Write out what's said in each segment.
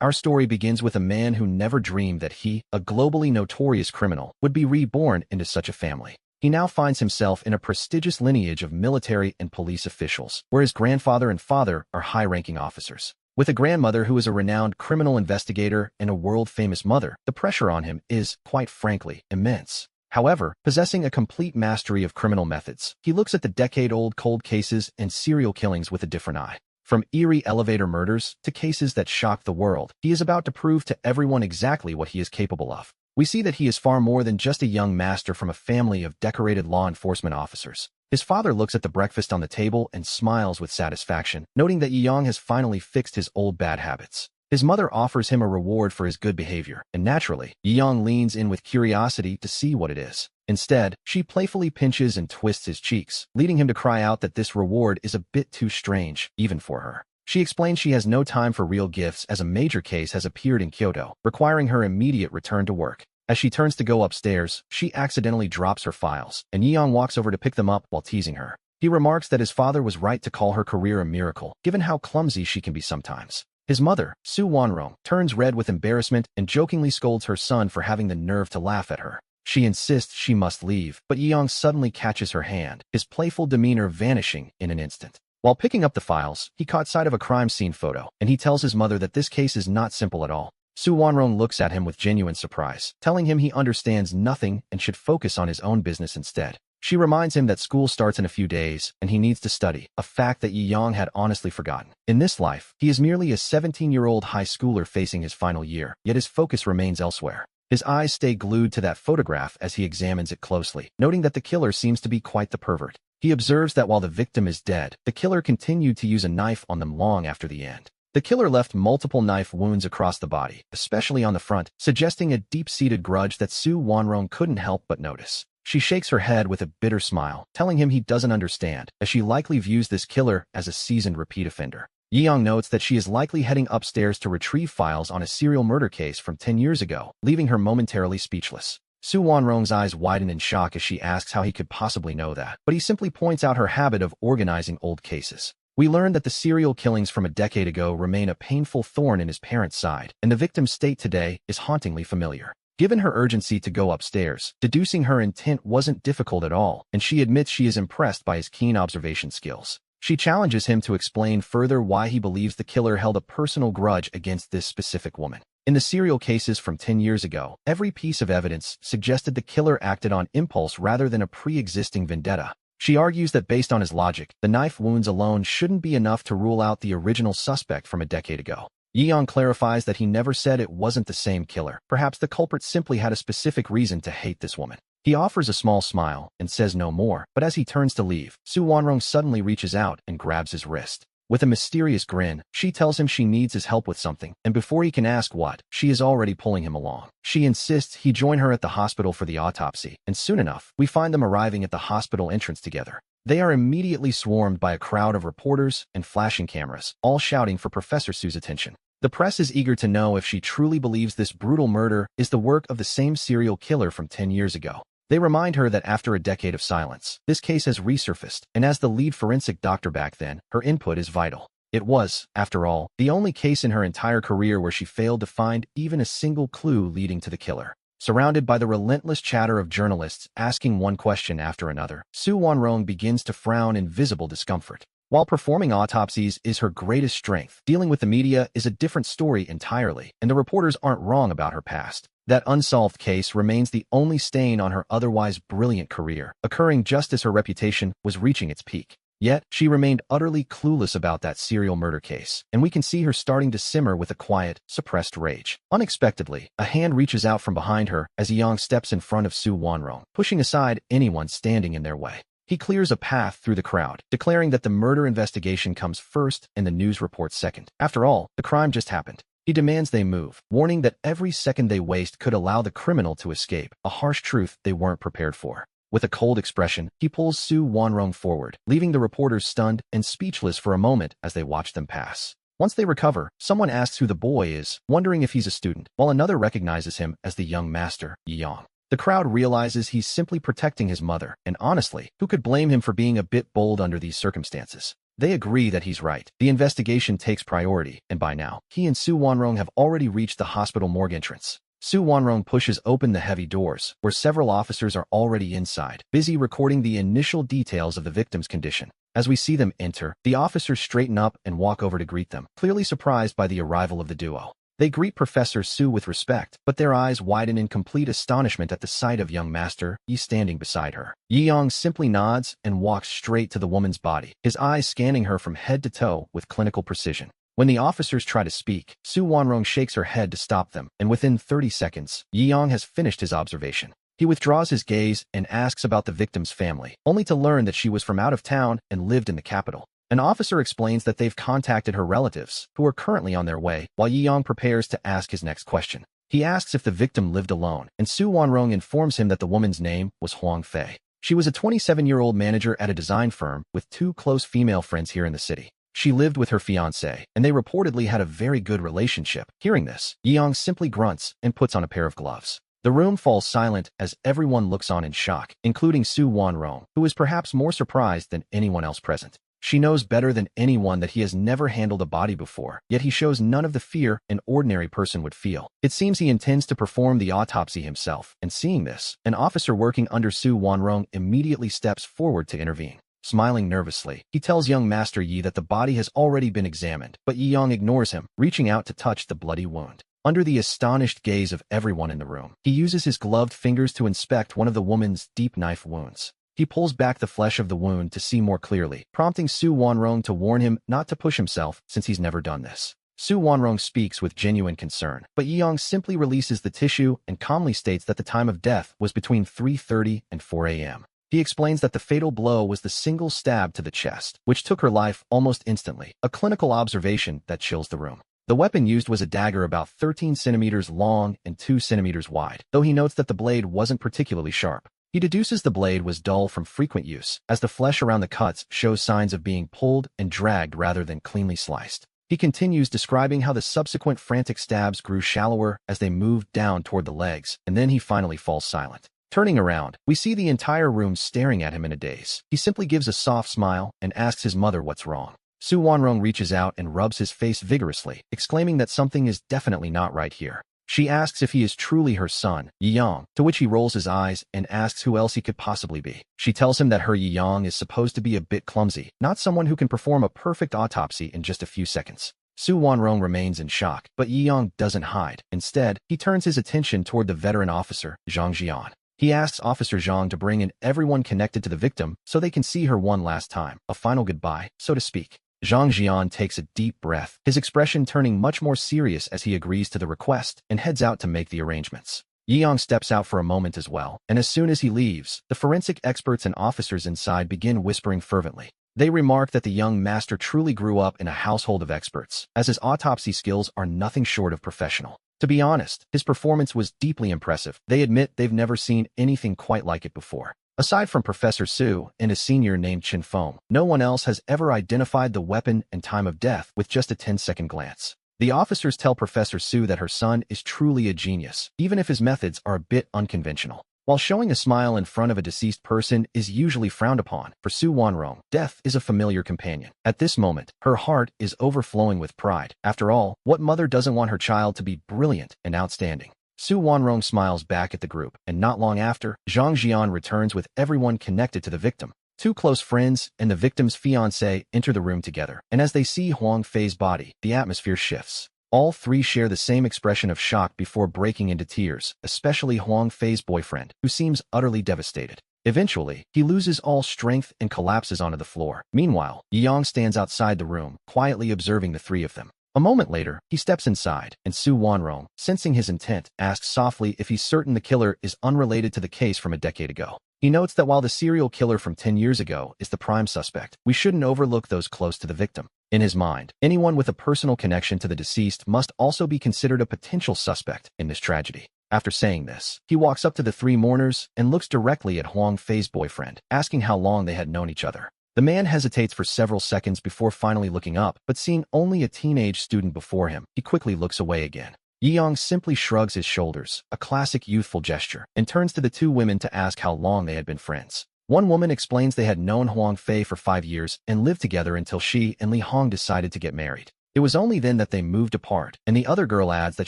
Our story begins with a man who never dreamed that he, a globally notorious criminal, would be reborn into such a family. He now finds himself in a prestigious lineage of military and police officials, where his grandfather and father are high-ranking officers. With a grandmother who is a renowned criminal investigator and a world-famous mother, the pressure on him is, quite frankly, immense. However, possessing a complete mastery of criminal methods, he looks at the decade-old cold cases and serial killings with a different eye. From eerie elevator murders to cases that shock the world, he is about to prove to everyone exactly what he is capable of. We see that he is far more than just a young master from a family of decorated law enforcement officers. His father looks at the breakfast on the table and smiles with satisfaction, noting that Yi-young has finally fixed his old bad habits. His mother offers him a reward for his good behavior, and naturally, Yi-young leans in with curiosity to see what it is. Instead, she playfully pinches and twists his cheeks, leading him to cry out that this reward is a bit too strange, even for her. She explains she has no time for real gifts as a major case has appeared in Kyoto, requiring her immediate return to work. As she turns to go upstairs, she accidentally drops her files, and Yi-young walks over to pick them up while teasing her. He remarks that his father was right to call her career a miracle, given how clumsy she can be sometimes. His mother, Su Wanrong, turns red with embarrassment and jokingly scolds her son for having the nerve to laugh at her. She insists she must leave, but Yi-young suddenly catches her hand, his playful demeanor vanishing in an instant. While picking up the files, he caught sight of a crime scene photo, and he tells his mother that this case is not simple at all. Su Wanrong looks at him with genuine surprise, telling him he understands nothing and should focus on his own business instead. She reminds him that school starts in a few days, and he needs to study, a fact that Yi-young had honestly forgotten. In this life, he is merely a 17-year-old high schooler facing his final year, yet his focus remains elsewhere. His eyes stay glued to that photograph as he examines it closely, noting that the killer seems to be quite the pervert. He observes that while the victim is dead, the killer continued to use a knife on them long after the end. The killer left multiple knife wounds across the body, especially on the front, suggesting a deep-seated grudge that Su Wanrong couldn't help but notice. She shakes her head with a bitter smile, telling him he doesn't understand, as she likely views this killer as a seasoned repeat offender. Yi-young notes that she is likely heading upstairs to retrieve files on a serial murder case from 10 years ago, leaving her momentarily speechless. Su Wanrong's eyes widen in shock as she asks how he could possibly know that, but he simply points out her habit of organizing old cases. We learn that the serial killings from a decade ago remain a painful thorn in his parents' side, and the victim's state today is hauntingly familiar. Given her urgency to go upstairs, deducing her intent wasn't difficult at all, and she admits she is impressed by his keen observation skills. She challenges him to explain further why he believes the killer held a personal grudge against this specific woman. In the serial cases from 10 years ago, every piece of evidence suggested the killer acted on impulse rather than a pre-existing vendetta. She argues that based on his logic, the knife wounds alone shouldn't be enough to rule out the original suspect from a decade ago. Yi-young clarifies that he never said it wasn't the same killer. Perhaps the culprit simply had a specific reason to hate this woman. He offers a small smile and says no more, but as he turns to leave, Su Wanrong suddenly reaches out and grabs his wrist. With a mysterious grin, she tells him she needs his help with something, and before he can ask what, she is already pulling him along. She insists he join her at the hospital for the autopsy, and soon enough, we find them arriving at the hospital entrance together. They are immediately swarmed by a crowd of reporters and flashing cameras, all shouting for Professor Su's attention. The press is eager to know if she truly believes this brutal murder is the work of the same serial killer from 10 years ago. They remind her that after a decade of silence, this case has resurfaced, and as the lead forensic doctor back then, her input is vital. It was, after all, the only case in her entire career where she failed to find even a single clue leading to the killer. Surrounded by the relentless chatter of journalists asking one question after another, Su Wanrong begins to frown in visible discomfort. While performing autopsies is her greatest strength, dealing with the media is a different story entirely, and the reporters aren't wrong about her past. That unsolved case remains the only stain on her otherwise brilliant career, occurring just as her reputation was reaching its peak. Yet, she remained utterly clueless about that serial murder case, and we can see her starting to simmer with a quiet, suppressed rage. Unexpectedly, a hand reaches out from behind her as Yi-young steps in front of Su Wanrong, pushing aside anyone standing in their way. He clears a path through the crowd, declaring that the murder investigation comes first and the news reports second. After all, the crime just happened. He demands they move, warning that every second they waste could allow the criminal to escape, a harsh truth they weren't prepared for. With a cold expression, he pulls Su Wanrong forward, leaving the reporters stunned and speechless for a moment as they watch them pass. Once they recover, someone asks who the boy is, wondering if he's a student, while another recognizes him as the young master, Yi-young. The crowd realizes he's simply protecting his mother, and honestly, who could blame him for being a bit bold under these circumstances? They agree that he's right. The investigation takes priority, and by now, he and Su Wanrong have already reached the hospital morgue entrance. Su Wanrong pushes open the heavy doors, where several officers are already inside, busy recording the initial details of the victim's condition. As we see them enter, the officers straighten up and walk over to greet them, clearly surprised by the arrival of the duo. They greet Professor Su with respect, but their eyes widen in complete astonishment at the sight of young Master Yi standing beside her. Yi Yong simply nods and walks straight to the woman's body, his eyes scanning her from head to toe with clinical precision. When the officers try to speak, Su Wanrong shakes her head to stop them, and within 30 seconds, Yi Yong has finished his observation. He withdraws his gaze and asks about the victim's family, only to learn that she was from out of town and lived in the capital. An officer explains that they've contacted her relatives, who are currently on their way, while Yi Yong prepares to ask his next question. He asks if the victim lived alone, and Su Wanrong informs him that the woman's name was Huang Fei. She was a 27-year-old manager at a design firm with 2 close female friends here in the city. She lived with her fiancé, and they reportedly had a very good relationship. Hearing this, Yi Yong simply grunts and puts on a pair of gloves. The room falls silent as everyone looks on in shock, including Su Wanrong, who is perhaps more surprised than anyone else present. She knows better than anyone that he has never handled a body before, yet he shows none of the fear an ordinary person would feel. It seems he intends to perform the autopsy himself, and seeing this, an officer working under Su Wanrong immediately steps forward to intervene. Smiling nervously, he tells young Master Yi that the body has already been examined, but Yi Yong ignores him, reaching out to touch the bloody wound. Under the astonished gaze of everyone in the room, he uses his gloved fingers to inspect one of the woman's deep knife wounds. He pulls back the flesh of the wound to see more clearly, prompting Su Wanrong to warn him not to push himself since he's never done this. Su Wanrong speaks with genuine concern, but Yi Yong simply releases the tissue and calmly states that the time of death was between 3:30 and 4 a.m. He explains that the fatal blow was the single stab to the chest, which took her life almost instantly, a clinical observation that chills the room. The weapon used was a dagger about 13 centimeters long and 2 centimeters wide, though he notes that the blade wasn't particularly sharp. He deduces the blade was dull from frequent use, as the flesh around the cuts shows signs of being pulled and dragged rather than cleanly sliced. He continues describing how the subsequent frantic stabs grew shallower as they moved down toward the legs, and then he finally falls silent. Turning around, we see the entire room staring at him in a daze. He simply gives a soft smile and asks his mother what's wrong. Su Wanrong reaches out and rubs his face vigorously, exclaiming that something is definitely not right here. She asks if he is truly her son, Yi Yong, to which he rolls his eyes and asks who else he could possibly be. She tells him that her Yi Yong is supposed to be a bit clumsy, not someone who can perform a perfect autopsy in just a few seconds. Su Wanrong remains in shock, but Yi Yong doesn't hide. Instead, he turns his attention toward the veteran officer, Zhang Jian. He asks Officer Zhang to bring in everyone connected to the victim so they can see her one last time, a final goodbye, so to speak. Zhang Jian takes a deep breath, his expression turning much more serious as he agrees to the request and heads out to make the arrangements. Yi Yong steps out for a moment as well, and as soon as he leaves, the forensic experts and officers inside begin whispering fervently. They remark that the young master truly grew up in a household of experts, as his autopsy skills are nothing short of professional. To be honest, his performance was deeply impressive. They admit they've never seen anything quite like it before. Aside from Professor Su and a senior named Chin Feng, no one else has ever identified the weapon and time of death with just a 10-second glance. The officers tell Professor Su that her son is truly a genius, even if his methods are a bit unconventional. While showing a smile in front of a deceased person is usually frowned upon, for Su Wanrong, death is a familiar companion. At this moment, her heart is overflowing with pride. After all, what mother doesn't want her child to be brilliant and outstanding? Su Wanrong smiles back at the group, and not long after, Zhang Jian returns with everyone connected to the victim. 2 close friends and the victim's fiancé enter the room together, and as they see Huang Fei's body, the atmosphere shifts. All 3 share the same expression of shock before breaking into tears, especially Huang Fei's boyfriend, who seems utterly devastated. Eventually, he loses all strength and collapses onto the floor. Meanwhile, Yi Yong stands outside the room, quietly observing the 3 of them. A moment later, he steps inside, and Su Wanrong, sensing his intent, asks softly if he's certain the killer is unrelated to the case from a decade ago. He notes that while the serial killer from 10 years ago is the prime suspect, we shouldn't overlook those close to the victim. In his mind, anyone with a personal connection to the deceased must also be considered a potential suspect in this tragedy. After saying this, he walks up to the 3 mourners and looks directly at Huang Fei's boyfriend, asking how long they had known each other. The man hesitates for several seconds before finally looking up, but seeing only a teenage student before him, he quickly looks away again. Yi Yong simply shrugs his shoulders, a classic youthful gesture, and turns to the 2 women to ask how long they had been friends. One woman explains they had known Huang Fei for 5 years and lived together until she and Li Hong decided to get married. It was only then that they moved apart, and the other girl adds that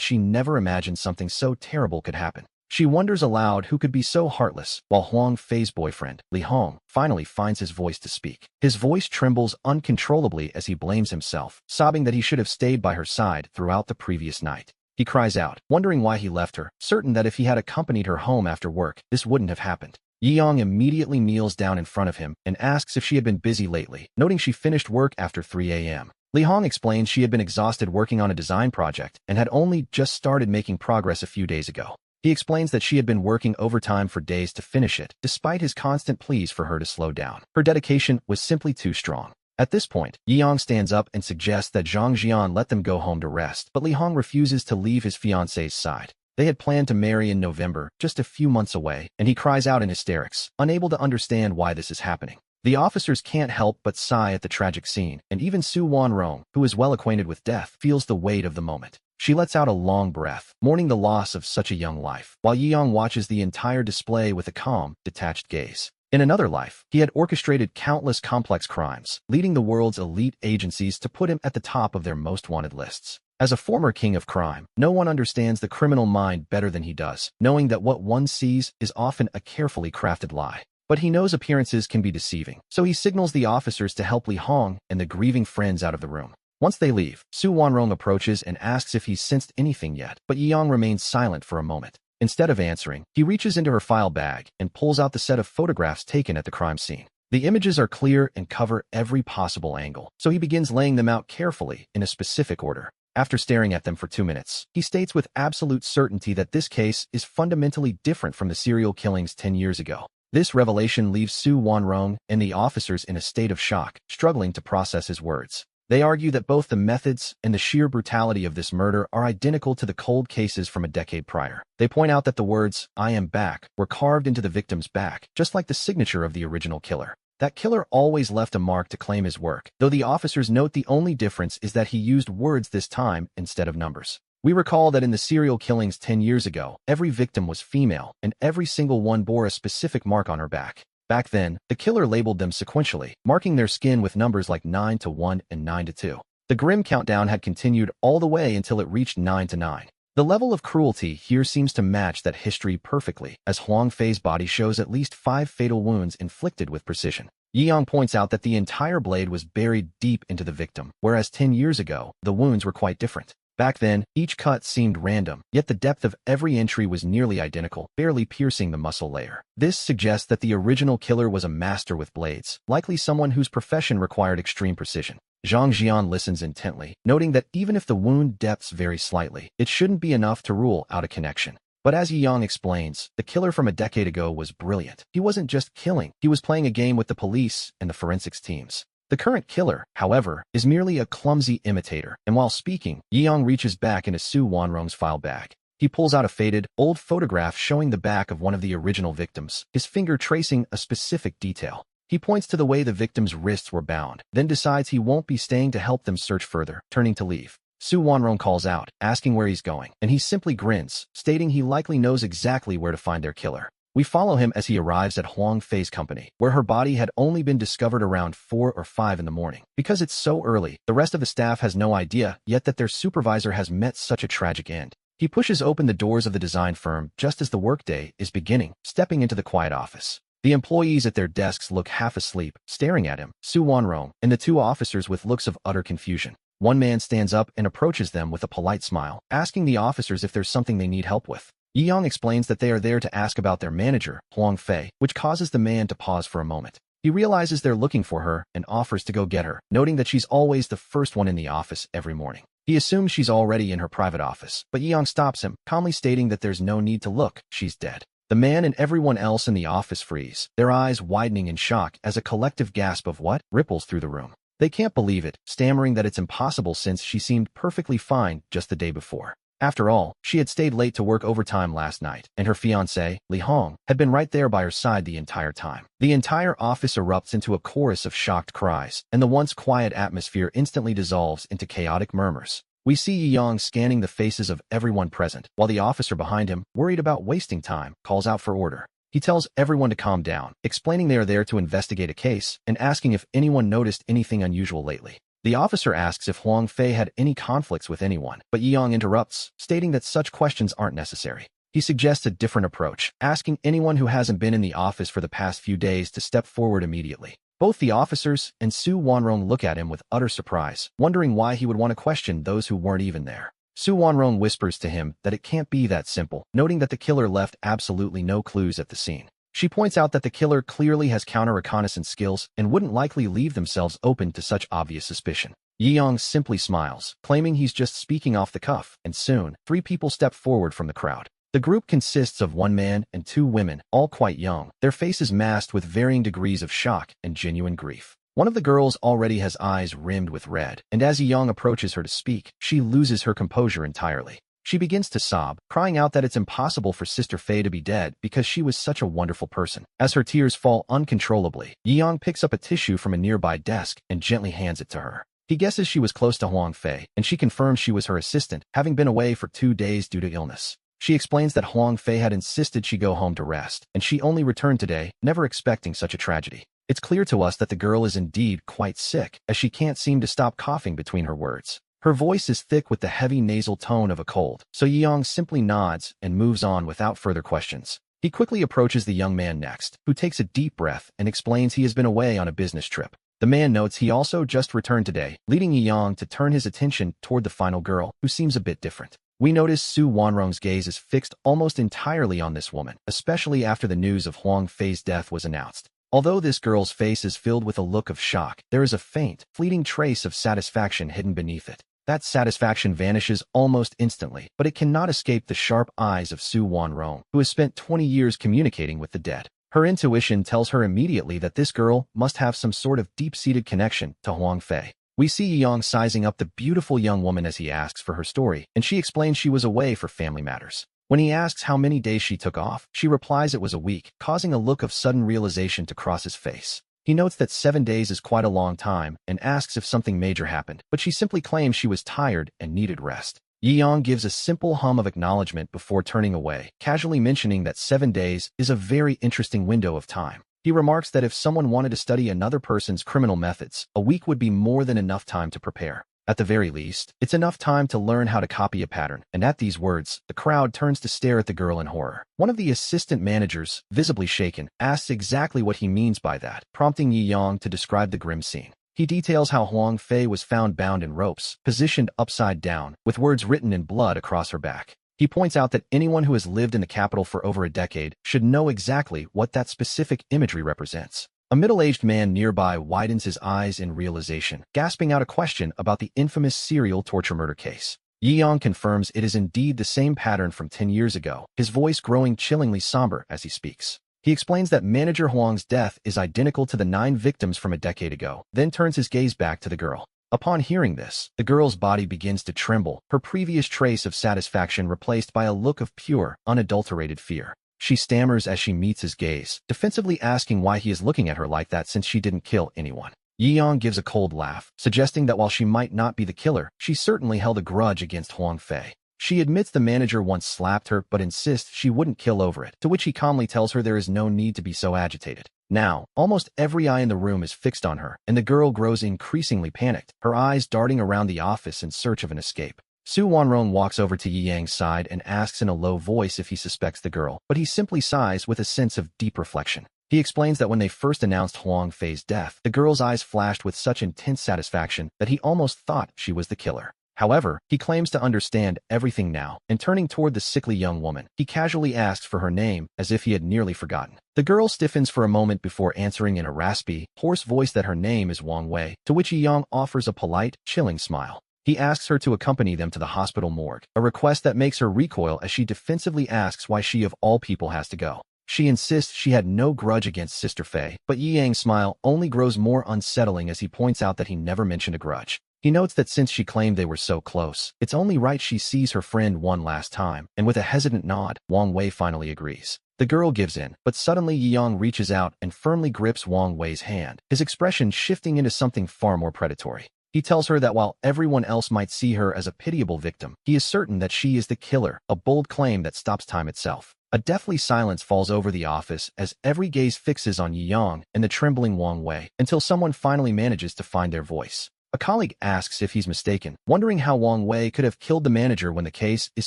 she never imagined something so terrible could happen. She wonders aloud who could be so heartless, while Huang Fei's boyfriend, Li Hong, finally finds his voice to speak. His voice trembles uncontrollably as he blames himself, sobbing that he should have stayed by her side throughout the previous night. He cries out, wondering why he left her, certain that if he had accompanied her home after work, this wouldn't have happened. Yiyang immediately kneels down in front of him and asks if she had been busy lately, noting she finished work after 3 a.m. Li Hong explains she had been exhausted working on a design project and had only just started making progress a few days ago. He explains that she had been working overtime for days to finish it, despite his constant pleas for her to slow down. Her dedication was simply too strong. At this point, Yiyang stands up and suggests that Zhang Jian let them go home to rest, but Li Hong refuses to leave his fiancée's side. They had planned to marry in November, just a few months away, and he cries out in hysterics, unable to understand why this is happening. The officers can't help but sigh at the tragic scene, and even Su Wanrong, who is well acquainted with death, feels the weight of the moment. She lets out a long breath, mourning the loss of such a young life, while Yiyang watches the entire display with a calm, detached gaze. In another life, he had orchestrated countless complex crimes, leading the world's elite agencies to put him at the top of their most wanted lists. As a former king of crime, no one understands the criminal mind better than he does, knowing that what one sees is often a carefully crafted lie. But he knows appearances can be deceiving, so he signals the officers to help Li Hong and the grieving friends out of the room. Once they leave, Su Wanrong approaches and asks if he's sensed anything yet, but Yiyang remains silent for a moment. Instead of answering, he reaches into her file bag and pulls out the set of photographs taken at the crime scene. The images are clear and cover every possible angle, so he begins laying them out carefully in a specific order. After staring at them for 2 minutes, he states with absolute certainty that this case is fundamentally different from the serial killings 10 years ago. This revelation leaves Su Wanrong and the officers in a state of shock, struggling to process his words. They argue that both the methods and the sheer brutality of this murder are identical to the cold cases from a decade prior. They point out that the words, "I am back," were carved into the victim's back, just like the signature of the original killer. That killer always left a mark to claim his work, though the officers note the only difference is that he used words this time instead of numbers. We recall that in the serial killings 10 years ago, every victim was female, and every single one bore a specific mark on her back. Back then, the killer labeled them sequentially, marking their skin with numbers like 9 to 1 and 9 to 2. The grim countdown had continued all the way until it reached 9 to 9. The level of cruelty here seems to match that history perfectly, as Huang Fei's body shows at least 5 fatal wounds inflicted with precision. Yiyang points out that the entire blade was buried deep into the victim, whereas 10 years ago, the wounds were quite different. Back then, each cut seemed random, yet the depth of every entry was nearly identical, barely piercing the muscle layer. This suggests that the original killer was a master with blades, likely someone whose profession required extreme precision. Zhang Jian listens intently, noting that even if the wound depths vary slightly, it shouldn't be enough to rule out a connection. But as Yiyang explains, the killer from a decade ago was brilliant. He wasn't just killing, he was playing a game with the police and the forensics teams. The current killer, however, is merely a clumsy imitator, and while speaking, Yiyang reaches back into Su Wanrong's file bag. He pulls out a faded, old photograph showing the back of one of the original victims, his finger tracing a specific detail. He points to the way the victim's wrists were bound, then decides he won't be staying to help them search further, turning to leave. Su Wanrong calls out, asking where he's going, and he simply grins, stating he likely knows exactly where to find their killer. We follow him as he arrives at Huang Fei's company, where her body had only been discovered around 4 or 5 in the morning. Because it's so early, the rest of the staff has no idea yet that their supervisor has met such a tragic end. He pushes open the doors of the design firm just as the workday is beginning, stepping into the quiet office. The employees at their desks look half asleep, staring at him, Su Wanrong, and the 2 officers with looks of utter confusion. One man stands up and approaches them with a polite smile, asking the officers if there's something they need help with. Yiyang explains that they are there to ask about their manager, Huang Fei, which causes the man to pause for a moment. He realizes they're looking for her and offers to go get her, noting that she's always the first one in the office every morning. He assumes she's already in her private office, but Yiyang stops him, calmly stating that there's no need to look, she's dead. The man and everyone else in the office freeze, their eyes widening in shock as a collective gasp of "what?" ripples through the room. They can't believe it, stammering that it's impossible since she seemed perfectly fine just the day before. After all, she had stayed late to work overtime last night, and her fiancé, Li Hong, had been right there by her side the entire time. The entire office erupts into a chorus of shocked cries, and the once quiet atmosphere instantly dissolves into chaotic murmurs. We see Yiyang scanning the faces of everyone present, while the officer behind him, worried about wasting time, calls out for order. He tells everyone to calm down, explaining they are there to investigate a case and asking if anyone noticed anything unusual lately. The officer asks if Huang Fei had any conflicts with anyone, but Yang interrupts, stating that such questions aren't necessary. He suggests a different approach, asking anyone who hasn't been in the office for the past few days to step forward immediately. Both the officers and Su Wanrong look at him with utter surprise, wondering why he would want to question those who weren't even there. Su Wanrong whispers to him that it can't be that simple, noting that the killer left absolutely no clues at the scene. She points out that the killer clearly has counter-reconnaissance skills and wouldn't likely leave themselves open to such obvious suspicion. Yang simply smiles, claiming he's just speaking off the cuff, and soon, 3 people step forward from the crowd. The group consists of 1 man and 2 women, all quite young, their faces masked with varying degrees of shock and genuine grief. One of the girls already has eyes rimmed with red, and as Yang approaches her to speak, she loses her composure entirely. She begins to sob, crying out that it's impossible for Sister Fei to be dead because she was such a wonderful person. As her tears fall uncontrollably, Yang picks up a tissue from a nearby desk and gently hands it to her. He guesses she was close to Huang Fei, and she confirms she was her assistant, having been away for 2 days due to illness. She explains that Huang Fei had insisted she go home to rest, and she only returned today, never expecting such a tragedy. It's clear to us that the girl is indeed quite sick, as she can't seem to stop coughing between her words. Her voice is thick with the heavy nasal tone of a cold, so Yang simply nods and moves on without further questions. He quickly approaches the young man next, who takes a deep breath and explains he has been away on a business trip. The man notes he also just returned today, leading Yang to turn his attention toward the final girl, who seems a bit different. We notice Su Wanrong's gaze is fixed almost entirely on this woman, especially after the news of Huang Fei's death was announced. Although this girl's face is filled with a look of shock, there is a faint, fleeting trace of satisfaction hidden beneath it. That satisfaction vanishes almost instantly, but it cannot escape the sharp eyes of Su Wanrong, who has spent 20 years communicating with the dead. Her intuition tells her immediately that this girl must have some sort of deep-seated connection to Huang Fei. We see Yang sizing up the beautiful young woman as he asks for her story, and she explains she was away for family matters. When he asks how many days she took off, she replies it was a week, causing a look of sudden realization to cross his face. He notes that 7 days is quite a long time and asks if something major happened, but she simply claims she was tired and needed rest. Yang gives a simple hum of acknowledgement before turning away, casually mentioning that 7 days is a very interesting window of time. He remarks that if someone wanted to study another person's criminal methods, a week would be more than enough time to prepare. At the very least, it's enough time to learn how to copy a pattern, and at these words, the crowd turns to stare at the girl in horror. One of the assistant managers, visibly shaken, asks exactly what he means by that, prompting Yi Yang to describe the grim scene. He details how Huang Fei was found bound in ropes, positioned upside down, with words written in blood across her back. He points out that anyone who has lived in the capital for over a decade should know exactly what that specific imagery represents. A middle-aged man nearby widens his eyes in realization, gasping out a question about the infamous serial torture murder case. Yi Yang confirms it is indeed the same pattern from 10 years ago, his voice growing chillingly somber as he speaks. He explains that Manager Huang's death is identical to the 9 victims from a decade ago, then turns his gaze back to the girl. Upon hearing this, the girl's body begins to tremble, her previous trace of satisfaction replaced by a look of pure, unadulterated fear. She stammers as she meets his gaze, defensively asking why he is looking at her like that since she didn't kill anyone. Yi Yang gives a cold laugh, suggesting that while she might not be the killer, she certainly held a grudge against Huang Fei. She admits the manager once slapped her but insists she wouldn't kill over it, to which he calmly tells her there is no need to be so agitated. Now, almost every eye in the room is fixed on her, and the girl grows increasingly panicked, her eyes darting around the office in search of an escape. Su Wanrong walks over to Yi Yang's side and asks in a low voice if he suspects the girl, but he simply sighs with a sense of deep reflection. He explains that when they first announced Huang Fei's death, the girl's eyes flashed with such intense satisfaction that he almost thought she was the killer. However, he claims to understand everything now, and turning toward the sickly young woman, he casually asks for her name, as if he had nearly forgotten. The girl stiffens for a moment before answering in a raspy, hoarse voice that her name is Wang Wei, to which Yi Yang offers a polite, chilling smile. He asks her to accompany them to the hospital morgue, a request that makes her recoil as she defensively asks why she of all people has to go. She insists she had no grudge against Sister Fei, but Yi Yang's smile only grows more unsettling as he points out that he never mentioned a grudge. He notes that since she claimed they were so close, it's only right she sees her friend one last time, and with a hesitant nod, Wang Wei finally agrees. The girl gives in, but suddenly Yi Yang reaches out and firmly grips Wang Wei's hand, his expression shifting into something far more predatory. He tells her that while everyone else might see her as a pitiable victim, he is certain that she is the killer, a bold claim that stops time itself. A deathly silence falls over the office as every gaze fixes on Yi Yang and the trembling Wang Wei until someone finally manages to find their voice. A colleague asks if he's mistaken, wondering how Wang Wei could have killed the manager when the case is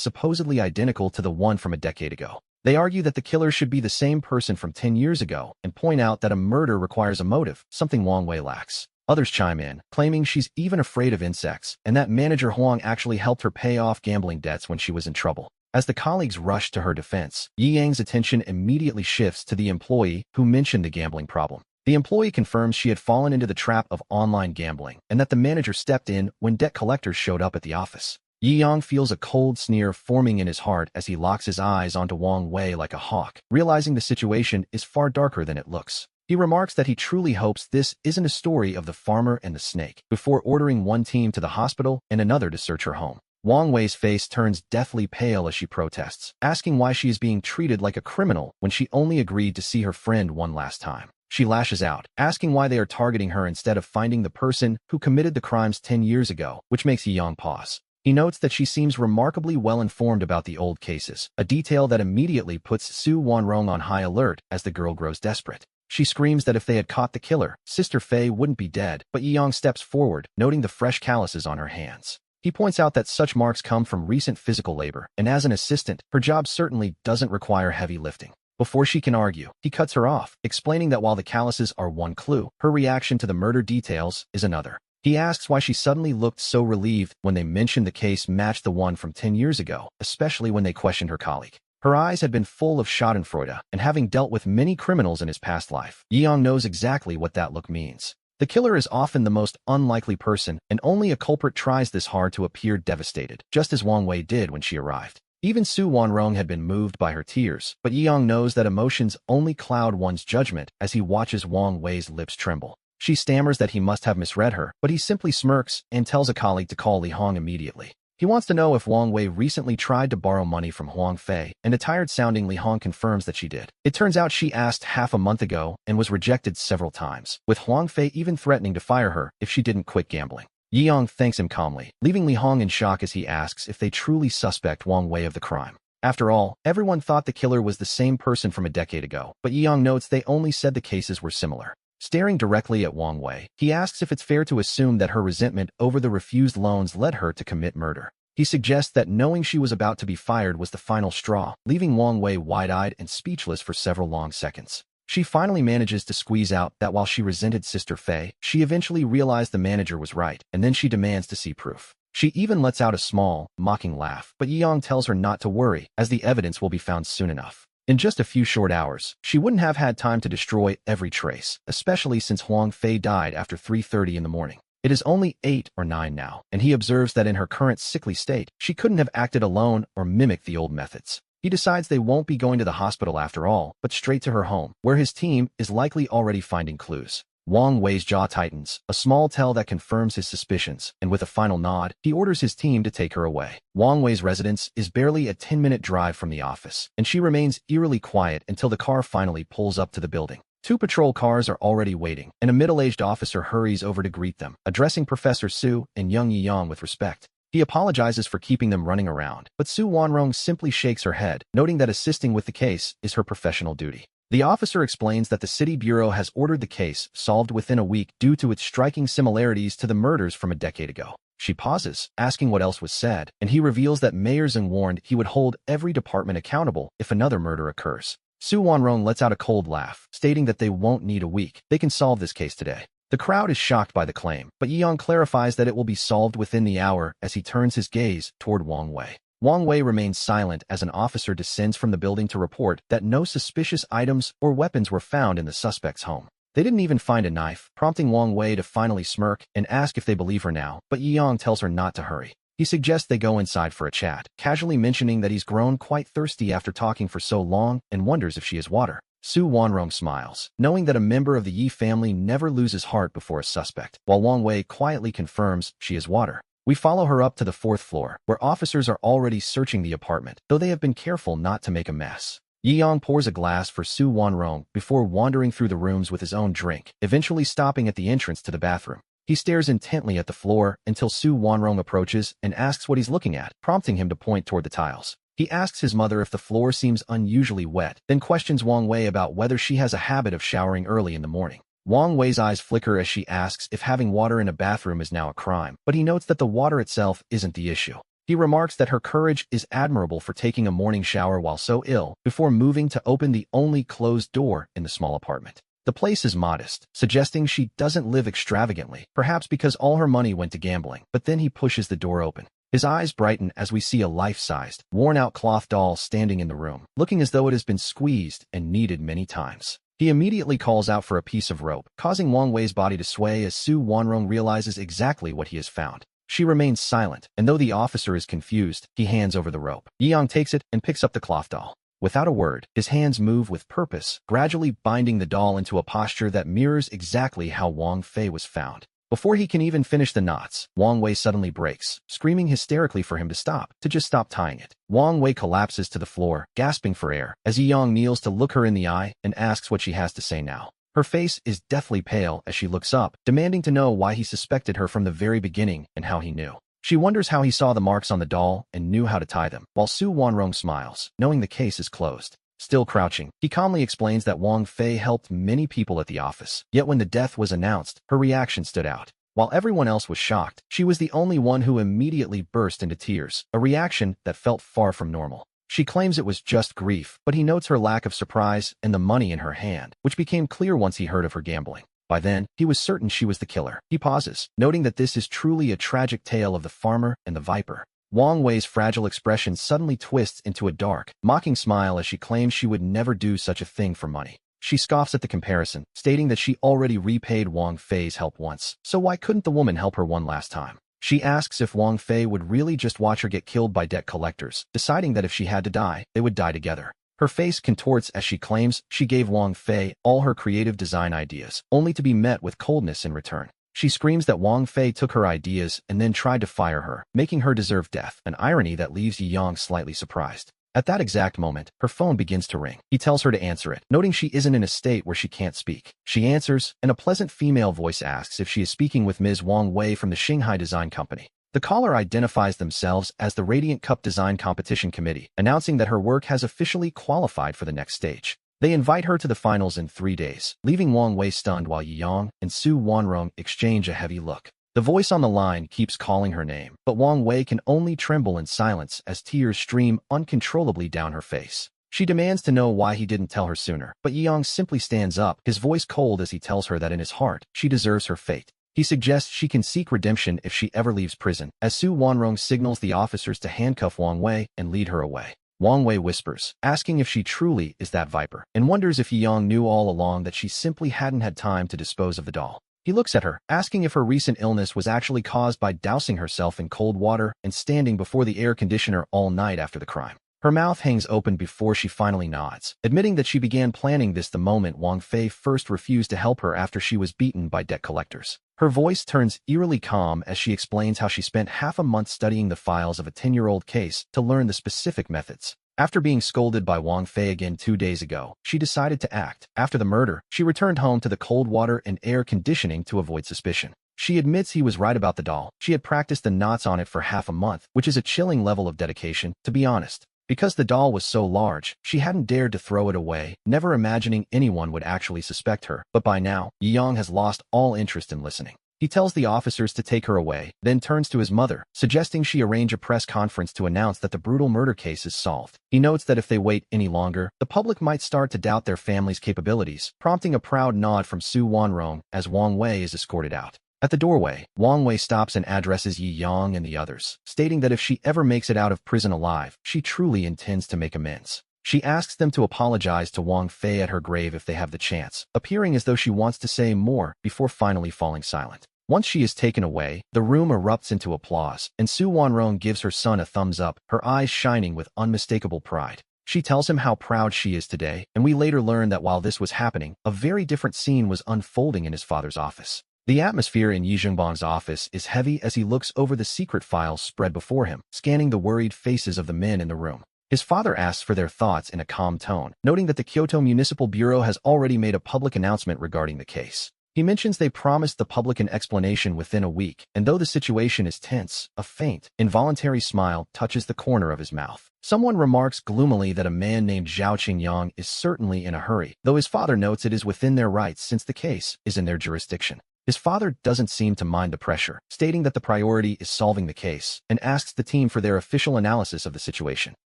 supposedly identical to the one from a decade ago. They argue that the killer should be the same person from 10 years ago and point out that a murder requires a motive, something Wang Wei lacks. Others chime in, claiming she's even afraid of insects, and that manager Huang actually helped her pay off gambling debts when she was in trouble. As the colleagues rush to her defense, Yi Yang's attention immediately shifts to the employee who mentioned the gambling problem. The employee confirms she had fallen into the trap of online gambling, and that the manager stepped in when debt collectors showed up at the office. Yi Yang feels a cold sneer forming in his heart as he locks his eyes onto Wang Wei like a hawk, realizing the situation is far darker than it looks. He remarks that he truly hopes this isn't a story of the farmer and the snake, before ordering one team to the hospital and another to search her home. Wang Wei's face turns deathly pale as she protests, asking why she is being treated like a criminal when she only agreed to see her friend one last time. She lashes out, asking why they are targeting her instead of finding the person who committed the crimes 10 years ago, which makes Yi Yang pause. He notes that she seems remarkably well informed about the old cases, a detail that immediately puts Su Wanrong on high alert as the girl grows desperate. She screams that if they had caught the killer, Sister Fei wouldn't be dead, but Yi Yang steps forward, noting the fresh calluses on her hands. He points out that such marks come from recent physical labor, and as an assistant, her job certainly doesn't require heavy lifting. Before she can argue, he cuts her off, explaining that while the calluses are one clue, her reaction to the murder details is another. He asks why she suddenly looked so relieved when they mentioned the case matched the one from 10 years ago, especially when they questioned her colleague. Her eyes had been full of schadenfreude, and having dealt with many criminals in his past life, Yi Yang knows exactly what that look means. The killer is often the most unlikely person, and only a culprit tries this hard to appear devastated, just as Wang Wei did when she arrived. Even Su Wanrong had been moved by her tears, but Yi Yang knows that emotions only cloud one's judgment as he watches Wang Wei's lips tremble. She stammers that he must have misread her, but he simply smirks and tells a colleague to call Li Hong immediately. He wants to know if Wang Wei recently tried to borrow money from Huang Fei, and a tired-sounding Li Hong confirms that she did. It turns out she asked half a month ago and was rejected several times, with Huang Fei even threatening to fire her if she didn't quit gambling. Yi Yang thanks him calmly, leaving Li Hong in shock as he asks if they truly suspect Wang Wei of the crime. After all, everyone thought the killer was the same person from a decade ago, but Yi Yang notes they only said the cases were similar. Staring directly at Wang Wei, he asks if it's fair to assume that her resentment over the refused loans led her to commit murder. He suggests that knowing she was about to be fired was the final straw, leaving Wang Wei wide-eyed and speechless for several long seconds. She finally manages to squeeze out that while she resented Sister Fei, she eventually realized the manager was right, and then she demands to see proof. She even lets out a small, mocking laugh, but Yi Yang tells her not to worry, as the evidence will be found soon enough. In just a few short hours, she wouldn't have had time to destroy every trace, especially since Huang Fei died after 3:30 in the morning. It is only 8 or 9 now, and he observes that in her current sickly state, she couldn't have acted alone or mimicked the old methods. He decides they won't be going to the hospital after all, but straight to her home, where his team is likely already finding clues. Wang Wei's jaw tightens, a small tell that confirms his suspicions, and with a final nod, he orders his team to take her away. Wang Wei's residence is barely a 10-minute drive from the office, and she remains eerily quiet until the car finally pulls up to the building. 2 patrol cars are already waiting, and a middle-aged officer hurries over to greet them, addressing Professor Su and young Yi Yang with respect. He apologizes for keeping them running around, but Su Wanrong simply shakes her head, noting that assisting with the case is her professional duty. The officer explains that the city bureau has ordered the case solved within a week due to its striking similarities to the murders from a decade ago. She pauses, asking what else was said, and he reveals that Mayor Zheng warned he would hold every department accountable if another murder occurs. Su Wanrong lets out a cold laugh, stating that they won't need a week. They can solve this case today. The crowd is shocked by the claim, but Yi Yang clarifies that it will be solved within the hour as he turns his gaze toward Wang Wei. Wang Wei remains silent as an officer descends from the building to report that no suspicious items or weapons were found in the suspect's home. They didn't even find a knife, prompting Wang Wei to finally smirk and ask if they believe her now, but Yi Yang tells her not to hurry. He suggests they go inside for a chat, casually mentioning that he's grown quite thirsty after talking for so long and wonders if she has water. Su Wanrong smiles, knowing that a member of the Yi family never loses heart before a suspect, while Wang Wei quietly confirms she has water. We follow her up to the 4th floor, where officers are already searching the apartment, though they have been careful not to make a mess. Yi Yang pours a glass for Su Wanrong before wandering through the rooms with his own drink, eventually stopping at the entrance to the bathroom. He stares intently at the floor until Su Wanrong approaches and asks what he's looking at, prompting him to point toward the tiles. He asks his mother if the floor seems unusually wet, then questions Wang Wei about whether she has a habit of showering early in the morning. Wang Wei's eyes flicker as she asks if having water in a bathroom is now a crime, but he notes that the water itself isn't the issue. He remarks that her courage is admirable for taking a morning shower while so ill, before moving to open the only closed door in the small apartment. The place is modest, suggesting she doesn't live extravagantly, perhaps because all her money went to gambling, but then he pushes the door open. His eyes brighten as we see a life-sized, worn-out cloth doll standing in the room, looking as though it has been squeezed and kneaded many times. He immediately calls out for a piece of rope, causing Wang Wei's body to sway as Su Wanrong realizes exactly what he has found. She remains silent, and though the officer is confused, he hands over the rope. Yang takes it and picks up the cloth doll. Without a word, his hands move with purpose, gradually binding the doll into a posture that mirrors exactly how Wang Fei was found. Before he can even finish the knots, Wang Wei suddenly breaks, screaming hysterically for him to just stop tying it. Wang Wei collapses to the floor, gasping for air, as Yang kneels to look her in the eye and asks what she has to say now. Her face is deathly pale as she looks up, demanding to know why he suspected her from the very beginning and how he knew. She wonders how he saw the marks on the doll and knew how to tie them, while Su Wanrong smiles, knowing the case is closed. Still crouching, he calmly explains that Wang Fei helped many people at the office, yet when the death was announced, her reaction stood out. While everyone else was shocked, she was the only one who immediately burst into tears, a reaction that felt far from normal. She claims it was just grief, but he notes her lack of surprise and the money in her hand, which became clear once he heard of her gambling. By then, he was certain she was the killer. He pauses, noting that this is truly a tragic tale of the farmer and the viper. Wang Wei's fragile expression suddenly twists into a dark, mocking smile as she claims she would never do such a thing for money. She scoffs at the comparison, stating that she already repaid Wang Fei's help once, so why couldn't the woman help her one last time? She asks if Wang Fei would really just watch her get killed by debt collectors, deciding that if she had to die, they would die together. Her face contorts as she claims she gave Wang Fei all her creative design ideas, only to be met with coldness in return. She screams that Wang Fei took her ideas and then tried to fire her, making her deserve death, an irony that leaves Yang slightly surprised. At that exact moment, her phone begins to ring. He tells her to answer it, noting she isn't in a state where she can't speak. She answers, and a pleasant female voice asks if she is speaking with Ms. Wang Wei from the Shanghai Design Company. The caller identifies themselves as the Radiant Cup Design Competition Committee, announcing that her work has officially qualified for the next stage. They invite her to the finals in 3 days, leaving Wang Wei stunned while Yang and Su Wanrong exchange a heavy look. The voice on the line keeps calling her name, but Wang Wei can only tremble in silence as tears stream uncontrollably down her face. She demands to know why he didn't tell her sooner, but Yang simply stands up, his voice cold as he tells her that in his heart, she deserves her fate. He suggests she can seek redemption if she ever leaves prison, as Su Wanrong signals the officers to handcuff Wang Wei and lead her away. Wang Wei whispers, asking if she truly is that viper, and wonders if Yang knew all along that she simply hadn't had time to dispose of the doll. He looks at her, asking if her recent illness was actually caused by dousing herself in cold water and standing before the air conditioner all night after the crime. Her mouth hangs open before she finally nods, admitting that she began planning this the moment Wang Fei first refused to help her after she was beaten by debt collectors. Her voice turns eerily calm as she explains how she spent half a month studying the files of a 10-year-old case to learn the specific methods. After being scolded by Wang Fei again 2 days ago, she decided to act. After the murder, she returned home to the cold water and air conditioning to avoid suspicion. She admits he was right about the doll. She had practiced the knots on it for half a month, which is a chilling level of dedication, to be honest. Because the doll was so large, she hadn't dared to throw it away, never imagining anyone would actually suspect her. But by now, Yang has lost all interest in listening. He tells the officers to take her away, then turns to his mother, suggesting she arrange a press conference to announce that the brutal murder case is solved. He notes that if they wait any longer, the public might start to doubt their family's capabilities, prompting a proud nod from Su Wanrong as Wang Wei is escorted out. At the doorway, Wang Wei stops and addresses Yi Yang and the others, stating that if she ever makes it out of prison alive, she truly intends to make amends. She asks them to apologize to Wang Fei at her grave if they have the chance, appearing as though she wants to say more before finally falling silent. Once she is taken away, the room erupts into applause, and Su Wanrong gives her son a thumbs up, her eyes shining with unmistakable pride. She tells him how proud she is today, and we later learn that while this was happening, a very different scene was unfolding in his father's office. The atmosphere in Yi Zhengbang's office is heavy as he looks over the secret files spread before him, scanning the worried faces of the men in the room. His father asks for their thoughts in a calm tone, noting that the Kyoto Municipal Bureau has already made a public announcement regarding the case. He mentions they promised the public an explanation within a week, and though the situation is tense, a faint, involuntary smile touches the corner of his mouth. Someone remarks gloomily that a man named Zhao Qingyang is certainly in a hurry, though his father notes it is within their rights since the case is in their jurisdiction. His father doesn't seem to mind the pressure, stating that the priority is solving the case, and asks the team for their official analysis of the situation.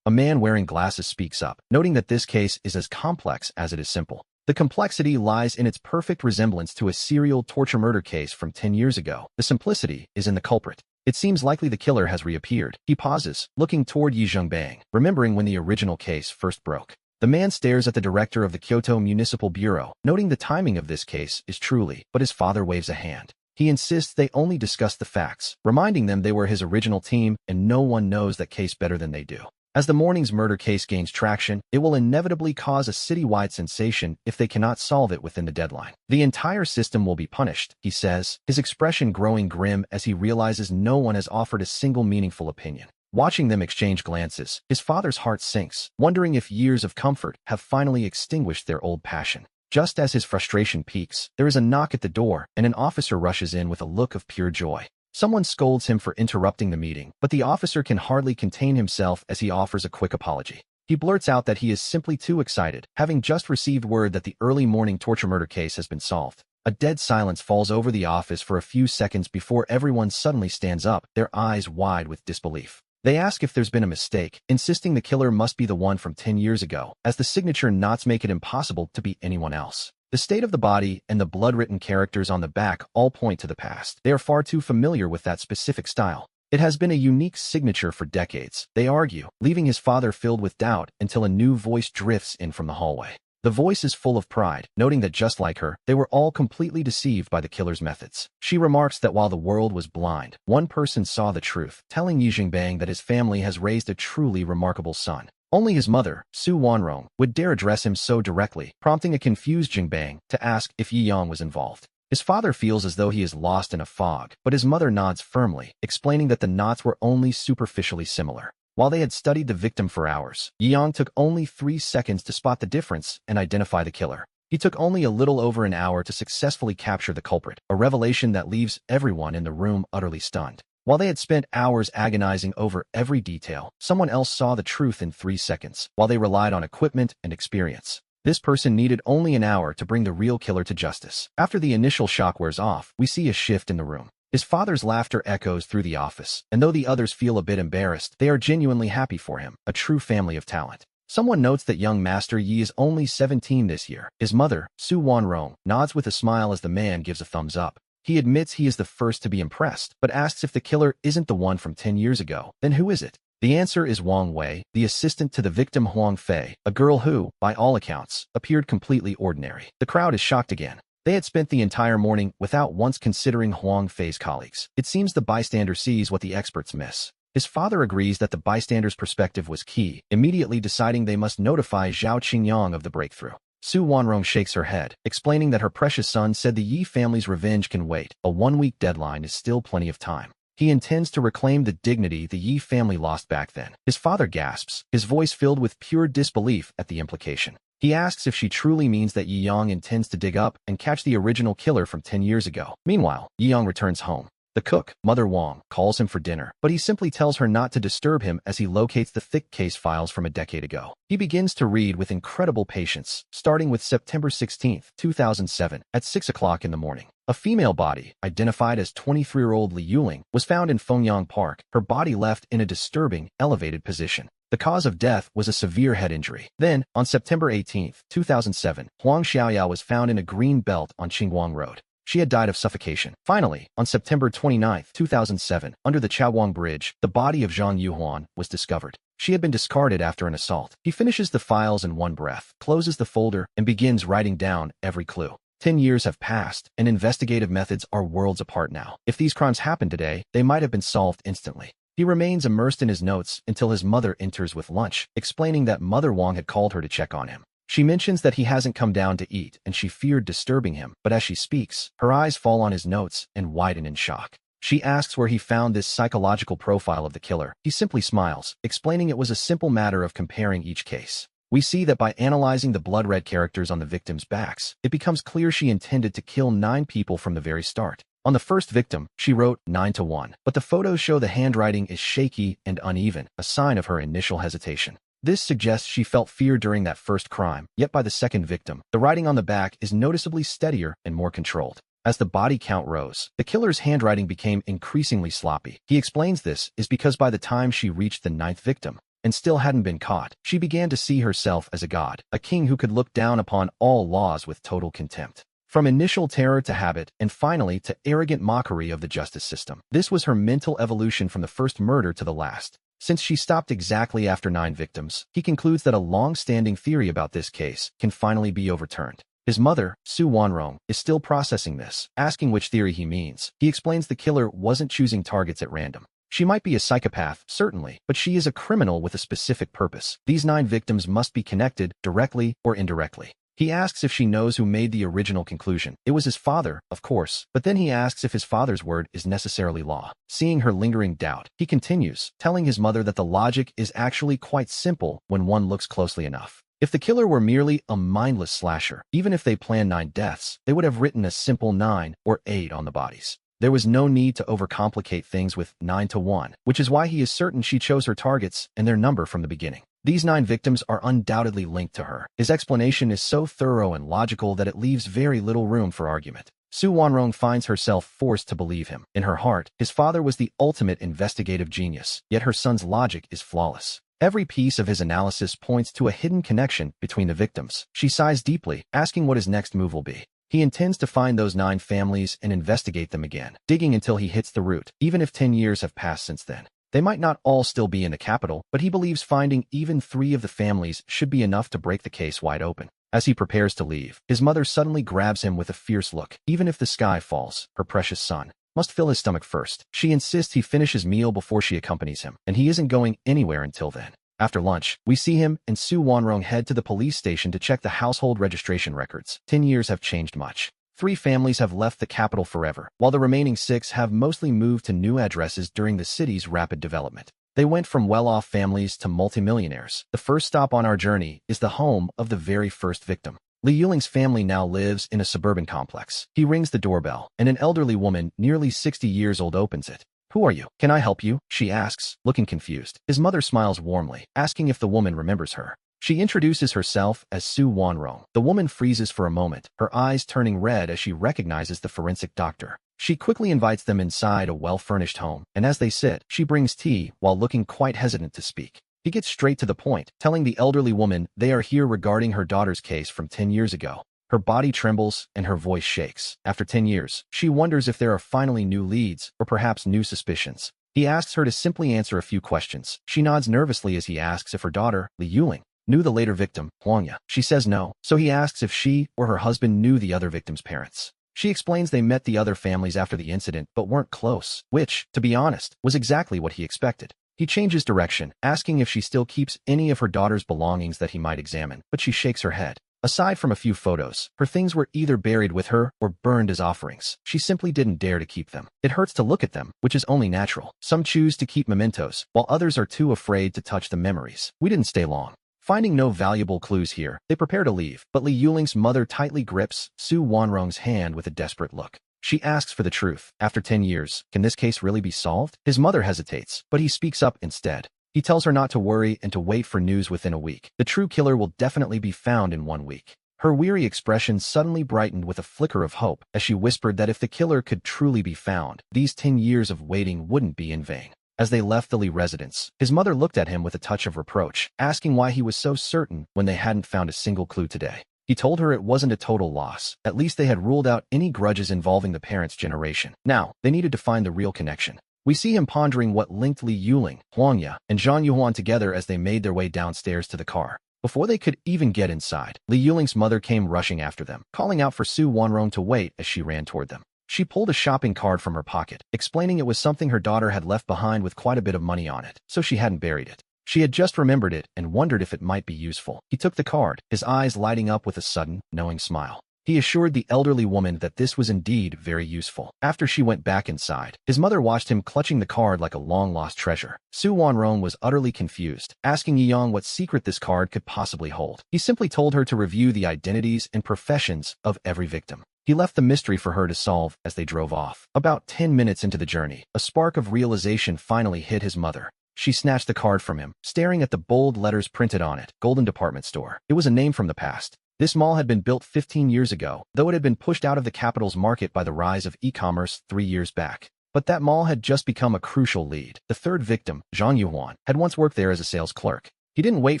A man wearing glasses speaks up, noting that this case is as complex as it is simple. The complexity lies in its perfect resemblance to a serial torture murder case from 10 years ago. The simplicity is in the culprit. It seems likely the killer has reappeared. He pauses, looking toward Yi Zhengbang, remembering when the original case first broke. The man stares at the director of the Kyoto Municipal Bureau, noting the timing of this case is truly, but his father waves a hand. He insists they only discuss the facts, reminding them they were his original team and no one knows that case better than they do. As the morning's murder case gains traction, it will inevitably cause a citywide sensation if they cannot solve it within the deadline. The entire system will be punished, he says, his expression growing grim as he realizes no one has offered a single meaningful opinion. Watching them exchange glances, his father's heart sinks, wondering if years of comfort have finally extinguished their old passion. Just as his frustration peaks, there is a knock at the door, and an officer rushes in with a look of pure joy. Someone scolds him for interrupting the meeting, but the officer can hardly contain himself as he offers a quick apology. He blurts out that he is simply too excited, having just received word that the early morning torture murder case has been solved. A dead silence falls over the office for a few seconds before everyone suddenly stands up, their eyes wide with disbelief. They ask if there's been a mistake, insisting the killer must be the one from 10 years ago, as the signature knots make it impossible to be anyone else. The state of the body and the blood-written characters on the back all point to the past. They are far too familiar with that specific style. It has been a unique signature for decades, they argue, leaving his father filled with doubt until a new voice drifts in from the hallway. The voice is full of pride, noting that just like her, they were all completely deceived by the killer's methods. She remarks that while the world was blind, one person saw the truth, telling Yi Zhengbang that his family has raised a truly remarkable son. Only his mother, Su Wanrong, would dare address him so directly, prompting a confused Zhengbang to ask if Yi Yang was involved. His father feels as though he is lost in a fog, but his mother nods firmly, explaining that the knots were only superficially similar. While they had studied the victim for hours, Yi Yang took only 3 seconds to spot the difference and identify the killer. He took only a little over an hour to successfully capture the culprit, a revelation that leaves everyone in the room utterly stunned. While they had spent hours agonizing over every detail, someone else saw the truth in 3 seconds, while they relied on equipment and experience. This person needed only an hour to bring the real killer to justice. After the initial shock wears off, we see a shift in the room. His father's laughter echoes through the office, and though the others feel a bit embarrassed, they are genuinely happy for him, a true family of talent. Someone notes that young Master Yi is only 17 this year. His mother, Su Wanrong, nods with a smile as the man gives a thumbs up. He admits he is the first to be impressed, but asks if the killer isn't the one from 10 years ago. Then who is it? The answer is Wang Wei, the assistant to the victim Huang Fei, a girl who, by all accounts, appeared completely ordinary. The crowd is shocked again. They had spent the entire morning without once considering Huang Fei's colleagues. It seems the bystander sees what the experts miss. His father agrees that the bystander's perspective was key, immediately deciding they must notify Zhao Qingyang of the breakthrough. Su Wanrong shakes her head, explaining that her precious son said the Yi family's revenge can wait. A 1-week deadline is still plenty of time. He intends to reclaim the dignity the Yi family lost back then. His father gasps, his voice filled with pure disbelief at the implication. He asks if she truly means that Yi Yang intends to dig up and catch the original killer from 10 years ago. Meanwhile, Yi Yang returns home. The cook, Mother Wang, calls him for dinner, but he simply tells her not to disturb him as he locates the thick case files from a decade ago. He begins to read with incredible patience, starting with September 16, 2007, at 6 o'clock in the morning. A female body, identified as 23-year-old Li Yuling, was found in Fengyang Park, her body left in a disturbing, elevated position. The cause of death was a severe head injury. Then, on September 18, 2007, Huang Xiaoyao was found in a green belt on Qingguang Road. She had died of suffocation. Finally, on September 29, 2007, under the Chaoguang Bridge, the body of Zhang Yuhuan was discovered. She had been discarded after an assault. He finishes the files in one breath, closes the folder, and begins writing down every clue. 10 years have passed, and investigative methods are worlds apart now. If these crimes happened today, they might have been solved instantly. He remains immersed in his notes until his mother enters with lunch, explaining that Mother Wang had called her to check on him. She mentions that he hasn't come down to eat, and she feared disturbing him, but as she speaks, her eyes fall on his notes and widen in shock. She asks where he found this psychological profile of the killer. He simply smiles, explaining it was a simple matter of comparing each case. We see that by analyzing the blood-red characters on the victims' backs, it becomes clear she intended to kill 9 people from the very start. On the first victim, she wrote 9-1, but the photos show the handwriting is shaky and uneven, a sign of her initial hesitation. This suggests she felt fear during that first crime, yet by the second victim, the writing on the back is noticeably steadier and more controlled. As the body count rose, the killer's handwriting became increasingly sloppy. He explains this is because by the time she reached the 9th victim, and still hadn't been caught, she began to see herself as a god, a king who could look down upon all laws with total contempt. From initial terror to habit, and finally to arrogant mockery of the justice system. This was her mental evolution from the first murder to the last. Since she stopped exactly after 9 victims, he concludes that a long-standing theory about this case can finally be overturned. His mother, Su Wanrong, is still processing this, asking which theory he means. He explains the killer wasn't choosing targets at random. She might be a psychopath, certainly, but she is a criminal with a specific purpose. These 9 victims must be connected, directly or indirectly. He asks if she knows who made the original conclusion. It was his father, of course, but then he asks if his father's word is necessarily law. Seeing her lingering doubt, he continues, telling his mother that the logic is actually quite simple when one looks closely enough. If the killer were merely a mindless slasher, even if they planned 9 deaths, they would have written a simple 9 or 8 on the bodies. There was no need to overcomplicate things with 9-1, which is why he is certain she chose her targets and their number from the beginning. These 9 victims are undoubtedly linked to her. His explanation is so thorough and logical that it leaves very little room for argument. Su Wanrong finds herself forced to believe him. In her heart, his father was the ultimate investigative genius, yet her son's logic is flawless. Every piece of his analysis points to a hidden connection between the victims. She sighs deeply, asking what his next move will be. He intends to find those 9 families and investigate them again, digging until he hits the root, even if 10 years have passed since then. They might not all still be in the capital, but he believes finding even 3 of the families should be enough to break the case wide open. As he prepares to leave, his mother suddenly grabs him with a fierce look. Even if the sky falls, her precious son must fill his stomach first. She insists he finish his meal before she accompanies him, and he isn't going anywhere until then. After lunch, we see him and Su Wanrong head to the police station to check the household registration records. 10 years have changed much. 3 families have left the capital forever, while the remaining 6 have mostly moved to new addresses during the city's rapid development. They went from well-off families to multimillionaires. The first stop on our journey is the home of the very first victim. Li Yuling's family now lives in a suburban complex. He rings the doorbell, and an elderly woman, nearly 60 years old, opens it. "Who are you? Can I help you?" she asks, looking confused. His mother smiles warmly, asking if the woman remembers her. She introduces herself as Su Wanrong. The woman freezes for a moment, her eyes turning red as she recognizes the forensic doctor. She quickly invites them inside a well-furnished home, and as they sit, she brings tea while looking quite hesitant to speak. He gets straight to the point, telling the elderly woman they are here regarding her daughter's case from 10 years ago. Her body trembles and her voice shakes. After 10 years, she wonders if there are finally new leads or perhaps new suspicions. He asks her to simply answer a few questions. She nods nervously as he asks if her daughter, Li Yuling, knew the later victim, Huangya. She says no, so he asks if she or her husband knew the other victim's parents. She explains they met the other families after the incident but weren't close, which, to be honest, was exactly what he expected. He changes direction, asking if she still keeps any of her daughter's belongings that he might examine, but she shakes her head. Aside from a few photos, her things were either buried with her or burned as offerings. She simply didn't dare to keep them. It hurts to look at them, which is only natural. Some choose to keep mementos, while others are too afraid to touch the memories. We didn't stay long. Finding no valuable clues here, they prepare to leave, but Li Yuling's mother tightly grips Su Wanrong's hand with a desperate look. She asks for the truth. After 10 years, can this case really be solved? His mother hesitates, but he speaks up instead. He tells her not to worry and to wait for news within a week. The true killer will definitely be found in 1 week. Her weary expression suddenly brightened with a flicker of hope as she whispered that if the killer could truly be found, these 10 years of waiting wouldn't be in vain. As they left the Li residence, his mother looked at him with a touch of reproach, asking why he was so certain when they hadn't found a single clue today. He told her it wasn't a total loss. At least they had ruled out any grudges involving the parents' generation. Now, they needed to find the real connection. We see him pondering what linked Li Yuling, Huangya, and Zhang Yuhuan together as they made their way downstairs to the car. Before they could even get inside, Li Yuling's mother came rushing after them, calling out for Su Wanrong to wait as she ran toward them. She pulled a shopping card from her pocket, explaining it was something her daughter had left behind with quite a bit of money on it, so she hadn't buried it. She had just remembered it and wondered if it might be useful. He took the card, his eyes lighting up with a sudden, knowing smile. He assured the elderly woman that this was indeed very useful. After she went back inside, his mother watched him clutching the card like a long-lost treasure. Su Wanrong was utterly confused, asking Yiyang what secret this card could possibly hold. He simply told her to review the identities and professions of every victim. He left the mystery for her to solve as they drove off. About 10 minutes into the journey, a spark of realization finally hit his mother. She snatched the card from him, staring at the bold letters printed on it, Golden Department Store. It was a name from the past. This mall had been built 15 years ago, though it had been pushed out of the capital's market by the rise of e-commerce 3 years back. But that mall had just become a crucial lead. The third victim, Zhang Yuhuan, had once worked there as a sales clerk. He didn't wait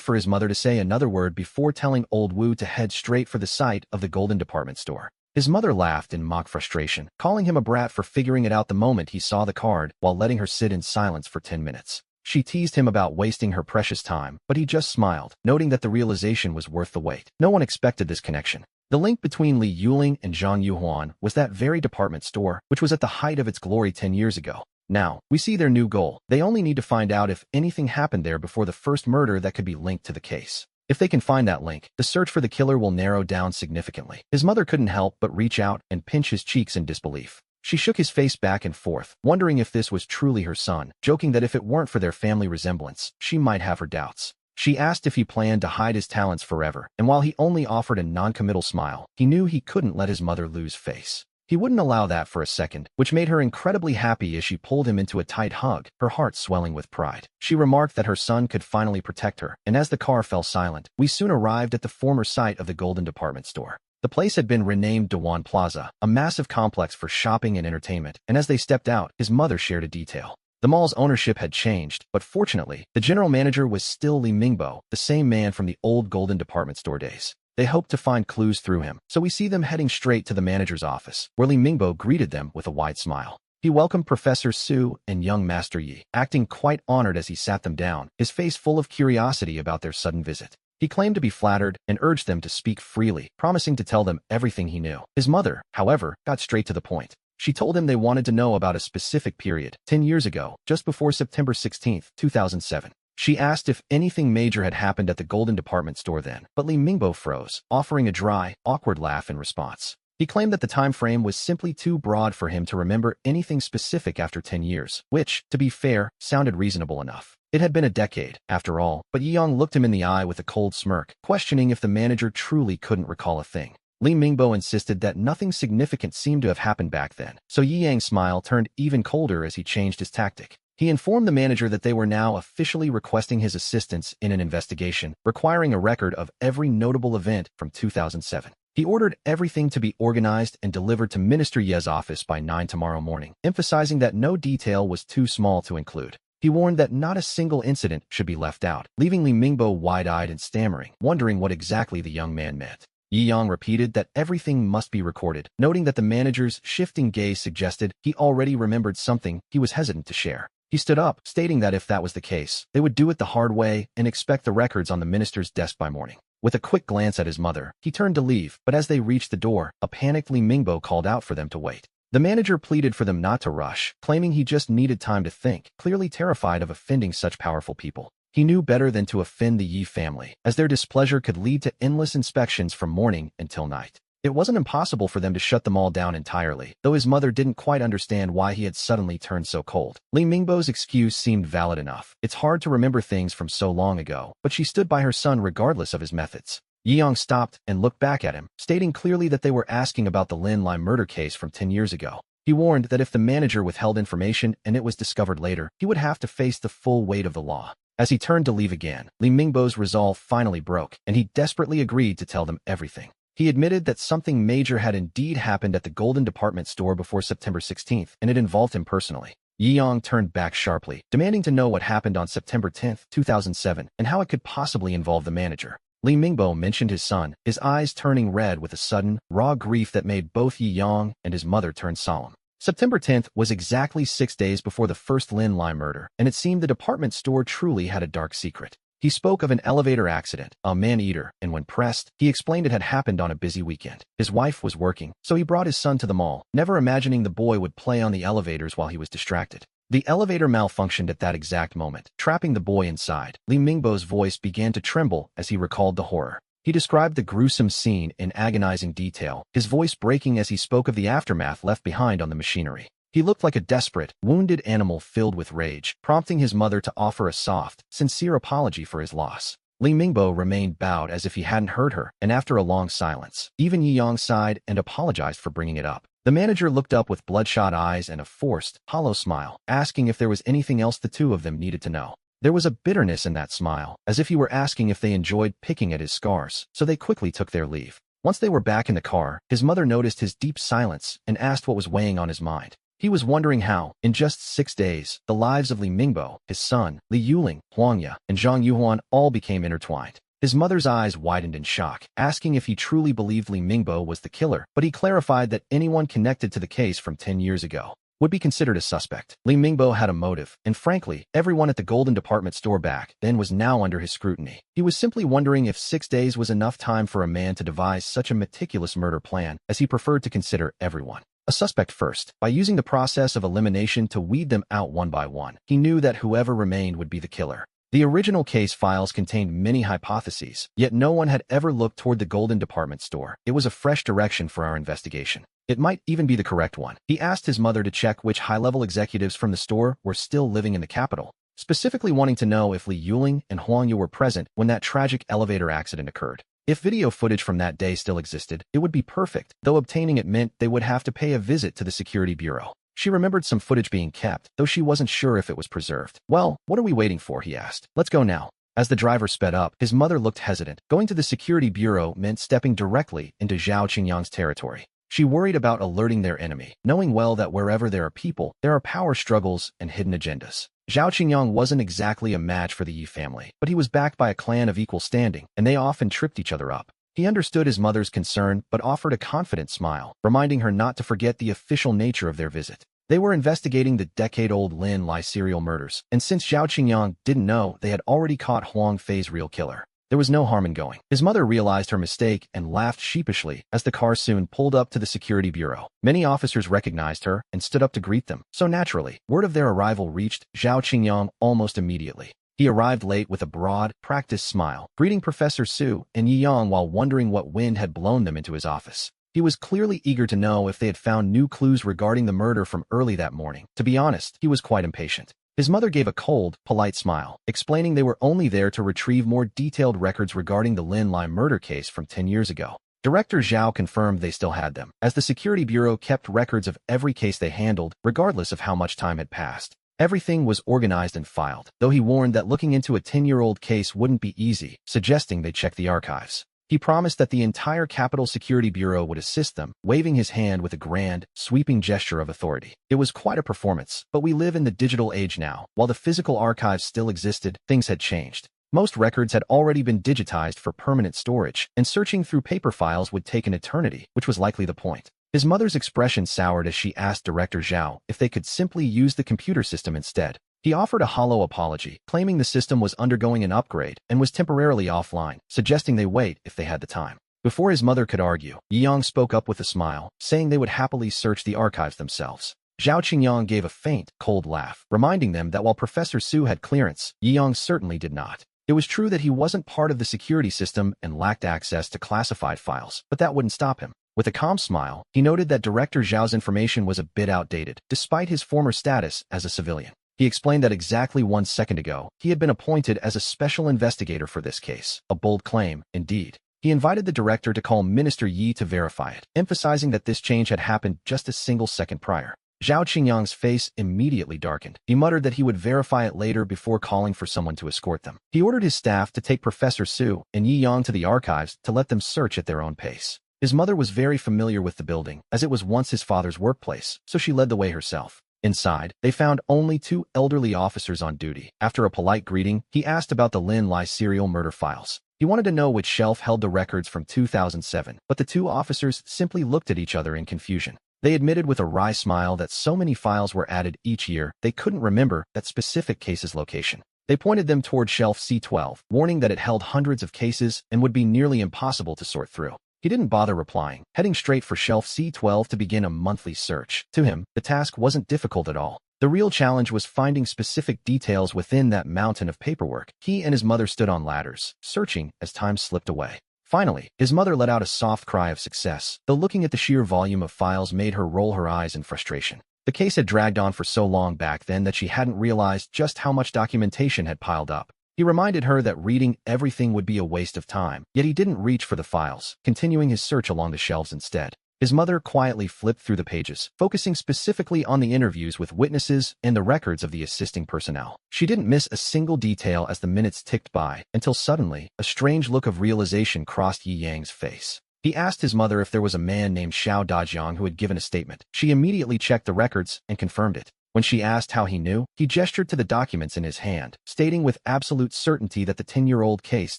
for his mother to say another word before telling old Wu to head straight for the site of the Golden Department Store. His mother laughed in mock frustration, calling him a brat for figuring it out the moment he saw the card while letting her sit in silence for 10 minutes. She teased him about wasting her precious time, but he just smiled, noting that the realization was worth the wait. No one expected this connection. The link between Li Yuling and Zhang Yuhuan was that very department store, which was at the height of its glory 10 years ago. Now, we see their new goal. They only need to find out if anything happened there before the first murder that could be linked to the case. If they can find that link, the search for the killer will narrow down significantly. His mother couldn't help but reach out and pinch his cheeks in disbelief. She shook his face back and forth, wondering if this was truly her son, joking that if it weren't for their family resemblance, she might have her doubts. She asked if he planned to hide his talents forever, and while he only offered a non-committal smile, he knew he couldn't let his mother lose face. He wouldn't allow that for a second, which made her incredibly happy as she pulled him into a tight hug, her heart swelling with pride. She remarked that her son could finally protect her, and as the car fell silent, we soon arrived at the former site of the Golden Department Store. The place had been renamed Dewan Plaza, a massive complex for shopping and entertainment, and as they stepped out, his mother shared a detail. The mall's ownership had changed, but fortunately, the general manager was still Li Mingbo, the same man from the old Golden Department Store days. They hoped to find clues through him, so we see them heading straight to the manager's office, where Li Mingbo greeted them with a wide smile. He welcomed Professor Su and young Master Yi, acting quite honored as he sat them down, his face full of curiosity about their sudden visit. He claimed to be flattered and urged them to speak freely, promising to tell them everything he knew. His mother, however, got straight to the point. She told him they wanted to know about a specific period, 10 years ago, just before September 16, 2007. She asked if anything major had happened at the Golden Department Store then, but Li Mingbo froze, offering a dry, awkward laugh in response. He claimed that the time frame was simply too broad for him to remember anything specific after 10 years, which, to be fair, sounded reasonable enough. It had been a decade, after all, but Yiyang looked him in the eye with a cold smirk, questioning if the manager truly couldn't recall a thing. Li Mingbo insisted that nothing significant seemed to have happened back then, so Yiyang's smile turned even colder as he changed his tactic. He informed the manager that they were now officially requesting his assistance in an investigation, requiring a record of every notable event from 2007. He ordered everything to be organized and delivered to Minister Ye's office by 9 tomorrow morning, emphasizing that no detail was too small to include. He warned that not a single incident should be left out, leaving Li Mingbo wide-eyed and stammering, wondering what exactly the young man meant. Yiyang repeated that everything must be recorded, noting that the manager's shifting gaze suggested he already remembered something he was hesitant to share. He stood up, stating that if that was the case, they would do it the hard way and expect the records on the minister's desk by morning. With a quick glance at his mother, he turned to leave, but as they reached the door, a panicked Li Mingbo called out for them to wait. The manager pleaded for them not to rush, claiming he just needed time to think, clearly terrified of offending such powerful people. He knew better than to offend the Yi family, as their displeasure could lead to endless inspections from morning until night. It wasn't impossible for them to shut them all down entirely, though his mother didn't quite understand why he had suddenly turned so cold. Li Mingbo's excuse seemed valid enough. It's hard to remember things from so long ago, but she stood by her son regardless of his methods. Yiyang stopped and looked back at him, stating clearly that they were asking about the Lin Lai murder case from 10 years ago. He warned that if the manager withheld information and it was discovered later, he would have to face the full weight of the law. As he turned to leave again, Li Mingbo's resolve finally broke, and he desperately agreed to tell them everything. He admitted that something major had indeed happened at the Golden Department Store before September 16th, and it involved him personally. Yiyang turned back sharply, demanding to know what happened on September 10, 2007, and how it could possibly involve the manager. Li Mingbo mentioned his son, his eyes turning red with a sudden, raw grief that made both Yiyang and his mother turn solemn. September 10th was exactly 6 days before the first Lin Lai murder, and it seemed the department store truly had a dark secret. He spoke of an elevator accident, a man-eater, and when pressed, he explained it had happened on a busy weekend. His wife was working, so he brought his son to the mall, never imagining the boy would play on the elevators while he was distracted. The elevator malfunctioned at that exact moment, trapping the boy inside. Li Mingbo's voice began to tremble as he recalled the horror. He described the gruesome scene in agonizing detail, his voice breaking as he spoke of the aftermath left behind on the machinery. He looked like a desperate, wounded animal filled with rage, prompting his mother to offer a soft, sincere apology for his loss. Li Mingbo remained bowed as if he hadn't heard her, and after a long silence, even Yi Yang sighed and apologized for bringing it up. The manager looked up with bloodshot eyes and a forced, hollow smile, asking if there was anything else the two of them needed to know. There was a bitterness in that smile, as if he were asking if they enjoyed picking at his scars, so they quickly took their leave. Once they were back in the car, his mother noticed his deep silence and asked what was weighing on his mind. He was wondering how, in just 6 days, the lives of Li Mingbo, his son, Li Yuling, Huangya, and Zhang Yuhuan all became intertwined. His mother's eyes widened in shock, asking if he truly believed Li Mingbo was the killer, but he clarified that anyone connected to the case from 10 years ago would be considered a suspect. Li Mingbo had a motive, and frankly, everyone at the Golden Department store back then was now under his scrutiny. He was simply wondering if 6 days was enough time for a man to devise such a meticulous murder plan, as he preferred to consider everyone a suspect first. By using the process of elimination to weed them out one by one, he knew that whoever remained would be the killer. The original case files contained many hypotheses, yet no one had ever looked toward the Golden Department store. It was a fresh direction for our investigation. It might even be the correct one. He asked his mother to check which high-level executives from the store were still living in the capital, specifically wanting to know if Li Yuling and Huangyu were present when that tragic elevator accident occurred. If video footage from that day still existed, it would be perfect, though obtaining it meant they would have to pay a visit to the security bureau. She remembered some footage being kept, though she wasn't sure if it was preserved. "Well, what are we waiting for?" he asked. "Let's go now." As the driver sped up, his mother looked hesitant. Going to the security bureau meant stepping directly into Zhao Qingyang's territory. She worried about alerting their enemy, knowing well that wherever there are people, there are power struggles and hidden agendas. Zhao Qingyang wasn't exactly a match for the Yi family, but he was backed by a clan of equal standing, and they often tripped each other up. He understood his mother's concern, but offered a confident smile, reminding her not to forget the official nature of their visit. They were investigating the decade-old Lin Lai serial murders, and since Zhao Qingyang didn't know, they had already caught Huang Fei's real killer. There was no harm in going. His mother realized her mistake and laughed sheepishly as the car soon pulled up to the security bureau. Many officers recognized her and stood up to greet them, so naturally, word of their arrival reached Zhao Qingyang almost immediately. He arrived late with a broad, practiced smile, greeting Professor Su and Yi Yang while wondering what wind had blown them into his office. He was clearly eager to know if they had found new clues regarding the murder from early that morning. To be honest, he was quite impatient. His mother gave a cold, polite smile, explaining they were only there to retrieve more detailed records regarding the Lin Lai murder case from 10 years ago. Director Zhao confirmed they still had them, as the security bureau kept records of every case they handled, regardless of how much time had passed. Everything was organized and filed, though he warned that looking into a 10-year-old case wouldn't be easy, suggesting they check the archives. He promised that the entire Capital Security Bureau would assist them, waving his hand with a grand, sweeping gesture of authority. It was quite a performance, but we live in the digital age now. While the physical archives still existed, things had changed. Most records had already been digitized for permanent storage, and searching through paper files would take an eternity, which was likely the point. His mother's expression soured as she asked Director Zhao if they could simply use the computer system instead. He offered a hollow apology, claiming the system was undergoing an upgrade and was temporarily offline, suggesting they wait if they had the time. Before his mother could argue, Yi Yang spoke up with a smile, saying they would happily search the archives themselves. Zhao Qingyang gave a faint, cold laugh, reminding them that while Professor Su had clearance, Yi Yang certainly did not. It was true that he wasn't part of the security system and lacked access to classified files, but that wouldn't stop him. With a calm smile, he noted that Director Zhao's information was a bit outdated, despite his former status as a civilian. He explained that exactly 1 second ago, he had been appointed as a special investigator for this case. A bold claim, indeed. He invited the director to call Minister Yi to verify it, emphasizing that this change had happened just a single second prior. Zhao Qingyang's face immediately darkened. He muttered that he would verify it later before calling for someone to escort them. He ordered his staff to take Professor Su and Yi Yang to the archives to let them search at their own pace. His mother was very familiar with the building, as it was once his father's workplace, so she led the way herself. Inside, they found only 2 elderly officers on duty. After a polite greeting, he asked about the Lin Lai serial murder files. He wanted to know which shelf held the records from 2007, but the 2 officers simply looked at each other in confusion. They admitted with a wry smile that so many files were added each year, they couldn't remember that specific case's location. They pointed them toward shelf C12, warning that it held hundreds of cases and would be nearly impossible to sort through. He didn't bother replying, heading straight for shelf C12 to begin a monthly search. To him, the task wasn't difficult at all. The real challenge was finding specific details within that mountain of paperwork. He and his mother stood on ladders, searching as time slipped away. Finally, his mother let out a soft cry of success, though looking at the sheer volume of files made her roll her eyes in frustration. The case had dragged on for so long back then that she hadn't realized just how much documentation had piled up. He reminded her that reading everything would be a waste of time, yet he didn't reach for the files, continuing his search along the shelves instead. His mother quietly flipped through the pages, focusing specifically on the interviews with witnesses and the records of the assisting personnel. She didn't miss a single detail as the minutes ticked by, until suddenly, a strange look of realization crossed Yi Yang's face. He asked his mother if there was a man named Xiao Dajiang who had given a statement. She immediately checked the records and confirmed it. When she asked how he knew, he gestured to the documents in his hand, stating with absolute certainty that the 10-year-old case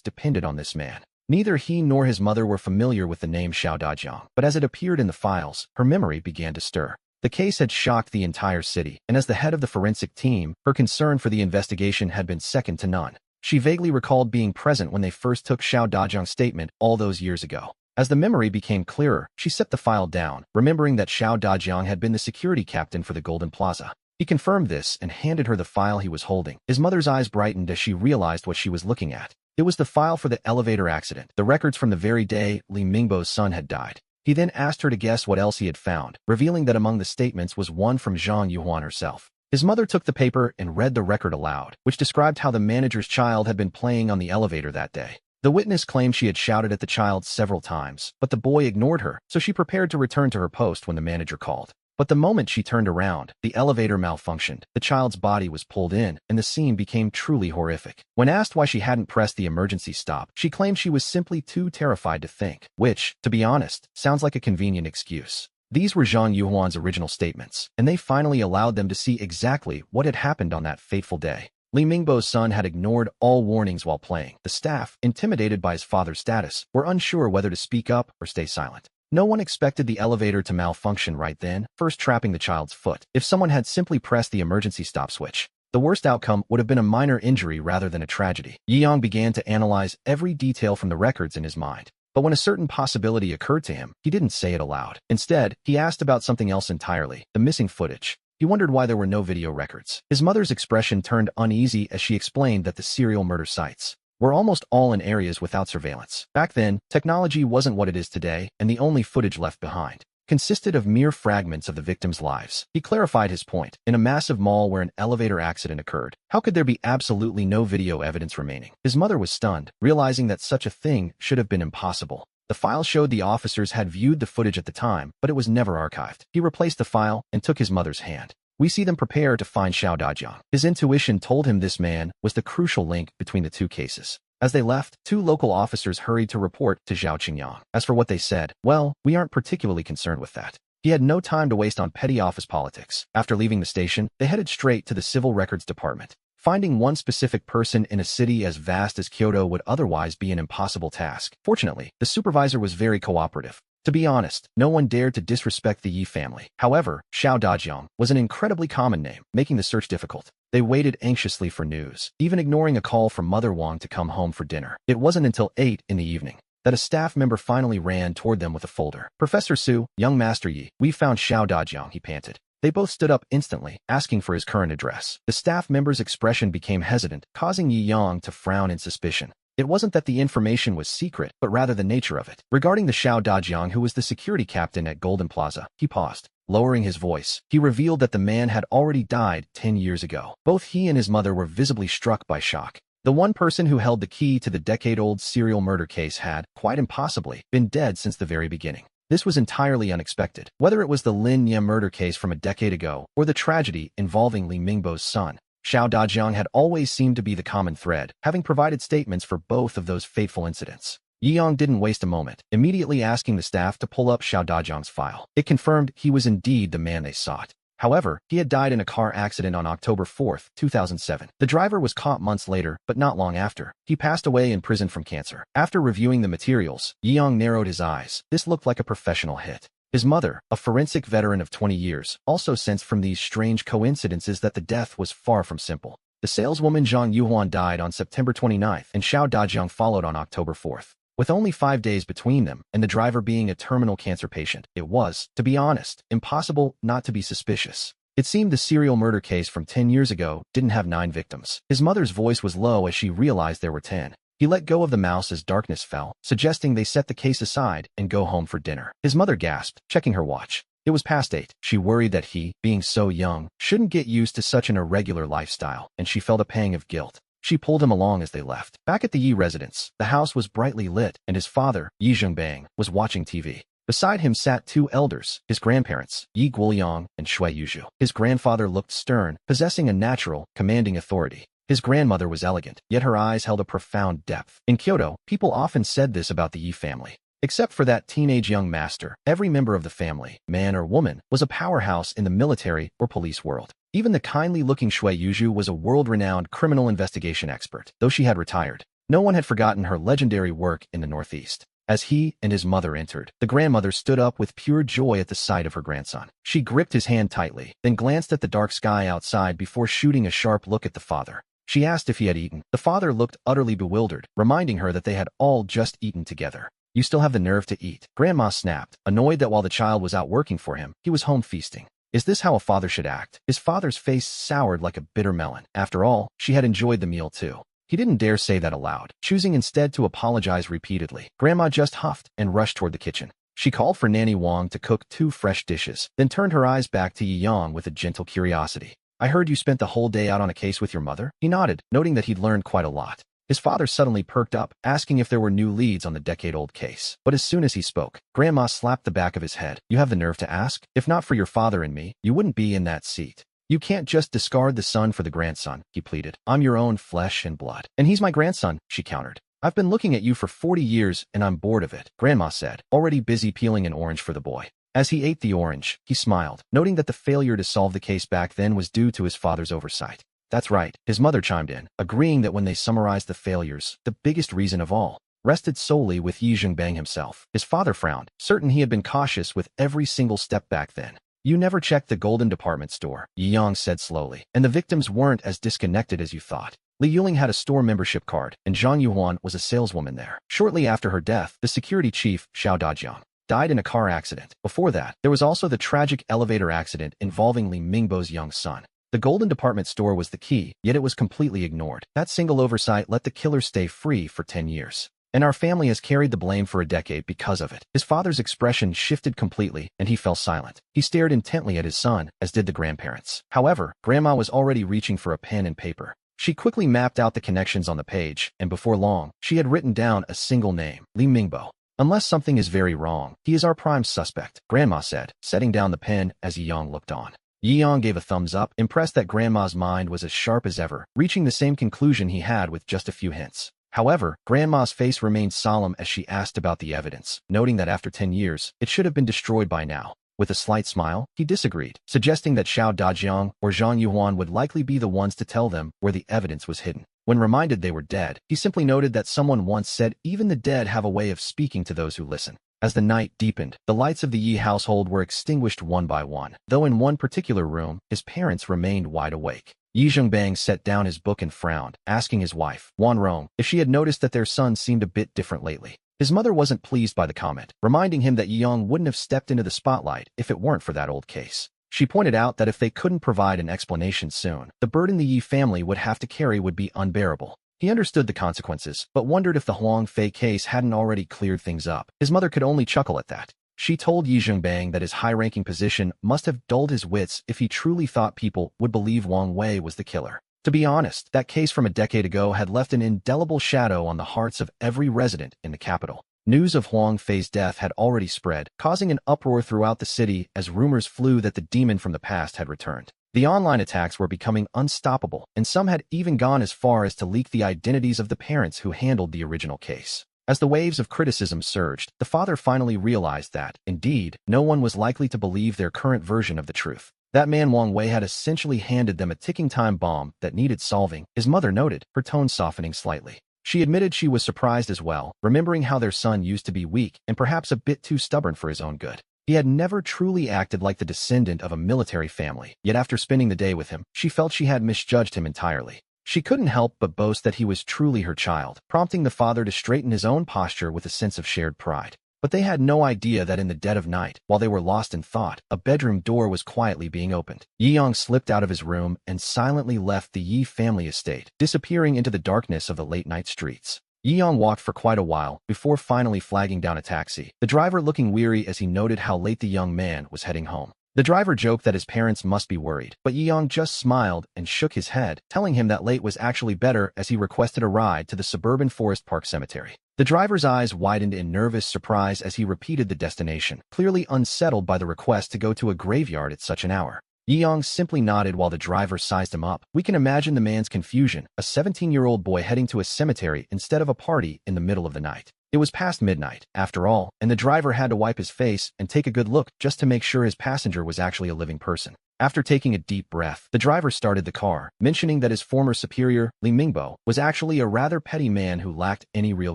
depended on this man. Neither he nor his mother were familiar with the name Xiao Dajiang, but as it appeared in the files, her memory began to stir. The case had shocked the entire city, and as the head of the forensic team, her concern for the investigation had been second to none. She vaguely recalled being present when they first took Xiao Dajiang's statement all those years ago. As the memory became clearer, she set the file down, remembering that Xiao Dajiang had been the security captain for the Golden Plaza. He confirmed this and handed her the file he was holding. His mother's eyes brightened as she realized what she was looking at. It was the file for the elevator accident, the records from the very day Li Mingbo's son had died. He then asked her to guess what else he had found, revealing that among the statements was one from Zhang Yuhuan herself. His mother took the paper and read the record aloud, which described how the manager's child had been playing on the elevator that day. The witness claimed she had shouted at the child several times, but the boy ignored her, so she prepared to return to her post when the manager called. But the moment she turned around, the elevator malfunctioned, the child's body was pulled in, and the scene became truly horrific. When asked why she hadn't pressed the emergency stop, she claimed she was simply too terrified to think, which, to be honest, sounds like a convenient excuse. These were Zhang Yuhuan's original statements, and they finally allowed them to see exactly what had happened on that fateful day. Li Mingbo's son had ignored all warnings while playing. The staff, intimidated by his father's status, were unsure whether to speak up or stay silent. No one expected the elevator to malfunction right then, first trapping the child's foot. If someone had simply pressed the emergency stop switch, the worst outcome would have been a minor injury rather than a tragedy. Yi Yang began to analyze every detail from the records in his mind. But when a certain possibility occurred to him, he didn't say it aloud. Instead, he asked about something else entirely, the missing footage. He wondered why there were no video records. His mother's expression turned uneasy as she explained that the serial murder sites were almost all in areas without surveillance. Back then, technology wasn't what it is today, and the only footage left behind consisted of mere fragments of the victims' lives. He clarified his point. In a massive mall where an elevator accident occurred, how could there be absolutely no video evidence remaining? His mother was stunned, realizing that such a thing should have been impossible. The file showed the officers had viewed the footage at the time, but it was never archived. He replaced the file and took his mother's hand. We see them prepare to find Xiao Dajiang. His intuition told him this man was the crucial link between the two cases. As they left, two local officers hurried to report to Zhao Qingyang. As for what they said, well, we aren't particularly concerned with that. He had no time to waste on petty office politics. After leaving the station, they headed straight to the Civil Records Department. Finding one specific person in a city as vast as Kyoto would otherwise be an impossible task. Fortunately, the supervisor was very cooperative. To be honest, no one dared to disrespect the Yi family. However, Xiao Dajiang was an incredibly common name, making the search difficult. They waited anxiously for news, even ignoring a call from Mother Wang to come home for dinner. It wasn't until 8 in the evening that a staff member finally ran toward them with a folder. Professor Su, young Master Yi, we found Xiao Dajiang, he panted. They both stood up instantly, asking for his current address. The staff member's expression became hesitant, causing Yi Yang to frown in suspicion. It wasn't that the information was secret, but rather the nature of it. Regarding the Xiao Dajiang who was the security captain at Golden Plaza, he paused. Lowering his voice, he revealed that the man had already died 10 years ago. Both he and his mother were visibly struck by shock. The one person who held the key to the decade-old serial murder case had, quite impossibly, been dead since the very beginning. This was entirely unexpected. Whether it was the Lin Ye murder case from a decade ago, or the tragedy involving Li Mingbo's son, Xiao Dajiang had always seemed to be the common thread, having provided statements for both of those fateful incidents. Yi Yang didn't waste a moment, immediately asking the staff to pull up Xiao Dajiang's file. It confirmed he was indeed the man they sought. However, he had died in a car accident on October 4, 2007. The driver was caught months later, but not long after. He passed away in prison from cancer. After reviewing the materials, Yi Yang narrowed his eyes. This looked like a professional hit. His mother, a forensic veteran of 20 years, also sensed from these strange coincidences that the death was far from simple. The saleswoman Zhang Yuhuan died on September 29th, and Xiao Dajiang followed on October 4th. With only 5 days between them, and the driver being a terminal cancer patient, it was, to be honest, impossible not to be suspicious. It seemed the serial murder case from 10 years ago didn't have 9 victims. His mother's voice was low as she realized there were 10. He let go of the mouse as darkness fell, suggesting they set the case aside and go home for dinner. His mother gasped, checking her watch. It was past 8. She worried that he, being so young, shouldn't get used to such an irregular lifestyle, and she felt a pang of guilt. She pulled him along as they left. Back at the Yi residence, the house was brightly lit, and his father, Yi Zhengbang, was watching TV. Beside him sat 2 elders, his grandparents, Yi Guoliang and Shui Yuzhu. His grandfather looked stern, possessing a natural, commanding authority. His grandmother was elegant, yet her eyes held a profound depth. In Kyoto, people often said this about the Yi family. Except for that teenage young master, every member of the family, man or woman, was a powerhouse in the military or police world. Even the kindly-looking Shui Yuzhu was a world-renowned criminal investigation expert, though she had retired. No one had forgotten her legendary work in the Northeast. As he and his mother entered, the grandmother stood up with pure joy at the sight of her grandson. She gripped his hand tightly, then glanced at the dark sky outside before shooting a sharp look at the father. She asked if he had eaten. The father looked utterly bewildered, reminding her that they had all just eaten together. You still have the nerve to eat, Grandma snapped, annoyed that while the child was out working for him, he was home feasting. Is this how a father should act? His father's face soured like a bitter melon. After all, she had enjoyed the meal too. He didn't dare say that aloud, choosing instead to apologize repeatedly. Grandma just huffed and rushed toward the kitchen. She called for Nanny Wang to cook 2 fresh dishes, then turned her eyes back to Yi Yang with a gentle curiosity. I heard you spent the whole day out on a case with your mother? He nodded, noting that he'd learned quite a lot. His father suddenly perked up, asking if there were new leads on the decade-old case. But as soon as he spoke, Grandma slapped the back of his head. You have the nerve to ask? If not for your father and me, you wouldn't be in that seat. You can't just discard the son for the grandson, he pleaded. I'm your own flesh and blood. And he's my grandson, she countered. I've been looking at you for 40 years and I'm bored of it, Grandma said, already busy peeling an orange for the boy. As he ate the orange, he smiled, noting that the failure to solve the case back then was due to his father's oversight. That's right, his mother chimed in, agreeing that when they summarized the failures, the biggest reason of all rested solely with Yi Zhengbang himself. His father frowned, certain he had been cautious with every single step back then. You never checked the golden department store, Yi Yang said slowly, and the victims weren't as disconnected as you thought. Li Yuling had a store membership card, and Zhang Yuhuan was a saleswoman there. Shortly after her death, the security chief, Xiao Dajiang, died in a car accident. Before that, there was also the tragic elevator accident involving Li Mingbo's young son. The golden department store was the key, yet it was completely ignored. That single oversight let the killer stay free for 10 years. And our family has carried the blame for a decade because of it. His father's expression shifted completely, and he fell silent. He stared intently at his son, as did the grandparents. However, Grandma was already reaching for a pen and paper. She quickly mapped out the connections on the page, and before long, she had written down a single name, Li Mingbo. Unless something is very wrong, he is our prime suspect, Grandma said, setting down the pen as Yi Yang looked on. Yi Yang gave a thumbs up, impressed that Grandma's mind was as sharp as ever, reaching the same conclusion he had with just a few hints. However, Grandma's face remained solemn as she asked about the evidence, noting that after 10 years, it should have been destroyed by now. With a slight smile, he disagreed, suggesting that Xiao Dajiang or Zhang Yuhuan would likely be the ones to tell them where the evidence was hidden. When reminded they were dead, he simply noted that someone once said even the dead have a way of speaking to those who listen. As the night deepened, the lights of the Yi household were extinguished one by one, though in one particular room, his parents remained wide awake. Yi Zhengbang set down his book and frowned, asking his wife, Wan Rong, if she had noticed that their son seemed a bit different lately. His mother wasn't pleased by the comment, reminding him that Yi Yang wouldn't have stepped into the spotlight if it weren't for that old case. She pointed out that if they couldn't provide an explanation soon, the burden the Yi family would have to carry would be unbearable. He understood the consequences, but wondered if the Huang Fei case hadn't already cleared things up. His mother could only chuckle at that. She told Yi Zhengbang that his high-ranking position must have dulled his wits if he truly thought people would believe Wang Wei was the killer. To be honest, that case from a decade ago had left an indelible shadow on the hearts of every resident in the capital. News of Huang Fei's death had already spread, causing an uproar throughout the city as rumors flew that the demon from the past had returned. The online attacks were becoming unstoppable, and some had even gone as far as to leak the identities of the parents who handled the original case. As the waves of criticism surged, the father finally realized that, indeed, no one was likely to believe their current version of the truth. That man Wang Wei had essentially handed them a ticking time bomb that needed solving, his mother noted, her tone softening slightly. She admitted she was surprised as well, remembering how their son used to be weak and perhaps a bit too stubborn for his own good. He had never truly acted like the descendant of a military family, yet after spending the day with him, she felt she had misjudged him entirely. She couldn't help but boast that he was truly her child, prompting the father to straighten his own posture with a sense of shared pride. But they had no idea that in the dead of night, while they were lost in thought, a bedroom door was quietly being opened. Yi Yang slipped out of his room and silently left the Yi family estate, disappearing into the darkness of the late-night streets. Yi Yang walked for quite a while before finally flagging down a taxi, the driver looking weary as he noted how late the young man was heading home. The driver joked that his parents must be worried, but Yi Yang just smiled and shook his head, telling him that late was actually better as he requested a ride to the suburban Forest Park Cemetery. The driver's eyes widened in nervous surprise as he repeated the destination, clearly unsettled by the request to go to a graveyard at such an hour. Yi Yang simply nodded while the driver sized him up. We can imagine the man's confusion, a 17-year-old boy heading to a cemetery instead of a party in the middle of the night. It was past midnight, after all, and the driver had to wipe his face and take a good look just to make sure his passenger was actually a living person. After taking a deep breath, the driver started the car, mentioning that his former superior, Li Mingbo, was actually a rather petty man who lacked any real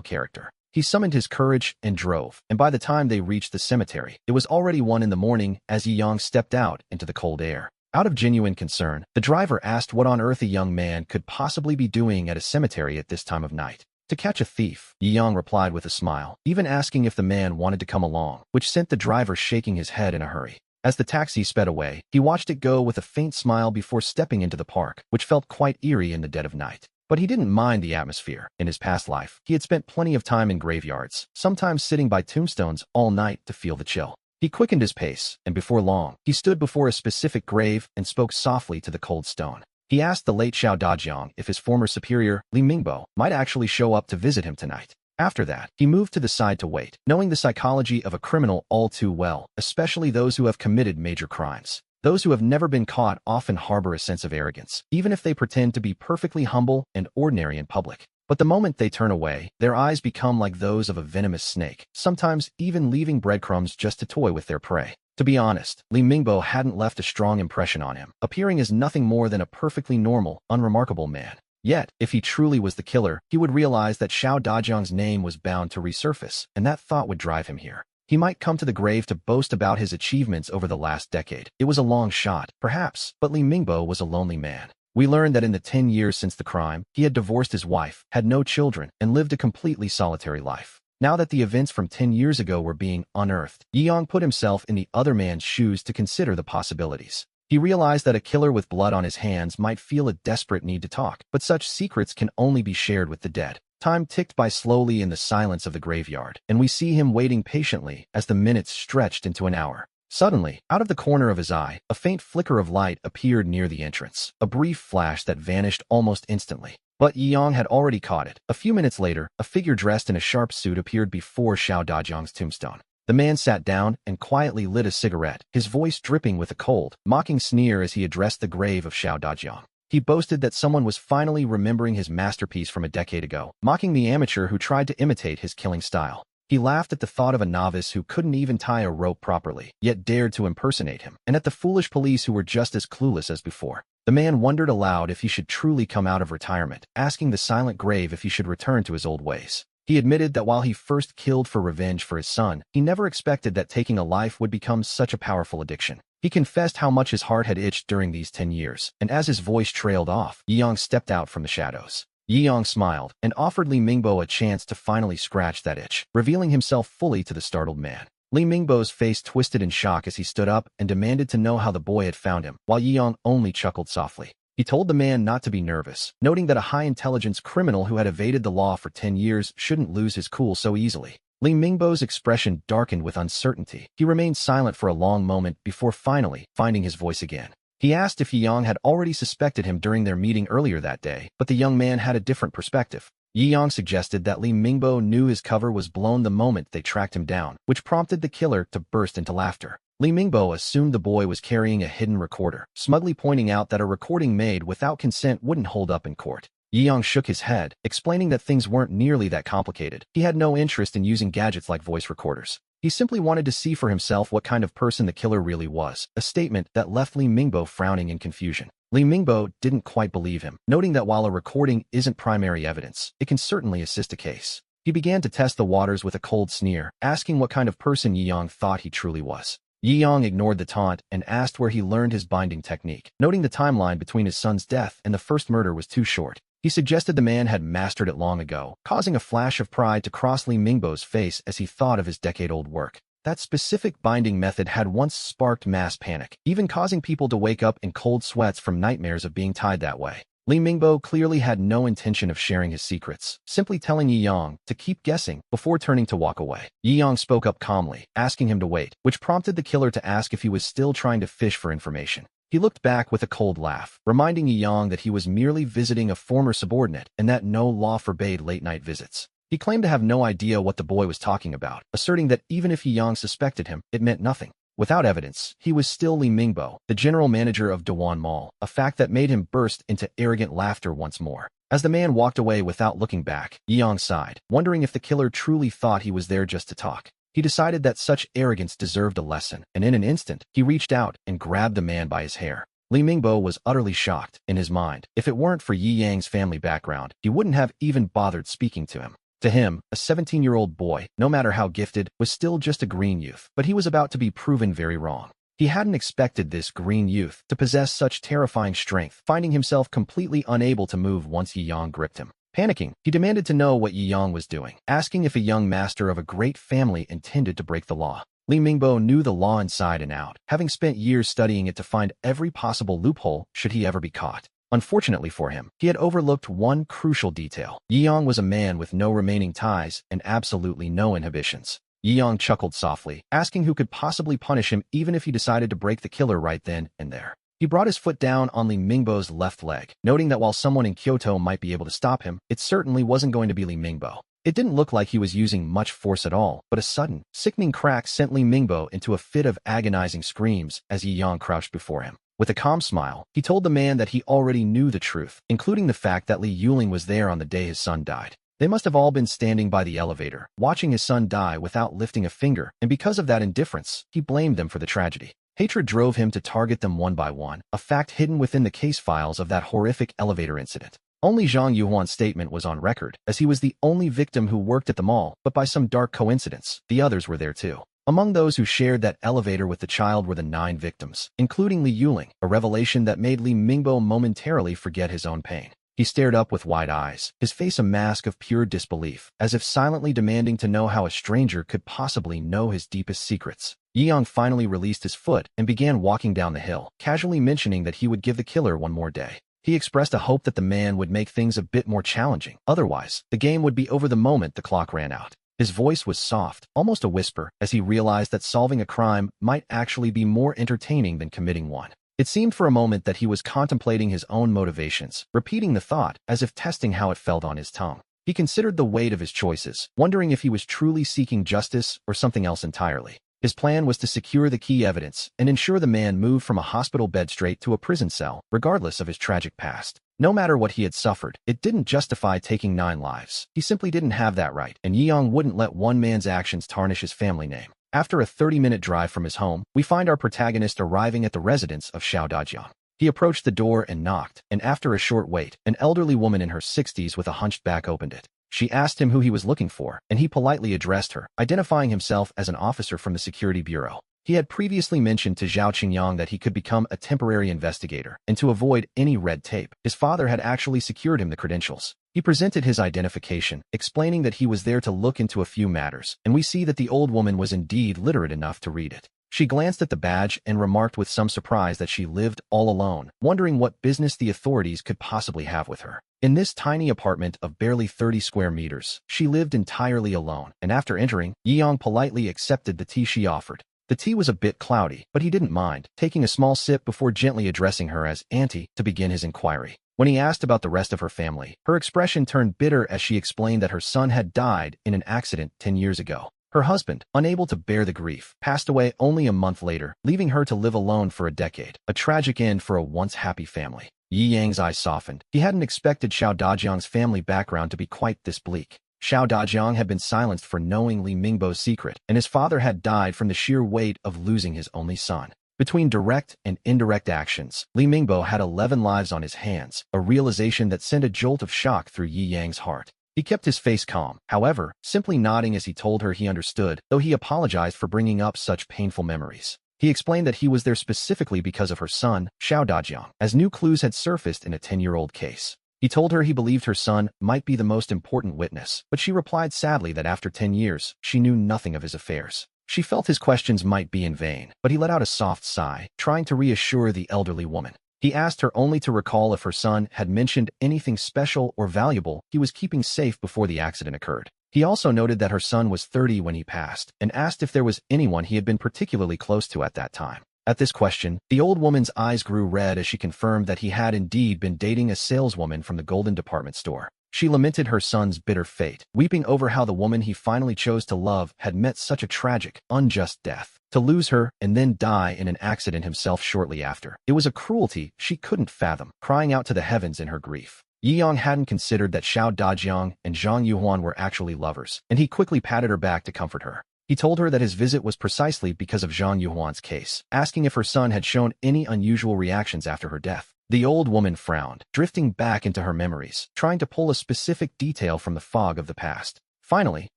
character. He summoned his courage and drove, and by the time they reached the cemetery, it was already 1 in the morning as Yi Yang stepped out into the cold air. Out of genuine concern, the driver asked what on earth a young man could possibly be doing at a cemetery at this time of night. To catch a thief, Yi Yang replied with a smile, even asking if the man wanted to come along, which sent the driver shaking his head in a hurry. As the taxi sped away, he watched it go with a faint smile before stepping into the park, which felt quite eerie in the dead of night. But he didn't mind the atmosphere. In his past life, he had spent plenty of time in graveyards, sometimes sitting by tombstones all night to feel the chill. He quickened his pace, and before long, he stood before a specific grave and spoke softly to the cold stone. He asked the late Xiao Dajiang if his former superior, Li Mingbo, might actually show up to visit him tonight. After that, he moved to the side to wait, knowing the psychology of a criminal all too well, especially those who have committed major crimes. Those who have never been caught often harbor a sense of arrogance, even if they pretend to be perfectly humble and ordinary in public. But the moment they turn away, their eyes become like those of a venomous snake, sometimes even leaving breadcrumbs just to toy with their prey. To be honest, Li Mingbo hadn't left a strong impression on him, appearing as nothing more than a perfectly normal, unremarkable man. Yet, if he truly was the killer, he would realize that Xiao Dajiang's name was bound to resurface, and that thought would drive him here. He might come to the grave to boast about his achievements over the last decade. It was a long shot, perhaps, but Li Mingbo was a lonely man. We learned that in the 10 years since the crime, he had divorced his wife, had no children, and lived a completely solitary life. Now that the events from 10 years ago were being unearthed, Yi Yang put himself in the other man's shoes to consider the possibilities. He realized that a killer with blood on his hands might feel a desperate need to talk, but such secrets can only be shared with the dead. Time ticked by slowly in the silence of the graveyard, and we see him waiting patiently as the minutes stretched into an hour. Suddenly, out of the corner of his eye, a faint flicker of light appeared near the entrance, a brief flash that vanished almost instantly. But Yi Yang had already caught it. A few minutes later, a figure dressed in a sharp suit appeared before Xiao Dajiang's tombstone. The man sat down and quietly lit a cigarette, his voice dripping with a cold, mocking sneer as he addressed the grave of Xiao Dajiang. He boasted that someone was finally remembering his masterpiece from a decade ago, mocking the amateur who tried to imitate his killing style. He laughed at the thought of a novice who couldn't even tie a rope properly, yet dared to impersonate him, and at the foolish police who were just as clueless as before. The man wondered aloud if he should truly come out of retirement, asking the silent grave if he should return to his old ways. He admitted that while he first killed for revenge for his son, he never expected that taking a life would become such a powerful addiction. He confessed how much his heart had itched during these 10 years, and as his voice trailed off, Yi Yang stepped out from the shadows. Yi Yang smiled and offered Li Mingbo a chance to finally scratch that itch, revealing himself fully to the startled man. Li Mingbo's face twisted in shock as he stood up and demanded to know how the boy had found him, while Yi Yang only chuckled softly. He told the man not to be nervous, noting that a high-intelligence criminal who had evaded the law for 10 years shouldn't lose his cool so easily. Li Mingbo's expression darkened with uncertainty. He remained silent for a long moment before finally finding his voice again. He asked if Yi Yang had already suspected him during their meeting earlier that day, but the young man had a different perspective. Yi Yang suggested that Li Mingbo knew his cover was blown the moment they tracked him down, which prompted the killer to burst into laughter. Li Mingbo assumed the boy was carrying a hidden recorder, smugly pointing out that a recording made without consent wouldn't hold up in court. Yi Yang shook his head, explaining that things weren't nearly that complicated. He had no interest in using gadgets like voice recorders. He simply wanted to see for himself what kind of person the killer really was, a statement that left Li Mingbo frowning in confusion. Li Mingbo didn't quite believe him, noting that while a recording isn't primary evidence, it can certainly assist a case. He began to test the waters with a cold sneer, asking what kind of person Yi Yang thought he truly was. Yi Yang ignored the taunt and asked where he learned his binding technique, noting the timeline between his son's death and the first murder was too short. He suggested the man had mastered it long ago, causing a flash of pride to cross Li Mingbo's face as he thought of his decade-old work. That specific binding method had once sparked mass panic, even causing people to wake up in cold sweats from nightmares of being tied that way. Li Mingbo clearly had no intention of sharing his secrets, simply telling Yi Yang to keep guessing before turning to walk away. Yi Yang spoke up calmly, asking him to wait, which prompted the killer to ask if he was still trying to fish for information. He looked back with a cold laugh, reminding Yi Yang that he was merely visiting a former subordinate and that no law forbade late-night visits. He claimed to have no idea what the boy was talking about, asserting that even if Yi Yang suspected him, it meant nothing. Without evidence, he was still Li Mingbo, the general manager of Dawan Mall, a fact that made him burst into arrogant laughter once more. As the man walked away without looking back, Yi Yang sighed, wondering if the killer truly thought he was there just to talk. He decided that such arrogance deserved a lesson, and in an instant, he reached out and grabbed the man by his hair. Li Mingbo was utterly shocked. In his mind, if it weren't for Yi Yang's family background, he wouldn't have even bothered speaking to him. To him, a 17-year-old boy, no matter how gifted, was still just a green youth, but he was about to be proven very wrong. He hadn't expected this green youth to possess such terrifying strength, finding himself completely unable to move once Yi Yang gripped him. Panicking, he demanded to know what Yi Yang was doing, asking if a young master of a great family intended to break the law. Li Mingbo knew the law inside and out, having spent years studying it to find every possible loophole should he ever be caught. Unfortunately for him, he had overlooked one crucial detail. Yi Yang was a man with no remaining ties and absolutely no inhibitions. Yi Yang chuckled softly, asking who could possibly punish him even if he decided to break the killer right then and there. He brought his foot down on Li Mingbo's left leg, noting that while someone in Kyoto might be able to stop him, it certainly wasn't going to be Li Mingbo. It didn't look like he was using much force at all, but a sudden, sickening crack sent Li Mingbo into a fit of agonizing screams as Yi Yang crouched before him. With a calm smile, he told the man that he already knew the truth, including the fact that Li Yuling was there on the day his son died. They must have all been standing by the elevator, watching his son die without lifting a finger, and because of that indifference, he blamed them for the tragedy. Hatred drove him to target them one by one, a fact hidden within the case files of that horrific elevator incident. Only Zhang Yuhuan's statement was on record, as he was the only victim who worked at the mall, but by some dark coincidence, the others were there too. Among those who shared that elevator with the child were the 9 victims, including Li Yuling, a revelation that made Li Mingbo momentarily forget his own pain. He stared up with wide eyes, his face a mask of pure disbelief, as if silently demanding to know how a stranger could possibly know his deepest secrets. Yi Yang finally released his foot and began walking down the hill, casually mentioning that he would give the killer one more day. He expressed a hope that the man would make things a bit more challenging, otherwise, the game would be over the moment the clock ran out. His voice was soft, almost a whisper, as he realized that solving a crime might actually be more entertaining than committing one. It seemed for a moment that he was contemplating his own motivations, repeating the thought as if testing how it felt on his tongue. He considered the weight of his choices, wondering if he was truly seeking justice or something else entirely. His plan was to secure the key evidence and ensure the man moved from a hospital bed straight to a prison cell, regardless of his tragic past. No matter what he had suffered, it didn't justify taking 9 lives. He simply didn't have that right, and Yi Yang wouldn't let one man's actions tarnish his family name. After a 30-minute drive from his home, we find our protagonist arriving at the residence of Xiao Dajiang. He approached the door and knocked, and after a short wait, an elderly woman in her 60s with a hunched back opened it. She asked him who he was looking for, and he politely addressed her, identifying himself as an officer from the security bureau. He had previously mentioned to Zhao Qingyang that he could become a temporary investigator, and to avoid any red tape, his father had actually secured him the credentials. He presented his identification, explaining that he was there to look into a few matters, and we see that the old woman was indeed literate enough to read it. She glanced at the badge and remarked with some surprise that she lived all alone, wondering what business the authorities could possibly have with her. In this tiny apartment of barely 30 square meters, she lived entirely alone, and after entering, Yi Yang politely accepted the tea she offered. The tea was a bit cloudy, but he didn't mind, taking a small sip before gently addressing her as Auntie to begin his inquiry. When he asked about the rest of her family, her expression turned bitter as she explained that her son had died in an accident 10 years ago. Her husband, unable to bear the grief, passed away only a month later, leaving her to live alone for a decade, a tragic end for a once happy family. Yi Yang's eyes softened. He hadn't expected Xiao Dajiang's family background to be quite this bleak. Xiao Dajiang had been silenced for knowing Li Mingbo's secret, and his father had died from the sheer weight of losing his only son. Between direct and indirect actions, Li Mingbo had 11 lives on his hands, a realization that sent a jolt of shock through Yi Yang's heart. He kept his face calm, however, simply nodding as he told her he understood, though he apologized for bringing up such painful memories. He explained that he was there specifically because of her son, Xiao Dajiang, as new clues had surfaced in a 10-year-old case. He told her he believed her son might be the most important witness, but she replied sadly that after 10 years, she knew nothing of his affairs. She felt his questions might be in vain, but he let out a soft sigh, trying to reassure the elderly woman. He asked her only to recall if her son had mentioned anything special or valuable he was keeping safe before the accident occurred. He also noted that her son was 30 when he passed, and asked if there was anyone he had been particularly close to at that time. At this question, the old woman's eyes grew red as she confirmed that he had indeed been dating a saleswoman from the Golden Department Store. She lamented her son's bitter fate, weeping over how the woman he finally chose to love had met such a tragic, unjust death. To lose her and then die in an accident himself shortly after. It was a cruelty she couldn't fathom, crying out to the heavens in her grief. Yi-yong hadn't considered that Xiao Dajiang and Zhang Yuhuan were actually lovers, and he quickly patted her back to comfort her. He told her that his visit was precisely because of Zhang Yuhuan's case, asking if her son had shown any unusual reactions after her death. The old woman frowned, drifting back into her memories, trying to pull a specific detail from the fog of the past. Finally,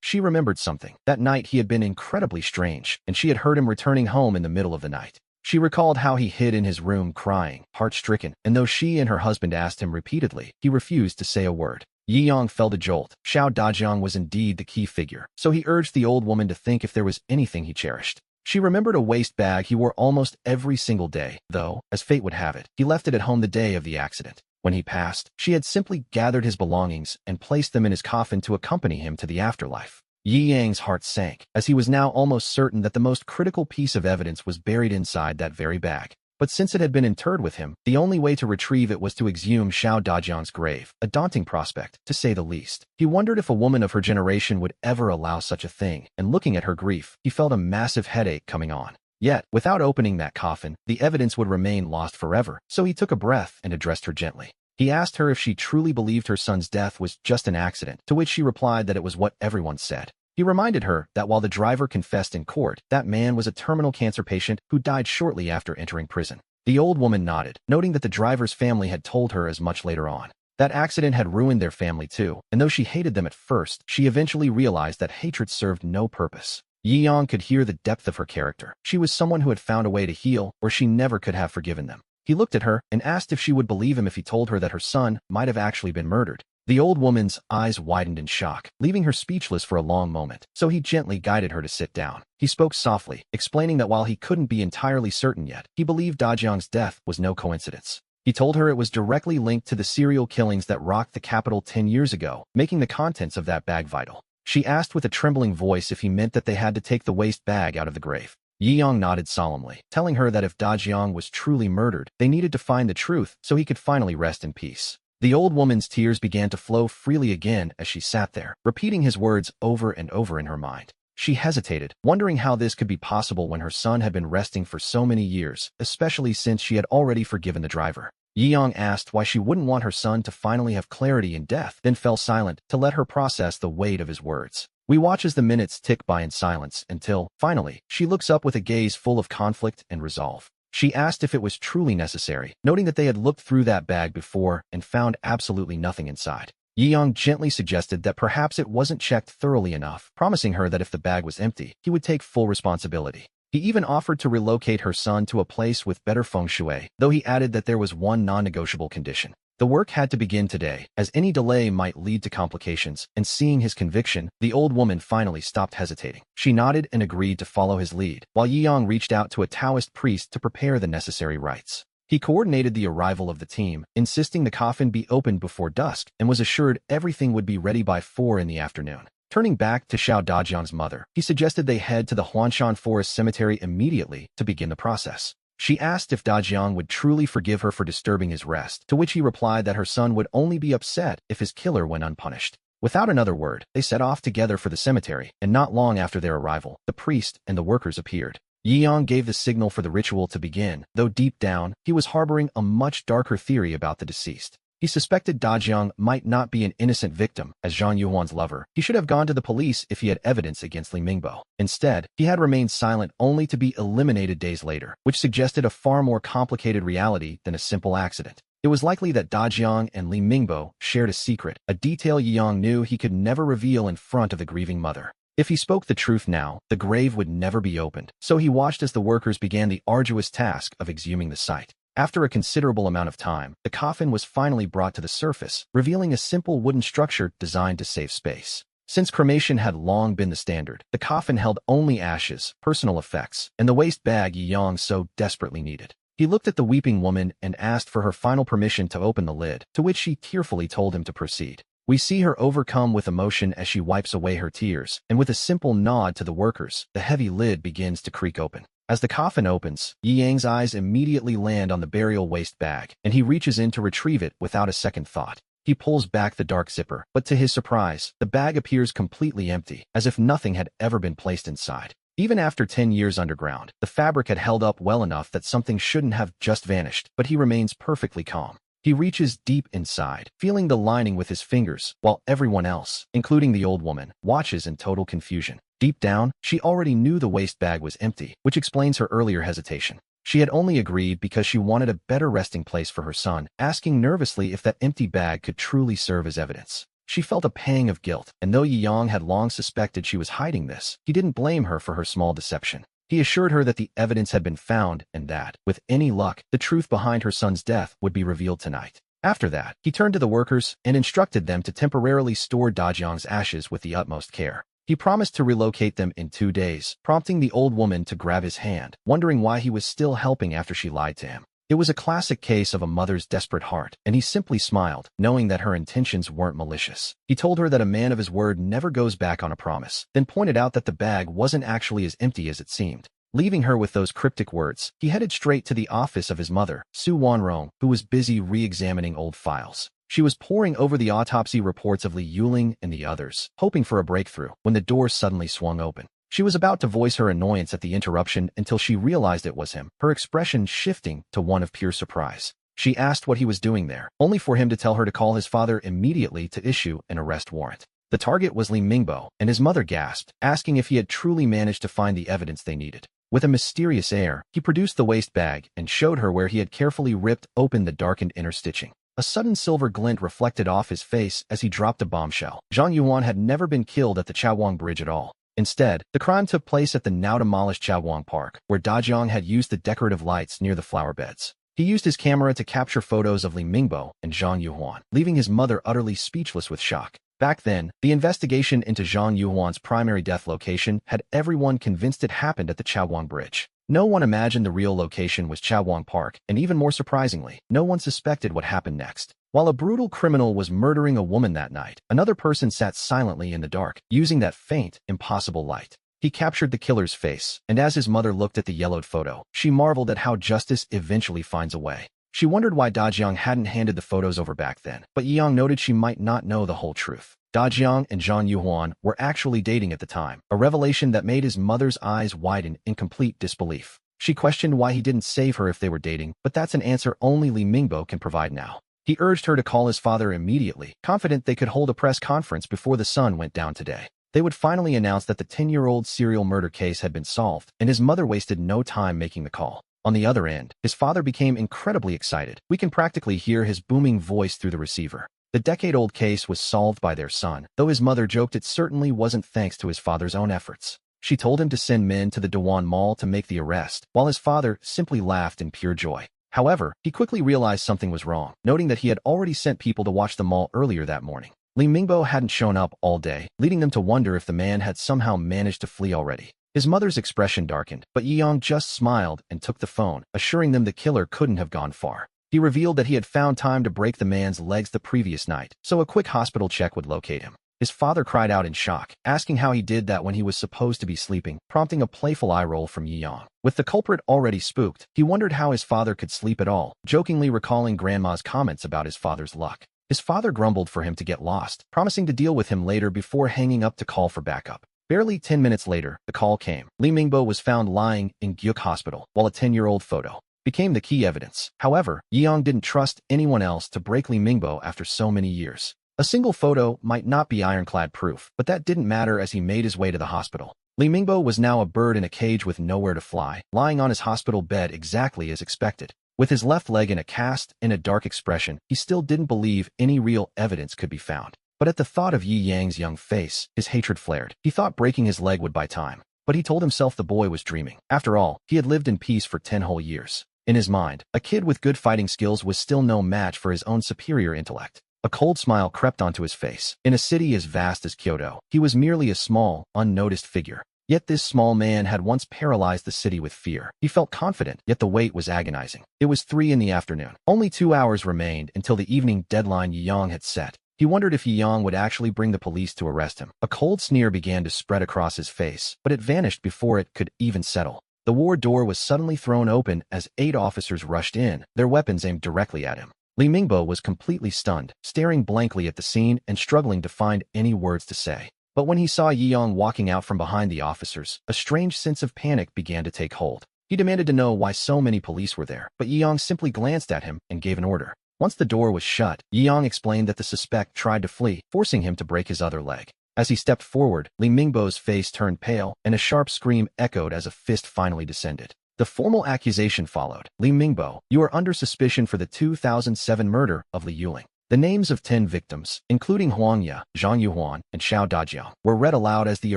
she remembered something. That night he had been incredibly strange, and she had heard him returning home in the middle of the night. She recalled how he hid in his room crying, heart-stricken, and though she and her husband asked him repeatedly, he refused to say a word. Yi-yong felt a jolt. Xiao Dajiang was indeed the key figure, so he urged the old woman to think if there was anything he cherished. She remembered a waist bag he wore almost every single day, though, as fate would have it, he left it at home the day of the accident. When he passed, she had simply gathered his belongings and placed them in his coffin to accompany him to the afterlife. Yi-yang's heart sank, as he was now almost certain that the most critical piece of evidence was buried inside that very bag. But since it had been interred with him, the only way to retrieve it was to exhume Xiao Dajiang's grave, a daunting prospect, to say the least. He wondered if a woman of her generation would ever allow such a thing, and looking at her grief, he felt a massive headache coming on. Yet, without opening that coffin, the evidence would remain lost forever, so he took a breath and addressed her gently. He asked her if she truly believed her son's death was just an accident, to which she replied that it was what everyone said. He reminded her that while the driver confessed in court, that man was a terminal cancer patient who died shortly after entering prison. The old woman nodded, noting that the driver's family had told her as much later on. That accident had ruined their family too, and though she hated them at first, she eventually realized that hatred served no purpose. Yi-yong could hear the depth of her character. She was someone who had found a way to heal, or she never could have forgiven them. He looked at her and asked if she would believe him if he told her that her son might have actually been murdered. The old woman's eyes widened in shock, leaving her speechless for a long moment, so he gently guided her to sit down. He spoke softly, explaining that while he couldn't be entirely certain yet, he believed Dajiang's death was no coincidence. He told her it was directly linked to the serial killings that rocked the capital 10 years ago, making the contents of that bag vital. She asked with a trembling voice if he meant that they had to take the waste bag out of the grave. Yi-yong nodded solemnly, telling her that if Dajiang was truly murdered, they needed to find the truth so he could finally rest in peace. The old woman's tears began to flow freely again as she sat there, repeating his words over and over in her mind. She hesitated, wondering how this could be possible when her son had been resting for so many years, especially since she had already forgiven the driver. Yi-yong asked why she wouldn't want her son to finally have clarity in death, then fell silent to let her process the weight of his words. We watch as the minutes tick by in silence until, finally, she looks up with a gaze full of conflict and resolve. She asked if it was truly necessary, noting that they had looked through that bag before and found absolutely nothing inside. Yi-yong gently suggested that perhaps it wasn't checked thoroughly enough, promising her that if the bag was empty, he would take full responsibility. He even offered to relocate her son to a place with better feng shui, though he added that there was one non-negotiable condition. The work had to begin today, as any delay might lead to complications, and seeing his conviction, the old woman finally stopped hesitating. She nodded and agreed to follow his lead, while Yi-yong reached out to a Taoist priest to prepare the necessary rites. He coordinated the arrival of the team, insisting the coffin be opened before dusk, and was assured everything would be ready by 4 in the afternoon. Turning back to Xiao Dajiang's mother, he suggested they head to the Huanshan Forest Cemetery immediately to begin the process. She asked if Dajiang would truly forgive her for disturbing his rest, to which he replied that her son would only be upset if his killer went unpunished. Without another word, they set off together for the cemetery, and not long after their arrival, the priest and the workers appeared. Yi-yong gave the signal for the ritual to begin, though deep down, he was harboring a much darker theory about the deceased. He suspected Dajiang might not be an innocent victim, as Zhang Yuhuan's lover. He should have gone to the police if he had evidence against Li Mingbo. Instead, he had remained silent only to be eliminated days later, which suggested a far more complicated reality than a simple accident. It was likely that Dajiang and Li Mingbo shared a secret, a detail Yi-yong knew he could never reveal in front of the grieving mother. If he spoke the truth now, the grave would never be opened, so he watched as the workers began the arduous task of exhuming the site. After a considerable amount of time, the coffin was finally brought to the surface, revealing a simple wooden structure designed to save space. Since cremation had long been the standard, the coffin held only ashes, personal effects, and the waste bag Yi-yong so desperately needed. He looked at the weeping woman and asked for her final permission to open the lid, to which she tearfully told him to proceed. We see her overcome with emotion as she wipes away her tears, and with a simple nod to the workers, the heavy lid begins to creak open. As the coffin opens, Yi Yang's eyes immediately land on the burial waste bag, and he reaches in to retrieve it without a second thought. He pulls back the dark zipper, but to his surprise, the bag appears completely empty, as if nothing had ever been placed inside. Even after 10 years underground, the fabric had held up well enough that something shouldn't have just vanished, but he remains perfectly calm. He reaches deep inside, feeling the lining with his fingers, while everyone else, including the old woman, watches in total confusion. Deep down, she already knew the waste bag was empty, which explains her earlier hesitation. She had only agreed because she wanted a better resting place for her son, asking nervously if that empty bag could truly serve as evidence. She felt a pang of guilt, and though Yi Yang had long suspected she was hiding this, he didn't blame her for her small deception. He assured her that the evidence had been found and that, with any luck, the truth behind her son's death would be revealed tonight. After that, he turned to the workers and instructed them to temporarily store Dajiang's ashes with the utmost care. He promised to relocate them in 2 days, prompting the old woman to grab his hand, wondering why he was still helping after she lied to him. It was a classic case of a mother's desperate heart, and he simply smiled, knowing that her intentions weren't malicious. He told her that a man of his word never goes back on a promise, then pointed out that the bag wasn't actually as empty as it seemed. Leaving her with those cryptic words, he headed straight to the office of his mother, Su Wanrong, who was busy re-examining old files. She was poring over the autopsy reports of Li Yuling and the others, hoping for a breakthrough, when the door suddenly swung open. She was about to voice her annoyance at the interruption until she realized it was him, her expression shifting to one of pure surprise. She asked what he was doing there, only for him to tell her to call his father immediately to issue an arrest warrant. The target was Li Mingbo, and his mother gasped, asking if he had truly managed to find the evidence they needed. With a mysterious air, he produced the waste bag and showed her where he had carefully ripped open the darkened inner stitching. A sudden silver glint reflected off his face as he dropped a bombshell. Zhang Yuan had never been killed at the Chawang Bridge at all. Instead, the crime took place at the now-demolished Chawang Park, where Dajiang had used the decorative lights near the flower beds. He used his camera to capture photos of Li Mingbo and Zhang Yuan, leaving his mother utterly speechless with shock. Back then, the investigation into Zhang Yuhuan's primary death location had everyone convinced it happened at the Chawang Bridge. No one imagined the real location was Chawang Park, and even more surprisingly, no one suspected what happened next. While a brutal criminal was murdering a woman that night, another person sat silently in the dark, using that faint, impossible light. He captured the killer's face, and as his mother looked at the yellowed photo, she marveled at how justice eventually finds a way. She wondered why Dajiang hadn't handed the photos over back then, but Yi Yang noted she might not know the whole truth. Dajiang and Zhang Yuhuan were actually dating at the time, a revelation that made his mother's eyes widen in complete disbelief. She questioned why he didn't save her if they were dating, but that's an answer only Li Mingbo can provide now. He urged her to call his father immediately, confident they could hold a press conference before the sun went down today. They would finally announce that the 10-year-old serial murder case had been solved, and his mother wasted no time making the call. On the other end, his father became incredibly excited. We can practically hear his booming voice through the receiver. The decade-old case was solved by their son, though his mother joked it certainly wasn't thanks to his father's own efforts. She told him to send men to the Dewan Mall to make the arrest, while his father simply laughed in pure joy. However, he quickly realized something was wrong, noting that he had already sent people to watch the mall earlier that morning. Li Mingbo hadn't shown up all day, leading them to wonder if the man had somehow managed to flee already. His mother's expression darkened, but Yi Yang just smiled and took the phone, assuring them the killer couldn't have gone far. He revealed that he had found time to break the man's legs the previous night, so a quick hospital check would locate him. His father cried out in shock, asking how he did that when he was supposed to be sleeping, prompting a playful eye roll from Yi Yang. With the culprit already spooked, he wondered how his father could sleep at all, jokingly recalling Grandma's comments about his father's luck. His father grumbled for him to get lost, promising to deal with him later before hanging up to call for backup. Barely 10 minutes later, the call came. Li Mingbo was found lying in Gyuk Hospital, while a 10-year-old photo became the key evidence. However, Yi Yang didn't trust anyone else to break Li Mingbo after so many years. A single photo might not be ironclad proof, but that didn't matter as he made his way to the hospital. Li Mingbo was now a bird in a cage with nowhere to fly, lying on his hospital bed exactly as expected. With his left leg in a cast and a dark expression, he still didn't believe any real evidence could be found. But at the thought of Yi Yang's young face, his hatred flared. He thought breaking his leg would buy time. But he told himself the boy was dreaming. After all, he had lived in peace for 10 whole years. In his mind, a kid with good fighting skills was still no match for his own superior intellect. A cold smile crept onto his face. In a city as vast as Kyoto, he was merely a small, unnoticed figure. Yet this small man had once paralyzed the city with fear. He felt confident, yet the wait was agonizing. It was 3 in the afternoon. Only 2 hours remained until the evening deadline Yang had set. He wondered if Yang would actually bring the police to arrest him. A cold sneer began to spread across his face, but it vanished before it could even settle. The ward door was suddenly thrown open as 8 officers rushed in, their weapons aimed directly at him. Li Mingbo was completely stunned, staring blankly at the scene and struggling to find any words to say. But when he saw Yang walking out from behind the officers, a strange sense of panic began to take hold. He demanded to know why so many police were there, but Yang simply glanced at him and gave an order. Once the door was shut, Yang explained that the suspect tried to flee, forcing him to break his other leg. As he stepped forward, Li Mingbo's face turned pale, and a sharp scream echoed as a fist finally descended. The formal accusation followed. Li Mingbo, you are under suspicion for the 2007 murder of Li Yuling. The names of 10 victims, including Huang Ye, Zhang Yuhuan, and Xiao Dajiang, were read aloud as the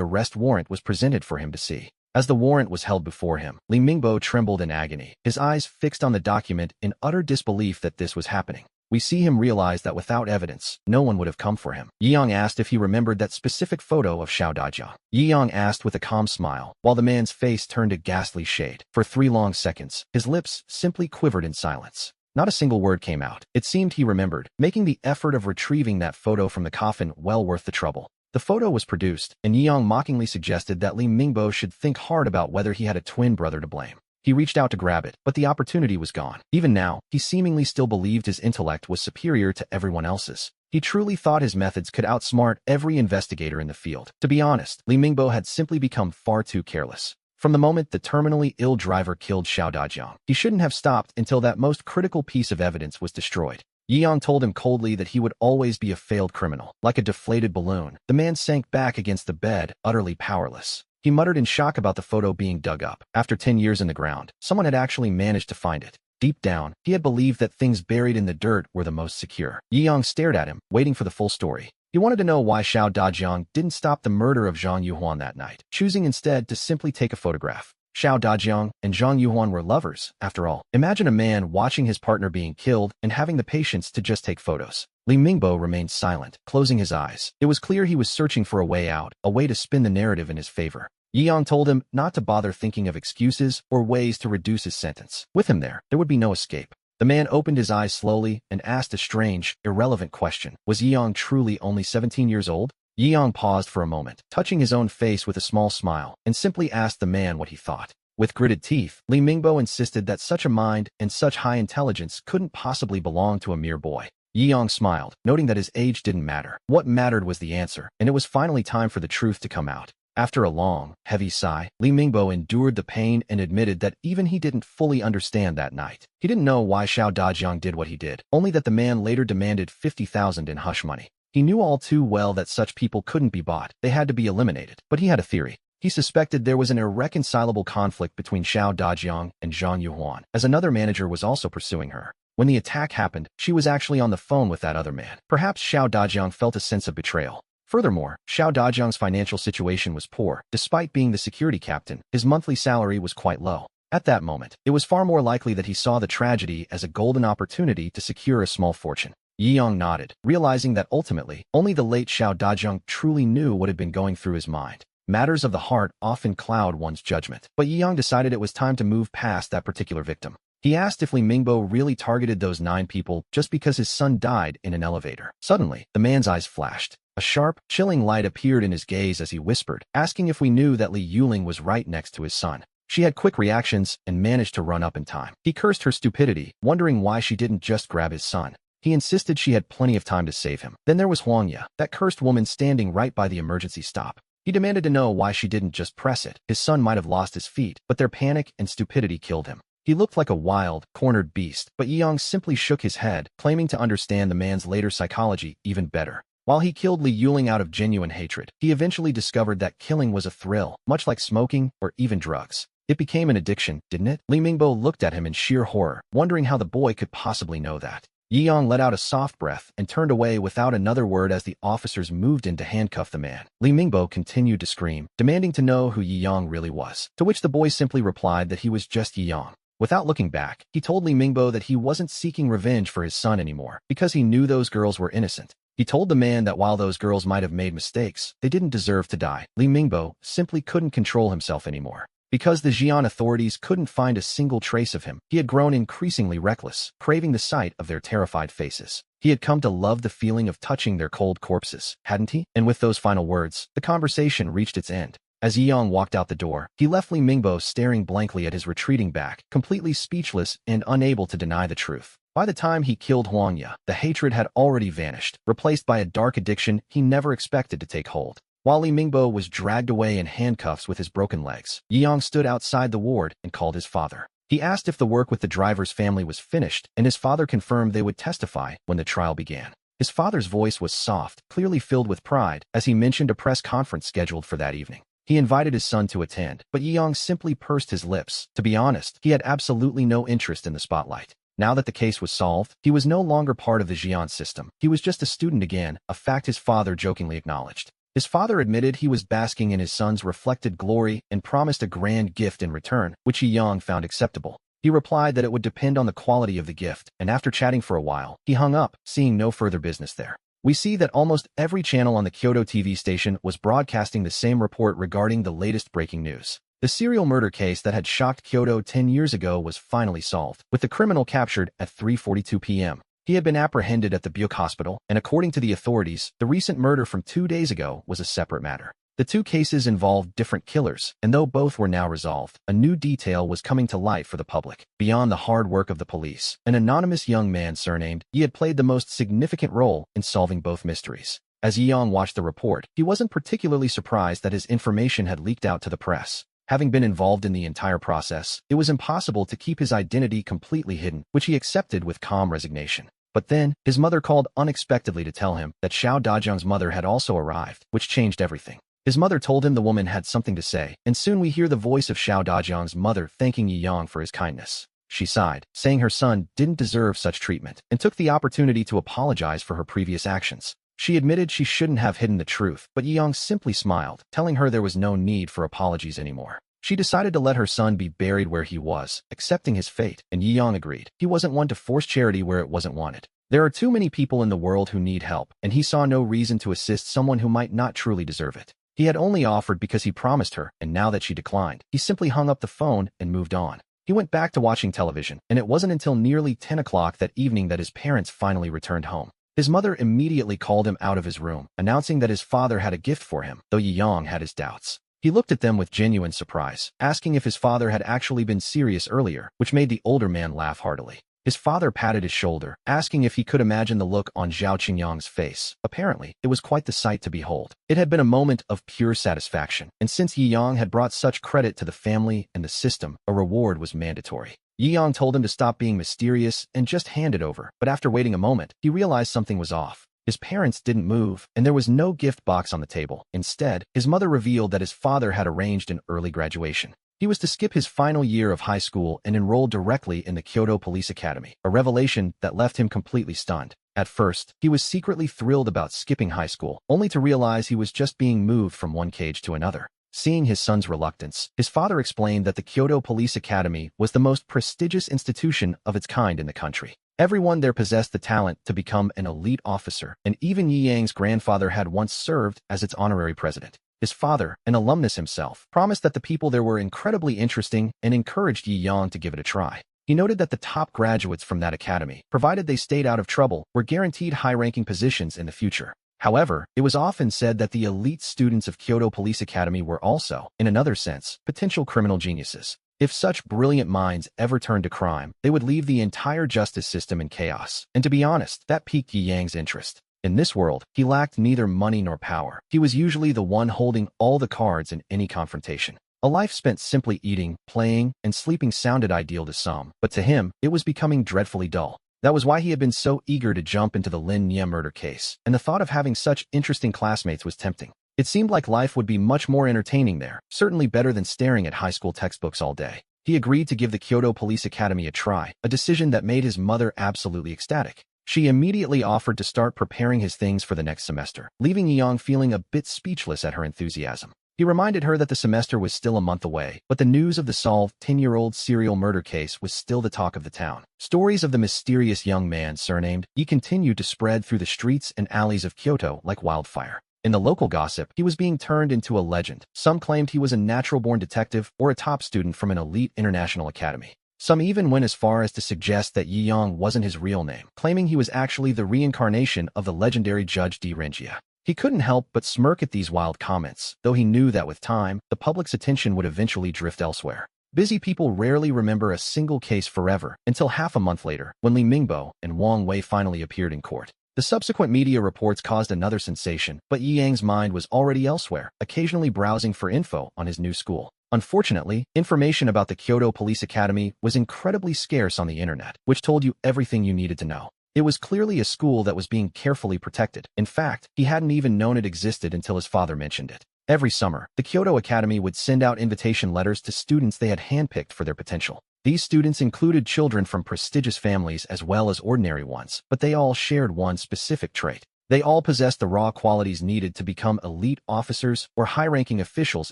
arrest warrant was presented for him to see. As the warrant was held before him, Li Mingbo trembled in agony, his eyes fixed on the document in utter disbelief that this was happening. We see him realize that without evidence, no one would have come for him. Yang asked if he remembered that specific photo of Xiao Dajiang. Yang asked with a calm smile, while the man's face turned a ghastly shade. For 3 long seconds, his lips simply quivered in silence. Not a single word came out. It seemed he remembered, making the effort of retrieving that photo from the coffin well worth the trouble. The photo was produced, and Yang mockingly suggested that Li Mingbo should think hard about whether he had a twin brother to blame. He reached out to grab it, but the opportunity was gone. Even now, he seemingly still believed his intellect was superior to everyone else's. He truly thought his methods could outsmart every investigator in the field. To be honest, Li Mingbo had simply become far too careless. From the moment the terminally ill driver killed Xiao Dajiang, he shouldn't have stopped until that most critical piece of evidence was destroyed. Yang told him coldly that he would always be a failed criminal. Like a deflated balloon, the man sank back against the bed, utterly powerless. He muttered in shock about the photo being dug up. After 10 years in the ground, someone had actually managed to find it. Deep down, he had believed that things buried in the dirt were the most secure. Yang stared at him, waiting for the full story. He wanted to know why Xiao Dajiang didn't stop the murder of Zhang Yuhuan that night, choosing instead to simply take a photograph. Xiao Dajiang and Zhang Yuhuan were lovers, after all. Imagine a man watching his partner being killed and having the patience to just take photos. Li Mingbo remained silent, closing his eyes. It was clear he was searching for a way out, a way to spin the narrative in his favor. Yang told him not to bother thinking of excuses or ways to reduce his sentence. With him there would be no escape. The man opened his eyes slowly and asked a strange, irrelevant question. Was Yang truly only 17 years old? Yang paused for a moment, touching his own face with a small smile, and simply asked the man what he thought. With gritted teeth, Li Mingbo insisted that such a mind and such high intelligence couldn't possibly belong to a mere boy. Yang smiled, noting that his age didn't matter. What mattered was the answer, and it was finally time for the truth to come out. After a long, heavy sigh, Li Mingbo endured the pain and admitted that even he didn't fully understand that night. He didn't know why Xiao Dajiang did what he did, only that the man later demanded 50,000 in hush money. He knew all too well that such people couldn't be bought, they had to be eliminated. But he had a theory. He suspected there was an irreconcilable conflict between Xiao Dajiang and Zhang Yuhuan, as another manager was also pursuing her. When the attack happened, she was actually on the phone with that other man. Perhaps Xiao Dajiang felt a sense of betrayal. Furthermore, Xiao Dajiang's financial situation was poor. Despite being the security captain, his monthly salary was quite low. At that moment, it was far more likely that he saw the tragedy as a golden opportunity to secure a small fortune. Yang nodded, realizing that ultimately, only the late Xiao Dajiang truly knew what had been going through his mind. Matters of the heart often cloud one's judgment, but Yang decided it was time to move past that particular victim. He asked if Li Mingbo really targeted those 9 people just because his son died in an elevator. Suddenly, the man's eyes flashed. A sharp, chilling light appeared in his gaze as he whispered, asking if we knew that Li Yuling was right next to his son. She had quick reactions and managed to run up in time. He cursed her stupidity, wondering why she didn't just grab his son. He insisted she had plenty of time to save him. Then there was Huang Ye, that cursed woman standing right by the emergency stop. He demanded to know why she didn't just press it. His son might have lost his feet, but their panic and stupidity killed him. He looked like a wild, cornered beast, but Yang simply shook his head, claiming to understand the man's later psychology even better. While he killed Li Yuling out of genuine hatred, he eventually discovered that killing was a thrill, much like smoking or even drugs. It became an addiction, didn't it? Li Mingbo looked at him in sheer horror, wondering how the boy could possibly know that. Yang let out a soft breath and turned away without another word as the officers moved in to handcuff the man. Li Mingbo continued to scream, demanding to know who Yang really was, to which the boy simply replied that he was just Yang. Without looking back, he told Li Mingbo that he wasn't seeking revenge for his son anymore, because he knew those girls were innocent. He told the man that while those girls might have made mistakes, they didn't deserve to die. Li Mingbo simply couldn't control himself anymore. Because the Xi'an authorities couldn't find a single trace of him, he had grown increasingly reckless, craving the sight of their terrified faces. He had come to love the feeling of touching their cold corpses, hadn't he? And with those final words, the conversation reached its end. As Yang walked out the door, he left Li Mingbo staring blankly at his retreating back, completely speechless and unable to deny the truth. By the time he killed Huangya, the hatred had already vanished, replaced by a dark addiction he never expected to take hold. While Li Mingbo was dragged away in handcuffs with his broken legs, Yang stood outside the ward and called his father. He asked if the work with the driver's family was finished, and his father confirmed they would testify when the trial began. His father's voice was soft, clearly filled with pride, as he mentioned a press conference scheduled for that evening. He invited his son to attend, but Yang simply pursed his lips. To be honest, he had absolutely no interest in the spotlight. Now that the case was solved, he was no longer part of the Xi'an system. He was just a student again, a fact his father jokingly acknowledged. His father admitted he was basking in his son's reflected glory and promised a grand gift in return, which Yang found acceptable. He replied that it would depend on the quality of the gift, and after chatting for a while, he hung up, seeing no further business there. We see that almost every channel on the Kyoto TV station was broadcasting the same report regarding the latest breaking news. The serial murder case that had shocked Kyoto 10 years ago was finally solved, with the criminal captured at 3:42 p.m. He had been apprehended at the Byuk hospital, and according to the authorities, the recent murder from 2 days ago was a separate matter. The two cases involved different killers, and though both were now resolved, a new detail was coming to light for the public. Beyond the hard work of the police, an anonymous young man surnamed Yi had played the most significant role in solving both mysteries. As Yang watched the report, he wasn't particularly surprised that his information had leaked out to the press. Having been involved in the entire process, it was impossible to keep his identity completely hidden, which he accepted with calm resignation. But then, his mother called unexpectedly to tell him that Xiao Dajiang's mother had also arrived, which changed everything. His mother told him the woman had something to say, and soon we hear the voice of Xiao Dajiang's mother thanking Yi Yang for his kindness. She sighed, saying her son didn't deserve such treatment, and took the opportunity to apologize for her previous actions. She admitted she shouldn't have hidden the truth, but Yi Yang simply smiled, telling her there was no need for apologies anymore. She decided to let her son be buried where he was, accepting his fate, and Yi Yang agreed. He wasn't one to force charity where it wasn't wanted. There are too many people in the world who need help, and he saw no reason to assist someone who might not truly deserve it. He had only offered because he promised her, and now that she declined, he simply hung up the phone and moved on. He went back to watching television, and it wasn't until nearly 10 o'clock that evening that his parents finally returned home. His mother immediately called him out of his room, announcing that his father had a gift for him, though Yi Yang had his doubts. He looked at them with genuine surprise, asking if his father had actually been serious earlier, which made the older man laugh heartily. His father patted his shoulder, asking if he could imagine the look on Zhao Qingyang's face. Apparently, it was quite the sight to behold. It had been a moment of pure satisfaction, and since Yi Yang had brought such credit to the family and the system, a reward was mandatory. Yi Yang told him to stop being mysterious and just hand it over, but after waiting a moment, he realized something was off. His parents didn't move, and there was no gift box on the table. Instead, his mother revealed that his father had arranged an early graduation. He was to skip his final year of high school and enroll directly in the Kyoto Police Academy, a revelation that left him completely stunned. At first, he was secretly thrilled about skipping high school, only to realize he was just being moved from one cage to another. Seeing his son's reluctance, his father explained that the Kyoto Police Academy was the most prestigious institution of its kind in the country. Everyone there possessed the talent to become an elite officer, and even Yi Yang's grandfather had once served as its honorary president. His father, an alumnus himself, promised that the people there were incredibly interesting and encouraged Yi Yang to give it a try. He noted that the top graduates from that academy, provided they stayed out of trouble, were guaranteed high-ranking positions in the future. However, it was often said that the elite students of Kyoto Police Academy were also, in another sense, potential criminal geniuses. If such brilliant minds ever turned to crime, they would leave the entire justice system in chaos. And to be honest, that piqued Yi Yang's interest. In this world, he lacked neither money nor power. He was usually the one holding all the cards in any confrontation. A life spent simply eating, playing, and sleeping sounded ideal to some, but to him, it was becoming dreadfully dull. That was why he had been so eager to jump into the Lin Nye murder case, and the thought of having such interesting classmates was tempting. It seemed like life would be much more entertaining there, certainly better than staring at high school textbooks all day. He agreed to give the Kyoto Police Academy a try, a decision that made his mother absolutely ecstatic. She immediately offered to start preparing his things for the next semester, leaving Yi Yang feeling a bit speechless at her enthusiasm. He reminded her that the semester was still a month away, but the news of the solved 10-year-old serial murder case was still the talk of the town. Stories of the mysterious young man surnamed Yi continued to spread through the streets and alleys of Kyoto like wildfire. In the local gossip, he was being turned into a legend. Some claimed he was a natural-born detective or a top student from an elite international academy. Some even went as far as to suggest that Yi Yang wasn't his real name, claiming he was actually the reincarnation of the legendary Judge D. Renjia. He couldn't help but smirk at these wild comments, though he knew that with time, the public's attention would eventually drift elsewhere. Busy people rarely remember a single case forever, until half a month later, when Li Mingbo and Wang Wei finally appeared in court. The subsequent media reports caused another sensation, but Yi Yang's mind was already elsewhere, occasionally browsing for info on his new school. Unfortunately, information about the Kyoto Police Academy was incredibly scarce on the internet, which told you everything you needed to know. It was clearly a school that was being carefully protected. In fact, he hadn't even known it existed until his father mentioned it. Every summer, the Kyoto Academy would send out invitation letters to students they had handpicked for their potential. These students included children from prestigious families as well as ordinary ones, but they all shared one specific trait. They all possessed the raw qualities needed to become elite officers or high-ranking officials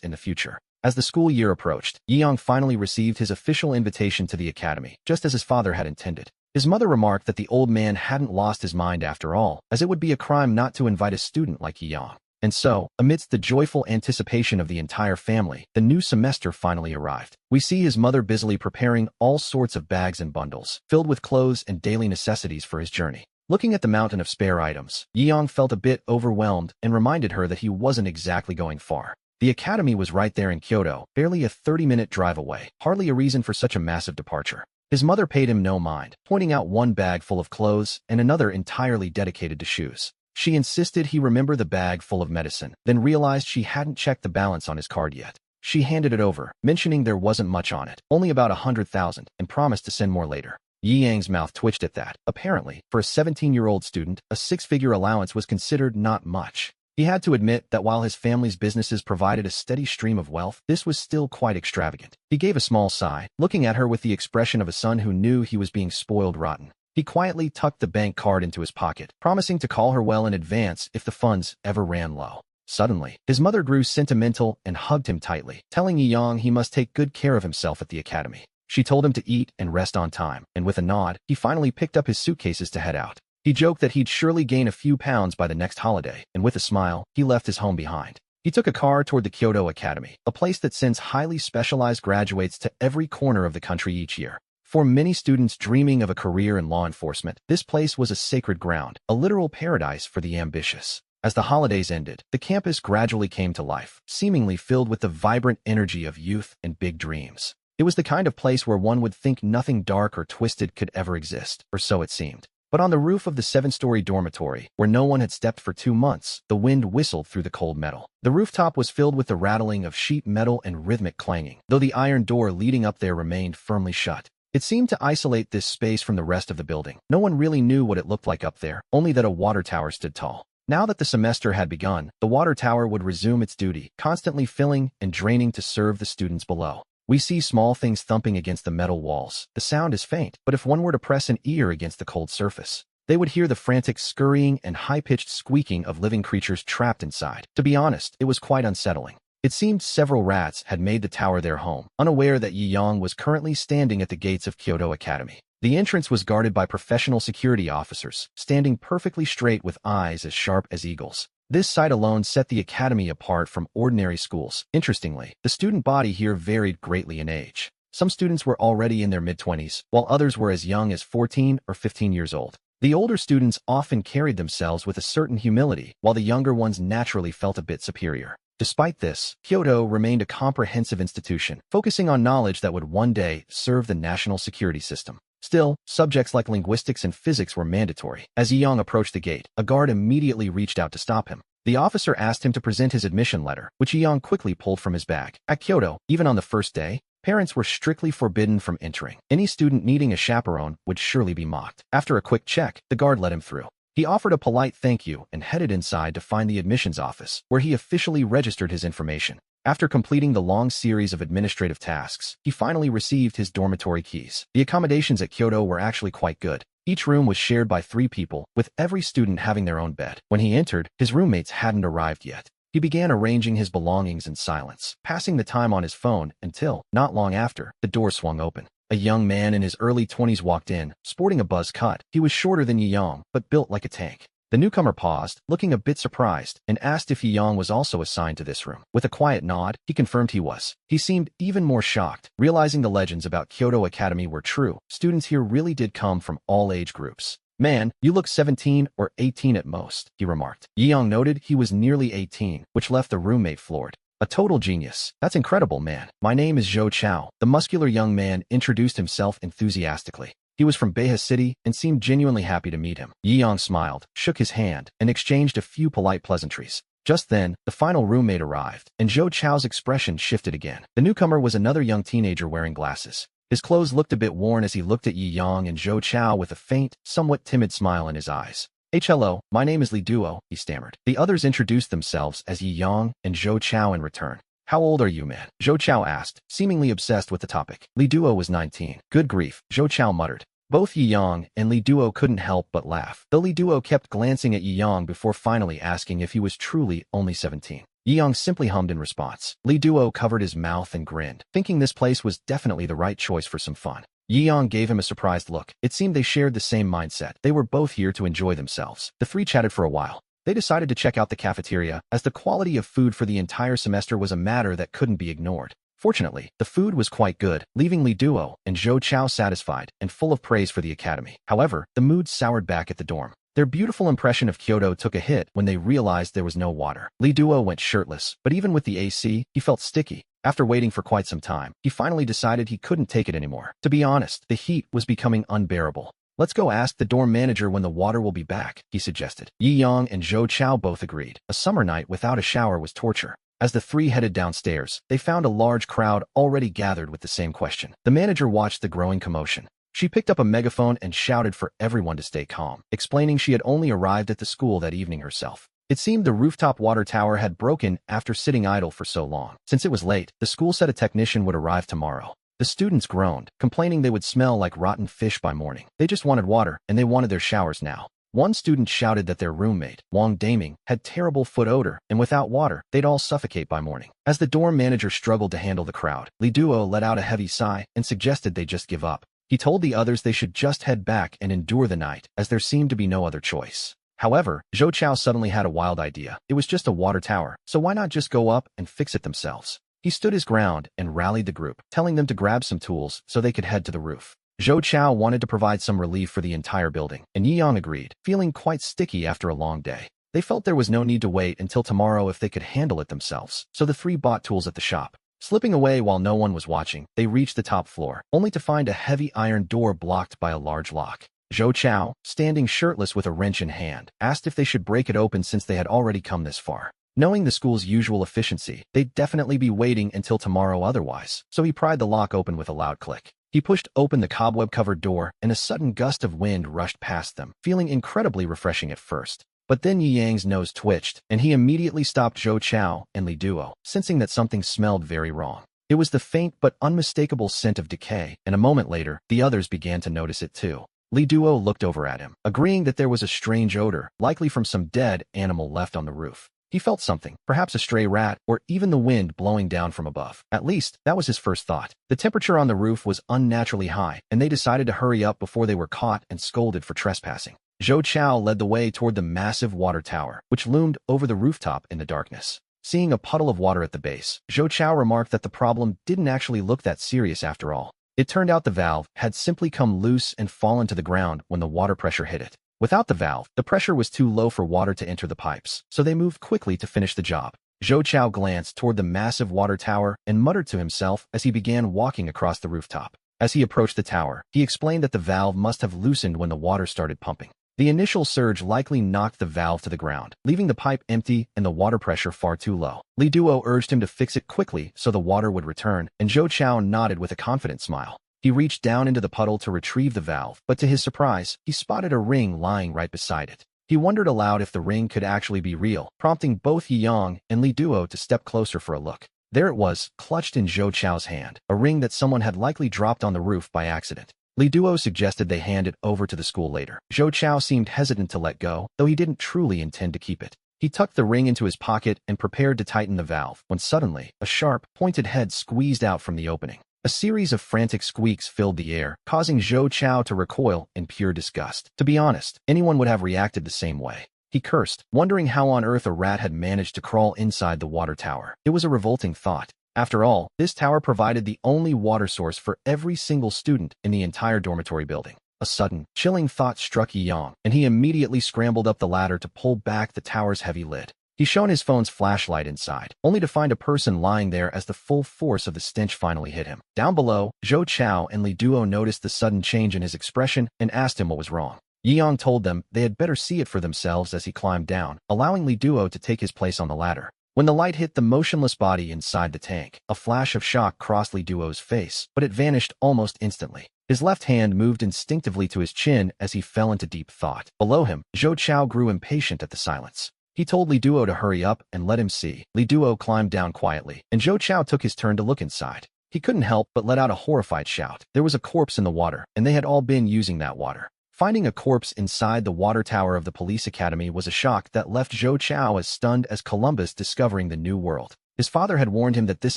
in the future. As the school year approached, Yi Yang finally received his official invitation to the academy, just as his father had intended. His mother remarked that the old man hadn't lost his mind after all, as it would be a crime not to invite a student like Yi Yang. And so, amidst the joyful anticipation of the entire family, the new semester finally arrived. We see his mother busily preparing all sorts of bags and bundles, filled with clothes and daily necessities for his journey. Looking at the mountain of spare items, Yi Yang felt a bit overwhelmed and reminded her that he wasn't exactly going far. The academy was right there in Kyoto, barely a 30-minute drive away, hardly a reason for such a massive departure. His mother paid him no mind, pointing out one bag full of clothes and another entirely dedicated to shoes. She insisted he remember the bag full of medicine, then realized she hadn't checked the balance on his card yet. She handed it over, mentioning there wasn't much on it, only about 100,000, and promised to send more later. Yi Yang's mouth twitched at that. Apparently, for a 17-year-old student, a six-figure allowance was considered not much. He had to admit that while his family's businesses provided a steady stream of wealth, this was still quite extravagant. He gave a small sigh, looking at her with the expression of a son who knew he was being spoiled rotten. He quietly tucked the bank card into his pocket, promising to call her well in advance if the funds ever ran low. Suddenly, his mother grew sentimental and hugged him tightly, telling Yi Yang he must take good care of himself at the academy. She told him to eat and rest on time, and with a nod, he finally picked up his suitcases to head out. He joked that he'd surely gain a few pounds by the next holiday, and with a smile, he left his home behind. He took a car toward the Kyoto Academy, a place that sends highly specialized graduates to every corner of the country each year. For many students dreaming of a career in law enforcement, this place was a sacred ground, a literal paradise for the ambitious. As the holidays ended, the campus gradually came to life, seemingly filled with the vibrant energy of youth and big dreams. It was the kind of place where one would think nothing dark or twisted could ever exist, or so it seemed. But on the roof of the 7-story dormitory, where no one had stepped for 2 months, the wind whistled through the cold metal. The rooftop was filled with the rattling of sheet metal and rhythmic clanging, though the iron door leading up there remained firmly shut. It seemed to isolate this space from the rest of the building. No one really knew what it looked like up there, only that a water tower stood tall. Now that the semester had begun, the water tower would resume its duty, constantly filling and draining to serve the students below. We see small things thumping against the metal walls. The sound is faint, but if one were to press an ear against the cold surface, they would hear the frantic scurrying and high-pitched squeaking of living creatures trapped inside. To be honest, it was quite unsettling. It seemed several rats had made the tower their home, unaware that Yi Yang was currently standing at the gates of Kyoto Academy. The entrance was guarded by professional security officers, standing perfectly straight with eyes as sharp as eagles. This sight alone set the academy apart from ordinary schools. Interestingly, the student body here varied greatly in age. Some students were already in their mid-20s, while others were as young as 14 or 15 years old. The older students often carried themselves with a certain humility, while the younger ones naturally felt a bit superior. Despite this, Kyoto remained a comprehensive institution, focusing on knowledge that would one day serve the national security system. Still, subjects like linguistics and physics were mandatory. As Yi Yang approached the gate, a guard immediately reached out to stop him. The officer asked him to present his admission letter, which Yi Yang quickly pulled from his bag. At Kyoto, even on the first day, parents were strictly forbidden from entering. Any student needing a chaperone would surely be mocked. After a quick check, the guard let him through. He offered a polite thank you and headed inside to find the admissions office, where he officially registered his information. After completing the long series of administrative tasks, he finally received his dormitory keys. The accommodations at Kyoto were actually quite good. Each room was shared by 3 people, with every student having their own bed. When he entered, his roommates hadn't arrived yet. He began arranging his belongings in silence, passing the time on his phone until, not long after, the door swung open. A young man in his early 20s walked in, sporting a buzz cut. He was shorter than Yi Yang, but built like a tank. The newcomer paused, looking a bit surprised, and asked if Yi Yang was also assigned to this room. With a quiet nod, he confirmed he was. He seemed even more shocked, realizing the legends about Kyoto Academy were true. Students here really did come from all age groups. "Man, you look 17 or 18 at most," he remarked. Yi Yang noted he was nearly 18, which left the roommate floored. "A total genius. That's incredible, man. My name is Zhou Chao." The muscular young man introduced himself enthusiastically. He was from Beha City and seemed genuinely happy to meet him. Yi Yang smiled, shook his hand, and exchanged a few polite pleasantries. Just then, the final roommate arrived, and Zhou Chao's expression shifted again. The newcomer was another young teenager wearing glasses. His clothes looked a bit worn as he looked at Yi Yang and Zhou Chao with a faint, somewhat timid smile in his eyes. "Hello, my name is Li Duo," he stammered. The others introduced themselves as Yi Yang and Zhou Chao in return. "How old are you, man?" Zhou Chao asked, seemingly obsessed with the topic. Li Duo was 19. "Good grief," Zhou Chao muttered. Both Yi Yang and Li Duo couldn't help but laugh, though Li Duo kept glancing at Yi Yang before finally asking if he was truly only 17. Yi Yang simply hummed in response. Li Duo covered his mouth and grinned, thinking this place was definitely the right choice for some fun. Yi Yang gave him a surprised look. It seemed they shared the same mindset. They were both here to enjoy themselves. The three chatted for a while. They decided to check out the cafeteria, as the quality of food for the entire semester was a matter that couldn't be ignored. Fortunately, the food was quite good, leaving Li Duo and Zhou Chao satisfied and full of praise for the academy. However, the mood soured back at the dorm. Their beautiful impression of Kyoto took a hit when they realized there was no water. Li Duo went shirtless, but even with the AC, he felt sticky. After waiting for quite some time, he finally decided he couldn't take it anymore. To be honest, the heat was becoming unbearable. "Let's go ask the dorm manager when the water will be back," he suggested. Yi Yang and Zhou Chao both agreed. A summer night without a shower was torture. As the three headed downstairs, they found a large crowd already gathered with the same question. The manager watched the growing commotion. She picked up a megaphone and shouted for everyone to stay calm, explaining she had only arrived at the school that evening herself. It seemed the rooftop water tower had broken after sitting idle for so long. Since it was late, the school said a technician would arrive tomorrow. The students groaned, complaining they would smell like rotten fish by morning. They just wanted water, and they wanted their showers now. One student shouted that their roommate, Wang Daming, had terrible foot odor, and without water, they'd all suffocate by morning. As the dorm manager struggled to handle the crowd, Li Duo let out a heavy sigh and suggested they just give up. He told the others they should just head back and endure the night, as there seemed to be no other choice. However, Zhou Chao suddenly had a wild idea. It was just a water tower, so why not just go up and fix it themselves? He stood his ground and rallied the group, telling them to grab some tools so they could head to the roof. Zhou Chao wanted to provide some relief for the entire building, and Yi Yang agreed, feeling quite sticky after a long day. They felt there was no need to wait until tomorrow if they could handle it themselves, so the three bought tools at the shop. Slipping away while no one was watching, they reached the top floor, only to find a heavy iron door blocked by a large lock. Zhou Chao, standing shirtless with a wrench in hand, asked if they should break it open since they had already come this far. Knowing the school's usual efficiency, they'd definitely be waiting until tomorrow otherwise, so he pried the lock open with a loud click. He pushed open the cobweb-covered door, and a sudden gust of wind rushed past them, feeling incredibly refreshing at first. But then Yi Yang's nose twitched, and he immediately stopped Zhou Chao and Li Duo, sensing that something smelled very wrong. It was the faint but unmistakable scent of decay, and a moment later, the others began to notice it too. Li Duo looked over at him, agreeing that there was a strange odor, likely from some dead animal left on the roof. He felt something, perhaps a stray rat, or even the wind blowing down from above. At least, that was his first thought. The temperature on the roof was unnaturally high, and they decided to hurry up before they were caught and scolded for trespassing. Zhou Chao led the way toward the massive water tower, which loomed over the rooftop in the darkness. Seeing a puddle of water at the base, Zhou Chao remarked that the problem didn't actually look that serious after all. It turned out the valve had simply come loose and fallen to the ground when the water pressure hit it. Without the valve, the pressure was too low for water to enter the pipes, so they moved quickly to finish the job. Zhou Chao glanced toward the massive water tower and muttered to himself as he began walking across the rooftop. As he approached the tower, he explained that the valve must have loosened when the water started pumping. The initial surge likely knocked the valve to the ground, leaving the pipe empty and the water pressure far too low. Li Duo urged him to fix it quickly so the water would return, and Zhou Chao nodded with a confident smile. He reached down into the puddle to retrieve the valve, but to his surprise, he spotted a ring lying right beside it. He wondered aloud if the ring could actually be real, prompting both Yi Yang and Li Duo to step closer for a look. There it was, clutched in Zhou Chao's hand, a ring that someone had likely dropped on the roof by accident. Li Duo suggested they hand it over to the school later. Zhou Chao seemed hesitant to let go, though he didn't truly intend to keep it. He tucked the ring into his pocket and prepared to tighten the valve, when suddenly, a sharp, pointed head squeezed out from the opening. A series of frantic squeaks filled the air, causing Zhou Chao to recoil in pure disgust. To be honest, anyone would have reacted the same way. He cursed, wondering how on earth a rat had managed to crawl inside the water tower. It was a revolting thought. After all, this tower provided the only water source for every single student in the entire dormitory building. A sudden, chilling thought struck Yi Yang, and he immediately scrambled up the ladder to pull back the tower's heavy lid. He shone his phone's flashlight inside, only to find a person lying there as the full force of the stench finally hit him. Down below, Zhou Chao and Li Duo noticed the sudden change in his expression and asked him what was wrong. Yi Yang told them they had better see it for themselves as he climbed down, allowing Li Duo to take his place on the ladder. When the light hit the motionless body inside the tank, a flash of shock crossed Li Duo's face, but it vanished almost instantly. His left hand moved instinctively to his chin as he fell into deep thought. Below him, Zhou Chao grew impatient at the silence. He told Li Duo to hurry up and let him see. Li Duo climbed down quietly, and Zhou Chao took his turn to look inside. He couldn't help but let out a horrified shout. There was a corpse in the water, and they had all been using that water. Finding a corpse inside the water tower of the police academy was a shock that left Zhou Chao as stunned as Columbus discovering the New World. His father had warned him that this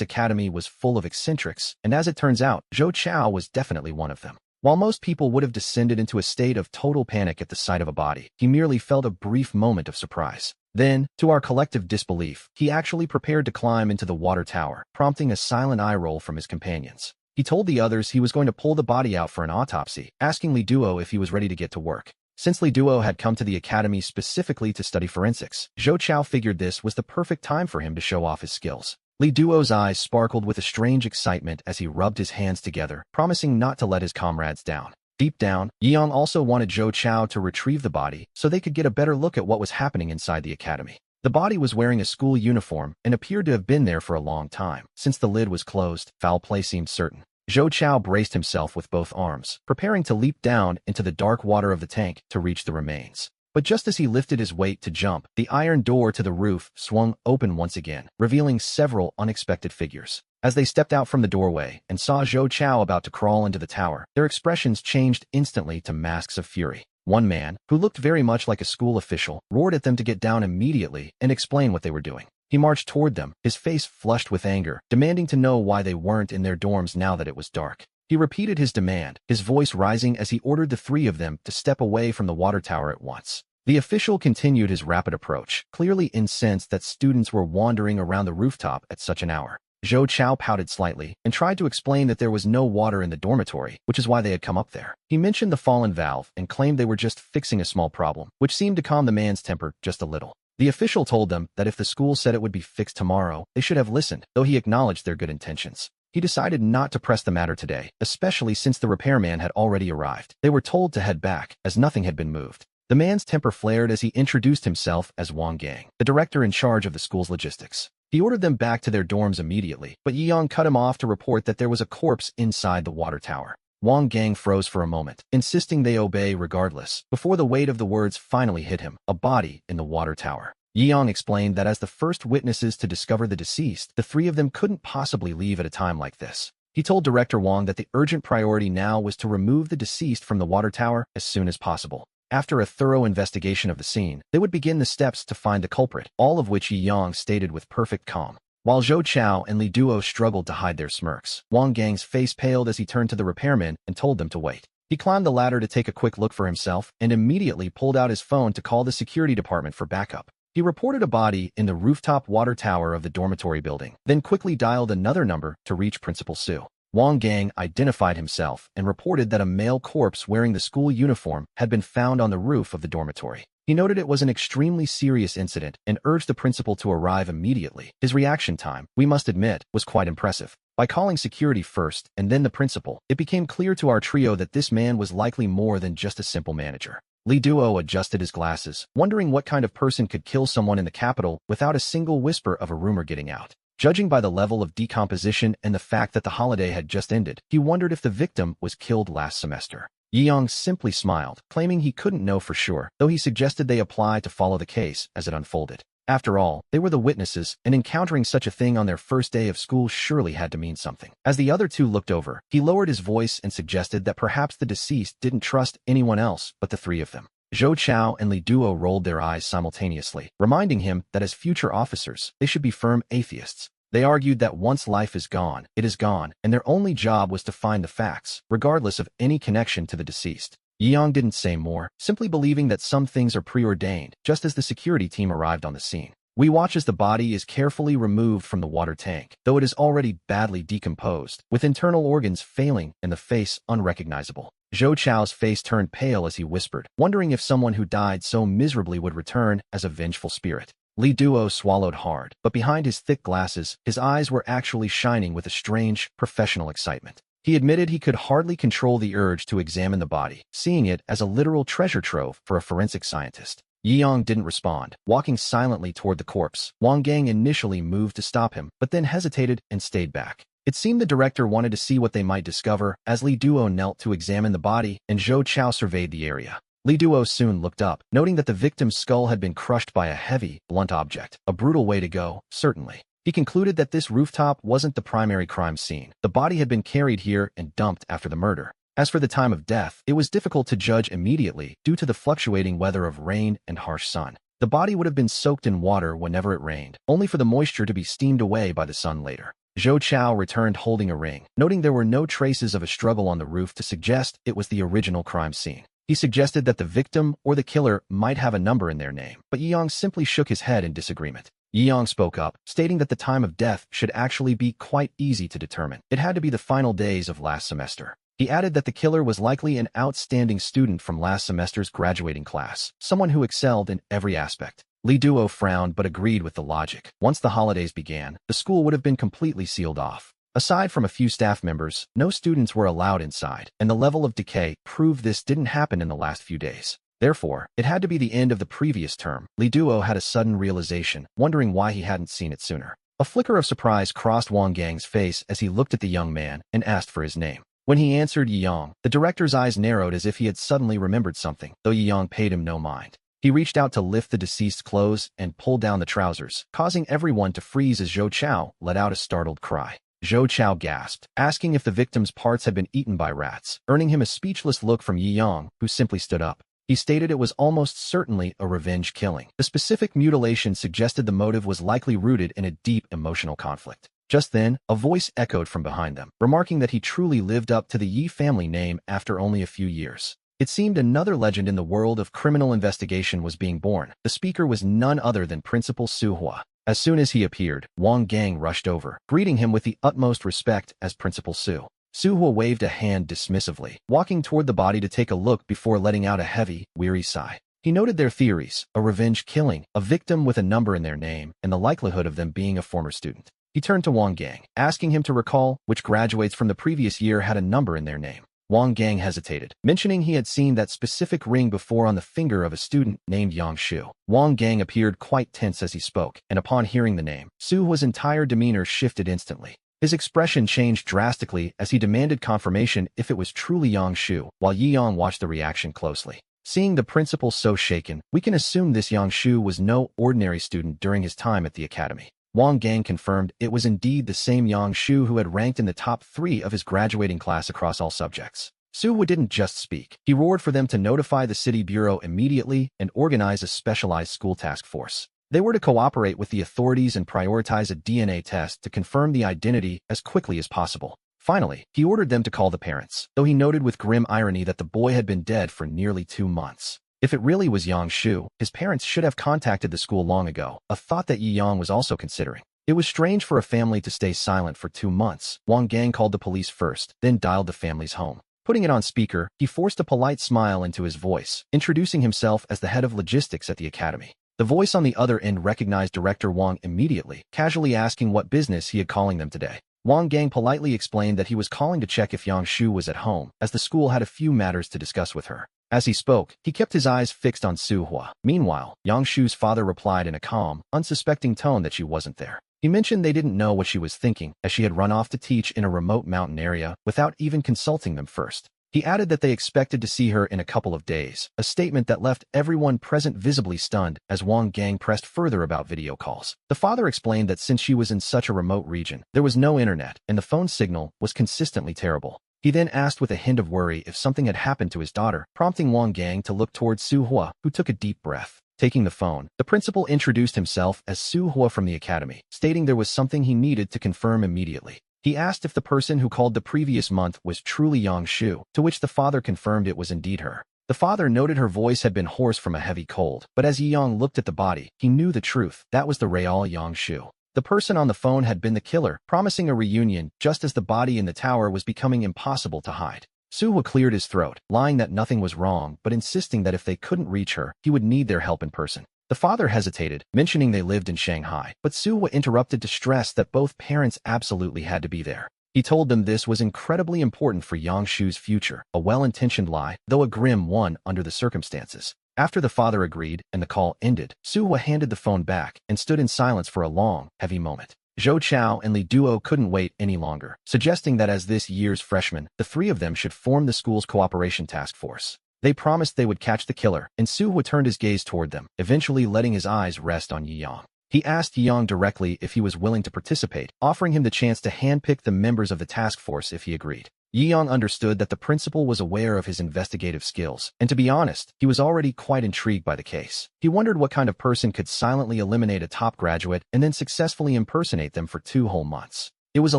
academy was full of eccentrics, and as it turns out, Zhou Chao was definitely one of them. While most people would have descended into a state of total panic at the sight of a body, he merely felt a brief moment of surprise. Then, to our collective disbelief, he actually prepared to climb into the water tower, prompting a silent eye roll from his companions. He told the others he was going to pull the body out for an autopsy, asking Li Duo if he was ready to get to work. Since Li Duo had come to the academy specifically to study forensics, Zhou Chao figured this was the perfect time for him to show off his skills. Li Duo's eyes sparkled with a strange excitement as he rubbed his hands together, promising not to let his comrades down. Deep down, Yi Yang also wanted Zhou Chao to retrieve the body so they could get a better look at what was happening inside the academy. The body was wearing a school uniform and appeared to have been there for a long time. Since the lid was closed, foul play seemed certain. Zhou Chao braced himself with both arms, preparing to leap down into the dark water of the tank to reach the remains. But just as he lifted his weight to jump, the iron door to the roof swung open once again, revealing several unexpected figures. As they stepped out from the doorway and saw Zhou Chao about to crawl into the tower, their expressions changed instantly to masks of fury. One man, who looked very much like a school official, roared at them to get down immediately and explain what they were doing. He marched toward them, his face flushed with anger, demanding to know why they weren't in their dorms now that it was dark. He repeated his demand, his voice rising as he ordered the three of them to step away from the water tower at once. The official continued his rapid approach, clearly incensed that students were wandering around the rooftop at such an hour. Zhou Chao pouted slightly and tried to explain that there was no water in the dormitory, which is why they had come up there. He mentioned the fallen valve and claimed they were just fixing a small problem, which seemed to calm the man's temper just a little. The official told them that if the school said it would be fixed tomorrow, they should have listened, though he acknowledged their good intentions. He decided not to press the matter today, especially since the repairman had already arrived. They were told to head back, as nothing had been moved. The man's temper flared as he introduced himself as Wang Gang, the director in charge of the school's logistics. He ordered them back to their dorms immediately, but Yi Yang cut him off to report that there was a corpse inside the water tower. Wang Gang froze for a moment, insisting they obey regardless, before the weight of the words finally hit him, a body in the water tower. Yi Yang explained that as the first witnesses to discover the deceased, the three of them couldn't possibly leave at a time like this. He told Director Wang that the urgent priority now was to remove the deceased from the water tower as soon as possible. After a thorough investigation of the scene, they would begin the steps to find the culprit, all of which Yi Yang stated with perfect calm. While Zhou Chao and Li Duo struggled to hide their smirks, Wang Gang's face paled as he turned to the repairman and told them to wait. He climbed the ladder to take a quick look for himself and immediately pulled out his phone to call the security department for backup. He reported a body in the rooftop water tower of the dormitory building, then quickly dialed another number to reach Principal Su. Wang Gang identified himself and reported that a male corpse wearing the school uniform had been found on the roof of the dormitory. He noted it was an extremely serious incident and urged the principal to arrive immediately. His reaction time, we must admit, was quite impressive. By calling security first and then the principal, it became clear to our trio that this man was likely more than just a simple manager. Li Duo adjusted his glasses, wondering what kind of person could kill someone in the capital without a single whisper of a rumor getting out. Judging by the level of decomposition and the fact that the holiday had just ended, he wondered if the victim was killed last semester. Yi Yang simply smiled, claiming he couldn't know for sure, though he suggested they apply to follow the case as it unfolded. After all, they were the witnesses, and encountering such a thing on their first day of school surely had to mean something. As the other two looked over, he lowered his voice and suggested that perhaps the deceased didn't trust anyone else but the three of them. Zhou Chao and Li Duo rolled their eyes simultaneously, reminding him that as future officers, they should be firm atheists. They argued that once life is gone, it is gone, and their only job was to find the facts, regardless of any connection to the deceased. Yang didn't say more, simply believing that some things are preordained, just as the security team arrived on the scene. We watch as the body is carefully removed from the water tank, though it is already badly decomposed, with internal organs failing and the face unrecognizable. Zhou Chao's face turned pale as he whispered, wondering if someone who died so miserably would return as a vengeful spirit. Li Duo swallowed hard, but behind his thick glasses, his eyes were actually shining with a strange, professional excitement. He admitted he could hardly control the urge to examine the body, seeing it as a literal treasure trove for a forensic scientist. Yang didn't respond, walking silently toward the corpse. Wang Gang initially moved to stop him, but then hesitated and stayed back. It seemed the director wanted to see what they might discover as Li Duo knelt to examine the body and Zhou Chao surveyed the area. Li Duo soon looked up, noting that the victim's skull had been crushed by a heavy, blunt object. A brutal way to go, certainly. He concluded that this rooftop wasn't the primary crime scene. The body had been carried here and dumped after the murder. As for the time of death, it was difficult to judge immediately due to the fluctuating weather of rain and harsh sun. The body would have been soaked in water whenever it rained, only for the moisture to be steamed away by the sun later. Zhou Chao returned holding a ring, noting there were no traces of a struggle on the roof to suggest it was the original crime scene. He suggested that the victim or the killer might have a number in their name, but Yang simply shook his head in disagreement. Yang spoke up, stating that the time of death should actually be quite easy to determine. It had to be the final days of last semester. He added that the killer was likely an outstanding student from last semester's graduating class, someone who excelled in every aspect. Li Duo frowned but agreed with the logic. Once the holidays began, the school would have been completely sealed off. Aside from a few staff members, no students were allowed inside, and the level of decay proved this didn't happen in the last few days. Therefore, it had to be the end of the previous term. Li Duo had a sudden realization, wondering why he hadn't seen it sooner. A flicker of surprise crossed Wang Gang's face as he looked at the young man and asked for his name. When he answered Yang, the director's eyes narrowed as if he had suddenly remembered something, though Yang paid him no mind. He reached out to lift the deceased's clothes and pulled down the trousers, causing everyone to freeze as Zhou Chao let out a startled cry. Zhou Chao gasped, asking if the victim's parts had been eaten by rats, earning him a speechless look from Yang, who simply stood up. He stated it was almost certainly a revenge killing. The specific mutilation suggested the motive was likely rooted in a deep emotional conflict. Just then, a voice echoed from behind them, remarking that he truly lived up to the Yi family name after only a few years. It seemed another legend in the world of criminal investigation was being born. The speaker was none other than Principal Su Hua. As soon as he appeared, Wang Gang rushed over, greeting him with the utmost respect as Principal Su. Su Hua waved a hand dismissively, walking toward the body to take a look before letting out a heavy, weary sigh. He noted their theories: a revenge killing, a victim with a number in their name, and the likelihood of them being a former student. He turned to Wang Gang, asking him to recall which graduates from the previous year had a number in their name. Wang Gang hesitated, mentioning he had seen that specific ring before on the finger of a student named Yang Shu. Wang Gang appeared quite tense as he spoke, and upon hearing the name, Su Hua's entire demeanor shifted instantly. His expression changed drastically as he demanded confirmation if it was truly Yang Shu, while Yi Yang watched the reaction closely. Seeing the principal so shaken, we can assume this Yang Shu was no ordinary student during his time at the academy. Wang Gang confirmed it was indeed the same Yang Shu who had ranked in the top 3 of his graduating class across all subjects. Su Hua didn't just speak. He roared for them to notify the city bureau immediately and organize a specialized school task force. They were to cooperate with the authorities and prioritize a DNA test to confirm the identity as quickly as possible. Finally, he ordered them to call the parents, though he noted with grim irony that the boy had been dead for nearly 2 months. If it really was Yang Shu, his parents should have contacted the school long ago, a thought that Yi Yang was also considering. It was strange for a family to stay silent for 2 months. Wang Gang called the police first, then dialed the family's home. Putting it on speaker, he forced a polite smile into his voice, introducing himself as the head of logistics at the academy. The voice on the other end recognized Director Wang immediately, casually asking what business he had calling them today. Wang Gang politely explained that he was calling to check if Yang Shu was at home, as the school had a few matters to discuss with her. As he spoke, he kept his eyes fixed on Su Hua. Meanwhile, Yang Shu's father replied in a calm, unsuspecting tone that she wasn't there. He mentioned they didn't know what she was thinking, as she had run off to teach in a remote mountain area without even consulting them first. He added that they expected to see her in a couple of days, a statement that left everyone present visibly stunned as Wang Gang pressed further about video calls. The father explained that since she was in such a remote region, there was no internet, and the phone signal was consistently terrible. He then asked with a hint of worry if something had happened to his daughter, prompting Wang Gang to look towards Su Hua, who took a deep breath. Taking the phone, the principal introduced himself as Su Hua from the academy, stating there was something he needed to confirm immediately. He asked if the person who called the previous month was truly Yang Shu, to which the father confirmed it was indeed her. The father noted her voice had been hoarse from a heavy cold, but as Yi Yang looked at the body, he knew the truth. That was the real Yang Shu. The person on the phone had been the killer, promising a reunion just as the body in the tower was becoming impossible to hide. Su Hua cleared his throat, lying that nothing was wrong, but insisting that if they couldn't reach her, he would need their help in person. The father hesitated, mentioning they lived in Shanghai, but Su Hua interrupted to stress that both parents absolutely had to be there. He told them this was incredibly important for Yang Shu's future, a well-intentioned lie, though a grim one under the circumstances. After the father agreed and the call ended, Su Hua handed the phone back and stood in silence for a long, heavy moment. Zhou Chao and Li Duo couldn't wait any longer, suggesting that as this year's freshmen, the three of them should form the school's cooperation task force. They promised they would catch the killer, and Su Hua turned his gaze toward them, eventually letting his eyes rest on Yi Yang. He asked Yi Yang directly if he was willing to participate, offering him the chance to handpick the members of the task force if he agreed. Yi Yang understood that the principal was aware of his investigative skills, and to be honest, he was already quite intrigued by the case. He wondered what kind of person could silently eliminate a top graduate and then successfully impersonate them for 2 whole months. It was a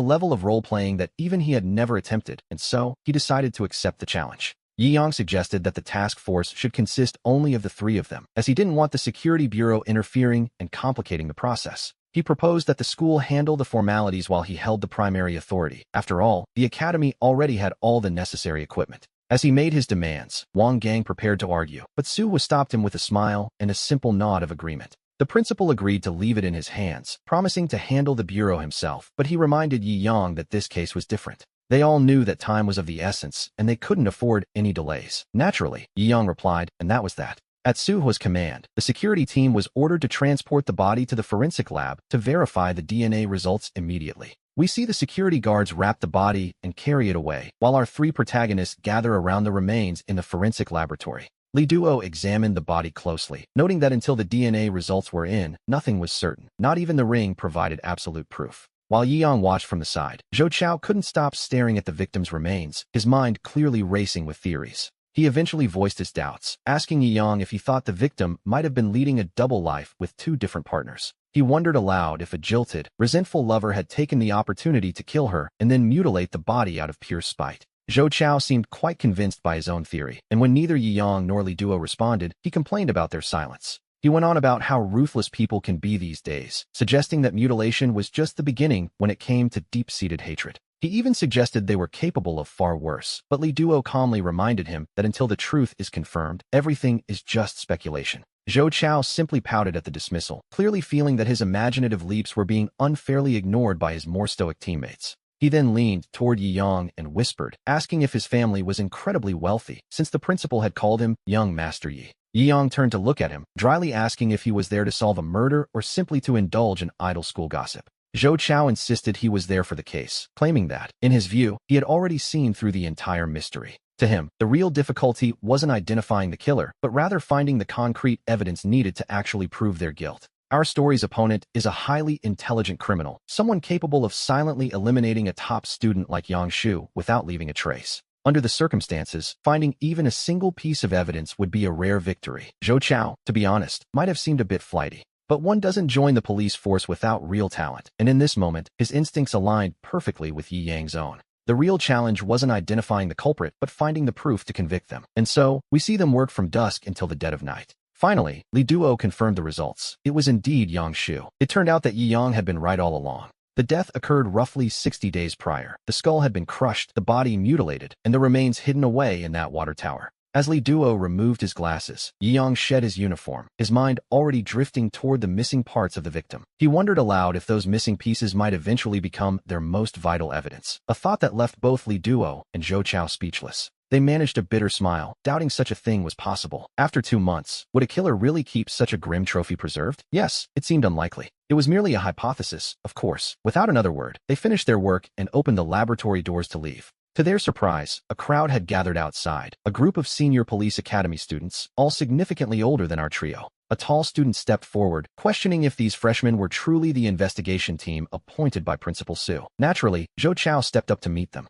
level of role-playing that even he had never attempted, and so, he decided to accept the challenge. Yi Yang suggested that the task force should consist only of the 3 of them, as he didn't want the security bureau interfering and complicating the process. He proposed that the school handle the formalities while he held the primary authority. After all, the academy already had all the necessary equipment. As he made his demands, Wang Gang prepared to argue, but Su Hua stopped him with a smile and a simple nod of agreement. The principal agreed to leave it in his hands, promising to handle the bureau himself, but he reminded Yi Yang that this case was different. They all knew that time was of the essence, and they couldn't afford any delays. Naturally, Yi Yang replied, and that was that. At Su Hua's command, the security team was ordered to transport the body to the forensic lab to verify the DNA results immediately. We see the security guards wrap the body and carry it away, while our 3 protagonists gather around the remains in the forensic laboratory. Li Duo examined the body closely, noting that until the DNA results were in, nothing was certain. Not even the ring provided absolute proof. While Yi Yang watched from the side, Zhou Chao couldn't stop staring at the victim's remains, his mind clearly racing with theories. He eventually voiced his doubts, asking Yi Yang if he thought the victim might have been leading a double life with 2 different partners. He wondered aloud if a jilted, resentful lover had taken the opportunity to kill her and then mutilate the body out of pure spite. Zhou Chao seemed quite convinced by his own theory, and when neither Yi Yang nor Li Duo responded, he complained about their silence. He went on about how ruthless people can be these days, suggesting that mutilation was just the beginning when it came to deep-seated hatred. He even suggested they were capable of far worse, but Li Duo calmly reminded him that until the truth is confirmed, everything is just speculation. Zhou Chao simply pouted at the dismissal, clearly feeling that his imaginative leaps were being unfairly ignored by his more stoic teammates. He then leaned toward Yi Yang and whispered, asking if his family was incredibly wealthy, since the principal had called him Young Master Yi. Yi Yang turned to look at him, dryly asking if he was there to solve a murder or simply to indulge in idle school gossip. Zhou Chao insisted he was there for the case, claiming that, in his view, he had already seen through the entire mystery. To him, the real difficulty wasn't identifying the killer, but rather finding the concrete evidence needed to actually prove their guilt. Our story's opponent is a highly intelligent criminal, someone capable of silently eliminating a top student like Yang Shu without leaving a trace. Under the circumstances, finding even a single piece of evidence would be a rare victory. Zhou Chao, to be honest, might have seemed a bit flighty. But one doesn't join the police force without real talent, and in this moment, his instincts aligned perfectly with Yi Yang's own. The real challenge wasn't identifying the culprit, but finding the proof to convict them. And so, we see them work from dusk until the dead of night. Finally, Li Duo confirmed the results. It was indeed Yang Shu. It turned out that Yi Yang had been right all along. The death occurred roughly 60 days prior. The skull had been crushed, the body mutilated, and the remains hidden away in that water tower. As Li Duo removed his glasses, Yi Yang shed his uniform, his mind already drifting toward the missing parts of the victim. He wondered aloud if those missing pieces might eventually become their most vital evidence, a thought that left both Li Duo and Zhou Chao speechless. They managed a bitter smile, doubting such a thing was possible. After 2 months, would a killer really keep such a grim trophy preserved? Yes, it seemed unlikely. It was merely a hypothesis, of course. Without another word, they finished their work and opened the laboratory doors to leave. To their surprise, a crowd had gathered outside, a group of senior police academy students, all significantly older than our trio. A tall student stepped forward, questioning if these freshmen were truly the investigation team appointed by Principal Su. Naturally, Zhou Chao stepped up to meet them.